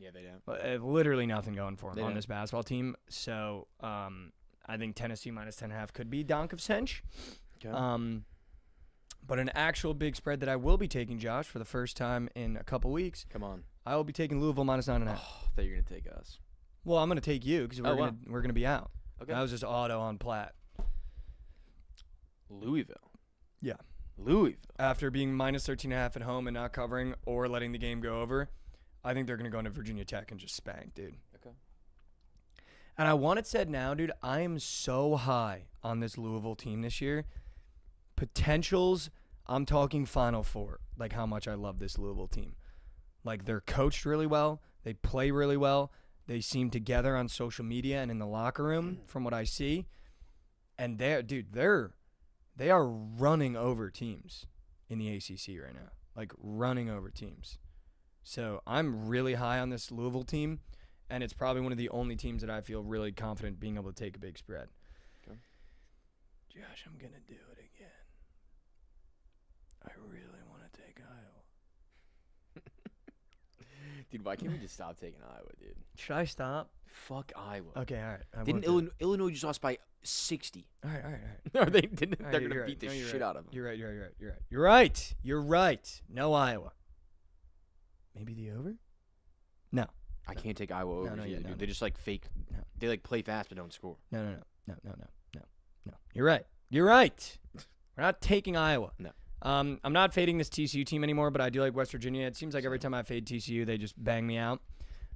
Speaker 3: Yeah, they do.
Speaker 2: Literally nothing going for them on this basketball team. So I think Tennessee minus 10.5 could be donk of cinch.
Speaker 3: Okay.
Speaker 2: But an actual big spread that I will be taking, Josh, for the first time in a couple weeks.
Speaker 3: Come on.
Speaker 2: I will be taking Louisville minus 9.5.
Speaker 3: Oh, I thought you were going to take us.
Speaker 2: Well, I'm going to take you because we're gonna be out.
Speaker 3: Okay.
Speaker 2: That was just auto on Platt.
Speaker 3: Louisville.
Speaker 2: Yeah.
Speaker 3: Louisville.
Speaker 2: After being minus 13.5 at home and not covering or letting the game go over, I think they're going to go into Virginia Tech and just spank, dude.
Speaker 3: Okay.
Speaker 2: And I want it said now, dude, I am so high on this Louisville team this year. Potentials, I'm talking Final Four, like how much I love this Louisville team. Like, they're coached really well. They play really well. They seem together on social media and in the locker room from what I see. And they are running over teams in the ACC right now. Like, running over teams. So I'm really high on this Louisville team. and it's probably one of the only teams that I feel really confident being able to take a big spread.
Speaker 3: Okay.
Speaker 2: Josh, I'm going to do it again. I really want to take Iowa.
Speaker 3: Dude, why can't we just stop taking Iowa, dude?
Speaker 2: Should I stop?
Speaker 3: Fuck Iowa.
Speaker 2: Okay, all right. I
Speaker 3: Didn't
Speaker 2: won't do it.
Speaker 3: Illinois just lost by 60?
Speaker 2: All right.
Speaker 3: Or they didn't.
Speaker 2: All right,
Speaker 3: They're gonna
Speaker 2: you're
Speaker 3: beat the
Speaker 2: right. No, you're
Speaker 3: shit
Speaker 2: right.
Speaker 3: out of them.
Speaker 2: You're right. No Iowa. Maybe the over? No.
Speaker 3: I can't take Iowa over either, dude.
Speaker 2: no.
Speaker 3: They just like fake.
Speaker 2: No.
Speaker 3: They like play fast but don't score.
Speaker 2: No. You're right. We're not taking Iowa.
Speaker 3: No.
Speaker 2: I'm not fading this TCU team anymore, but I do like West Virginia. It seems like every time I fade TCU, they just bang me out.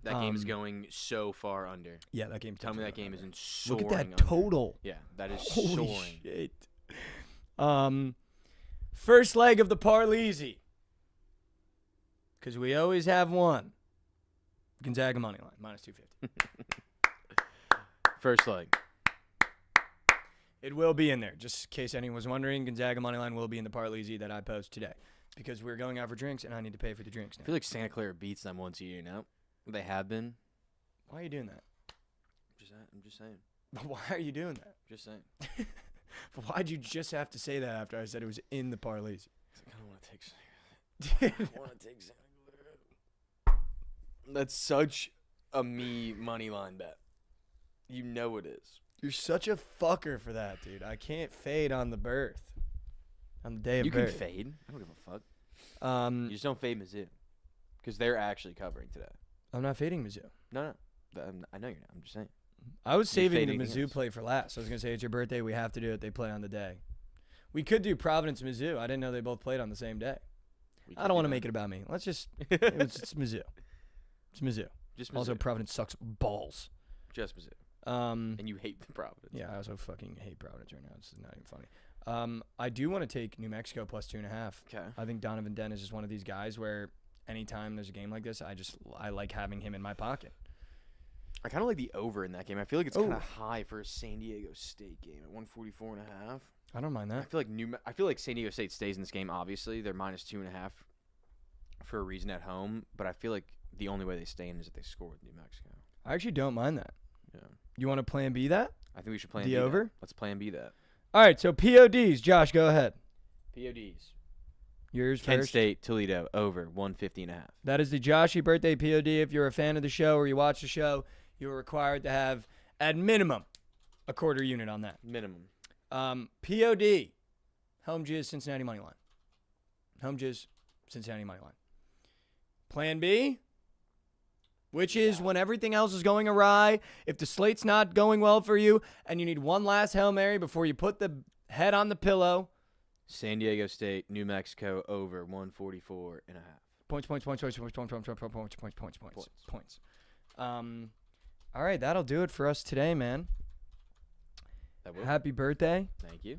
Speaker 3: That game is going so far under.
Speaker 2: Yeah, that game.
Speaker 3: Tell me that game isn't soaring.
Speaker 2: Look at that
Speaker 3: under.
Speaker 2: total.
Speaker 3: Yeah, that is
Speaker 2: Holy
Speaker 3: soaring.
Speaker 2: shit. First leg of the Parleezy. Because we always have one. Gonzaga money line, minus 250.
Speaker 3: First leg.
Speaker 2: It will be in there, just in case anyone was wondering. Gonzaga money line will be in the Parleezy that I post today. Because we're going out for drinks, and I need to pay for the drinks
Speaker 3: I
Speaker 2: now.
Speaker 3: feel like Santa Clara beats them once a year now. They have been.
Speaker 2: Why are you doing that?
Speaker 3: I'm just saying.
Speaker 2: Why are you doing that?
Speaker 3: Just saying.
Speaker 2: Why'd you just have to say that after I said it was in the Parleezy?
Speaker 3: I kind of want to take Santa Clara. I want to take Santa Clara. That's such a me money line bet. You know it is.
Speaker 2: You're such a fucker for that, dude. I can't fade on the birth. On the day of
Speaker 3: You
Speaker 2: birth.
Speaker 3: can fade. I don't give a fuck.
Speaker 2: Um,
Speaker 3: You just don't fade Mizzou. Because they're actually covering today.
Speaker 2: I'm not fading Mizzou.
Speaker 3: No. I know you're not. I'm just saying.
Speaker 2: I was saving the
Speaker 3: fading
Speaker 2: Mizzou
Speaker 3: against.
Speaker 2: play for last. I was going to say, it's your birthday. We have to do it. They play on the day. We could do Providence, Mizzou. I didn't know they both played on the same day. I don't want to make it about me. Let's just, it's Mizzou. It's Mizzou.
Speaker 3: Just Mizzou.
Speaker 2: Also, Providence sucks balls.
Speaker 3: Just Mizzou. And you hate the Providence.
Speaker 2: Yeah, I also fucking hate Providence right now. It's not even funny. I do want to take New Mexico plus 2.5.
Speaker 3: Okay.
Speaker 2: I think Donovan Dent is just one of these guys where anytime there's a game like this, I like having him in my pocket.
Speaker 3: I kind of like the over in that game. I feel like it's kind of high for a San Diego State game at 144.5.
Speaker 2: I don't mind that.
Speaker 3: I feel like San Diego State stays in this game. Obviously, they're minus 2.5 for a reason at home. But I feel like the only way they stay in is if they score with New Mexico.
Speaker 2: I actually don't mind that.
Speaker 3: Yeah.
Speaker 2: You want to plan B that?
Speaker 3: I think we should plan
Speaker 2: The
Speaker 3: B
Speaker 2: over?
Speaker 3: that. Let's plan B that.
Speaker 2: All right, so PODs. Josh, go ahead.
Speaker 3: PODs.
Speaker 2: Yours
Speaker 3: Kent
Speaker 2: first.
Speaker 3: State, Toledo, over 150.5.
Speaker 2: That is the Joshy birthday POD. If you're a fan of the show or you watch the show, you're required to have, at minimum, a quarter unit on that.
Speaker 3: Minimum.
Speaker 2: POD. Home Jizz, Cincinnati money line. Home Jizz, Cincinnati money line. Plan B, which is when everything else is going awry, if the slate's not going well for you, and you need one last Hail Mary before you put the head on the pillow.
Speaker 3: San Diego State, New Mexico, over 144.5.
Speaker 2: Points. All right, that'll do it for us today, man.
Speaker 3: That will.
Speaker 2: Happy birthday.
Speaker 3: Thank you.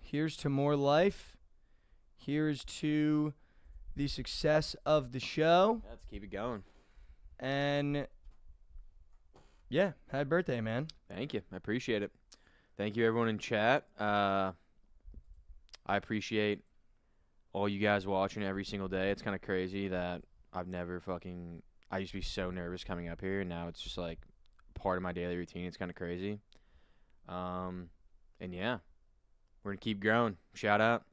Speaker 2: Here's to more life. Here's to the success of the show.
Speaker 3: Let's keep it going.
Speaker 2: And yeah, happy birthday, man.
Speaker 3: Thank you. I appreciate it. Thank you, everyone in chat. I appreciate all you guys watching every single day. It's kind of crazy that I used to be so nervous coming up here, and now it's just like part of my daily routine. It's kind of crazy. And yeah, we're going to keep growing. Shout out.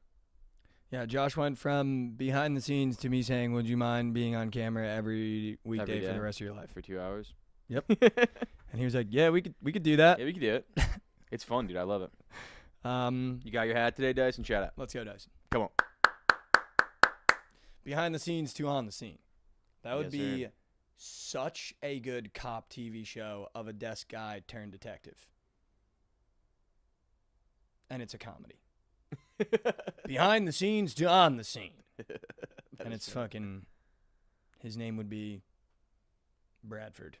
Speaker 2: Yeah, Josh went from behind the scenes to me saying, would you mind being on camera every weekday
Speaker 3: Every
Speaker 2: for
Speaker 3: day.
Speaker 2: the rest of your life?
Speaker 3: For 2 hours.
Speaker 2: Yep. And he was like, yeah, we could do that.
Speaker 3: Yeah, we can do it. It's fun, dude. I love it.
Speaker 2: Um,
Speaker 3: You got your hat today, Dyson? Shout out.
Speaker 2: let's go, Dyson.
Speaker 3: Come on.
Speaker 2: Behind the scenes to on the scene. That would
Speaker 3: Yes,
Speaker 2: be
Speaker 3: sir.
Speaker 2: such a good cop TV show of a desk guy turned detective. And it's a comedy. Behind the scenes to on the scene. And it's fucking, his name would be Bradford.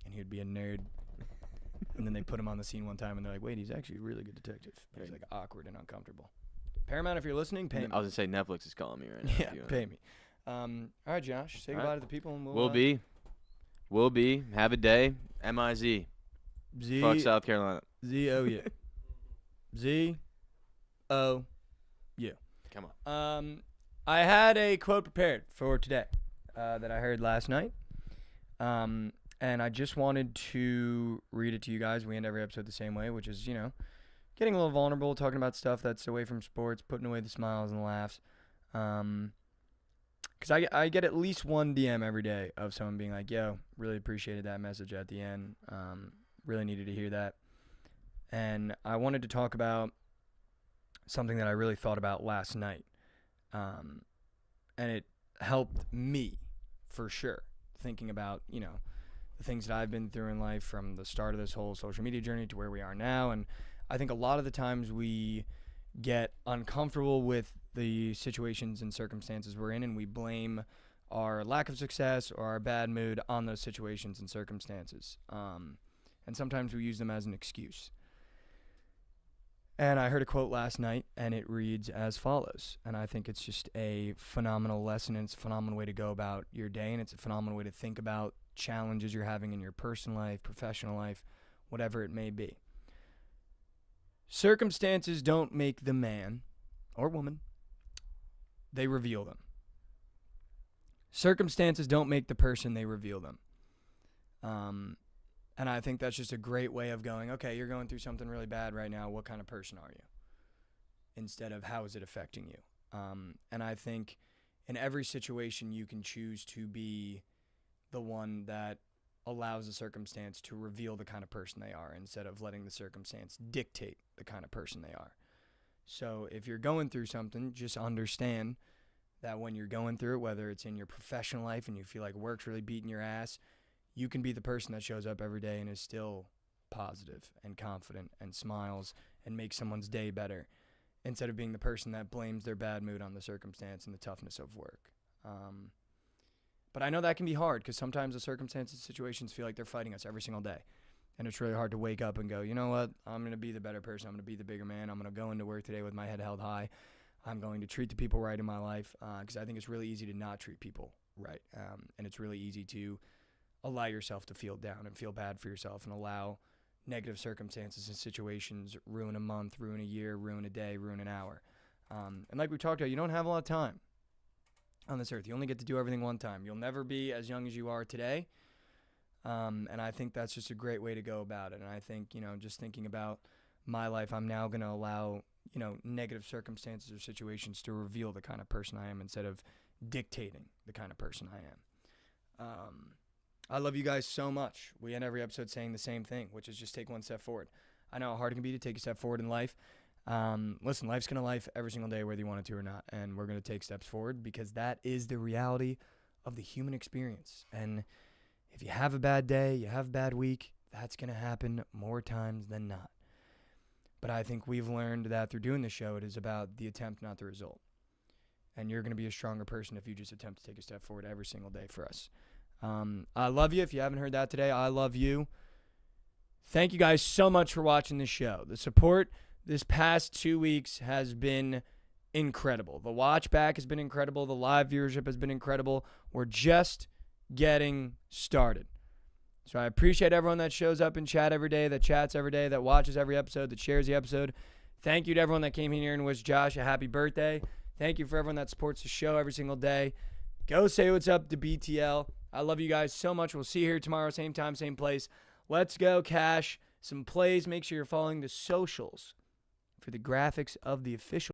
Speaker 2: And he would be a nerd. And then they put him on the scene one time and they're like, wait, he's actually a really good detective. But he's like awkward and uncomfortable. Paramount, if you're listening, pay me.
Speaker 3: I was going to say Netflix is calling me right now.
Speaker 2: Yeah, pay me. All right, Josh, say
Speaker 3: All
Speaker 2: goodbye
Speaker 3: right.
Speaker 2: to the people. And
Speaker 3: Will be. Have a day. MIZ.
Speaker 2: Z
Speaker 3: Fuck South Carolina.
Speaker 2: Z-O-U. Z-O-U.
Speaker 3: Come on.
Speaker 2: I had a quote prepared for today that I heard last night. And I just wanted to read it to you guys. We end every episode the same way, which is, getting a little vulnerable, talking about stuff that's away from sports, putting away the smiles and the laughs. Because I get at least one DM every day of someone being like, yo, really appreciated that message at the end. Really needed to hear that. And I wanted to talk about something that I really thought about last night. And it helped me, for sure, thinking about, the things that I've been through in life from the start of this whole social media journey to where we are now. And I think a lot of the times we get uncomfortable with the situations and circumstances we're in, and we blame our lack of success or our bad mood on those situations and circumstances. And sometimes we use them as an excuse. And I heard a quote last night, and it reads as follows. And I think it's just a phenomenal lesson, and it's a phenomenal way to go about your day, and it's a phenomenal way to think about challenges you're having in your personal life, professional life, whatever it may be. Circumstances don't make the man or woman. They reveal them. Circumstances don't make the person, they reveal them. And I think that's just a great way of going, okay, you're going through something really bad right now. What kind of person are you? Instead of how is it affecting you? And I think in every situation you can choose to be the one that allows the circumstance to reveal the kind of person they are instead of letting the circumstance dictate the kind of person they are. So if you're going through something, just understand that when you're going through it, whether it's in your professional life and you feel like work's really beating your ass, you can be the person that shows up every day and is still positive and confident and smiles and makes someone's day better instead of being the person that blames their bad mood on the circumstance and the toughness of work. But I know that can be hard because sometimes the circumstances and situations feel like they're fighting us every single day. And it's really hard to wake up and go, you know what? I'm going to be the better person. I'm going to be the bigger man. I'm going to go into work today with my head held high. I'm going to treat the people right in my life because I think it's really easy to not treat people right. And it's really easy to allow yourself to feel down and feel bad for yourself and allow negative circumstances and situations ruin a month, ruin a year, ruin a day, ruin an hour. And like we talked about, you don't have a lot of time on this earth. You only get to do everything one time. You'll never be as young as you are today. And I think that's just a great way to go about it. And I think, just thinking about my life, I'm now going to allow, negative circumstances or situations to reveal the kind of person I am instead of dictating the kind of person I am. I love you guys so much. We end every episode saying the same thing, which is just take one step forward. I know how hard it can be to take a step forward in life. Listen, life's going to life every single day, whether you want it to or not. And we're going to take steps forward because that is the reality of the human experience. And if you have a bad day, you have a bad week, that's going to happen more times than not. But I think we've learned that through doing this show, it is about the attempt, not the result. And you're going to be a stronger person if you just attempt to take a step forward every single day for us. I love you. If you haven't heard that today, I love you. Thank you guys so much for watching this show. The support this past 2 weeks has been incredible. The watch back has been incredible. The live viewership has been incredible. We're just getting started. So I appreciate everyone that shows up in chat every day, that chats every day, that watches every episode, that shares the episode. Thank you to everyone that came here and wished Josh a happy birthday. Thank you for everyone that supports the show every single day. Go say what's up to BTL. I love you guys so much. We'll see you here tomorrow, same time, same place. Let's go, Cash. Some plays. Make sure you're following the socials for the graphics of the official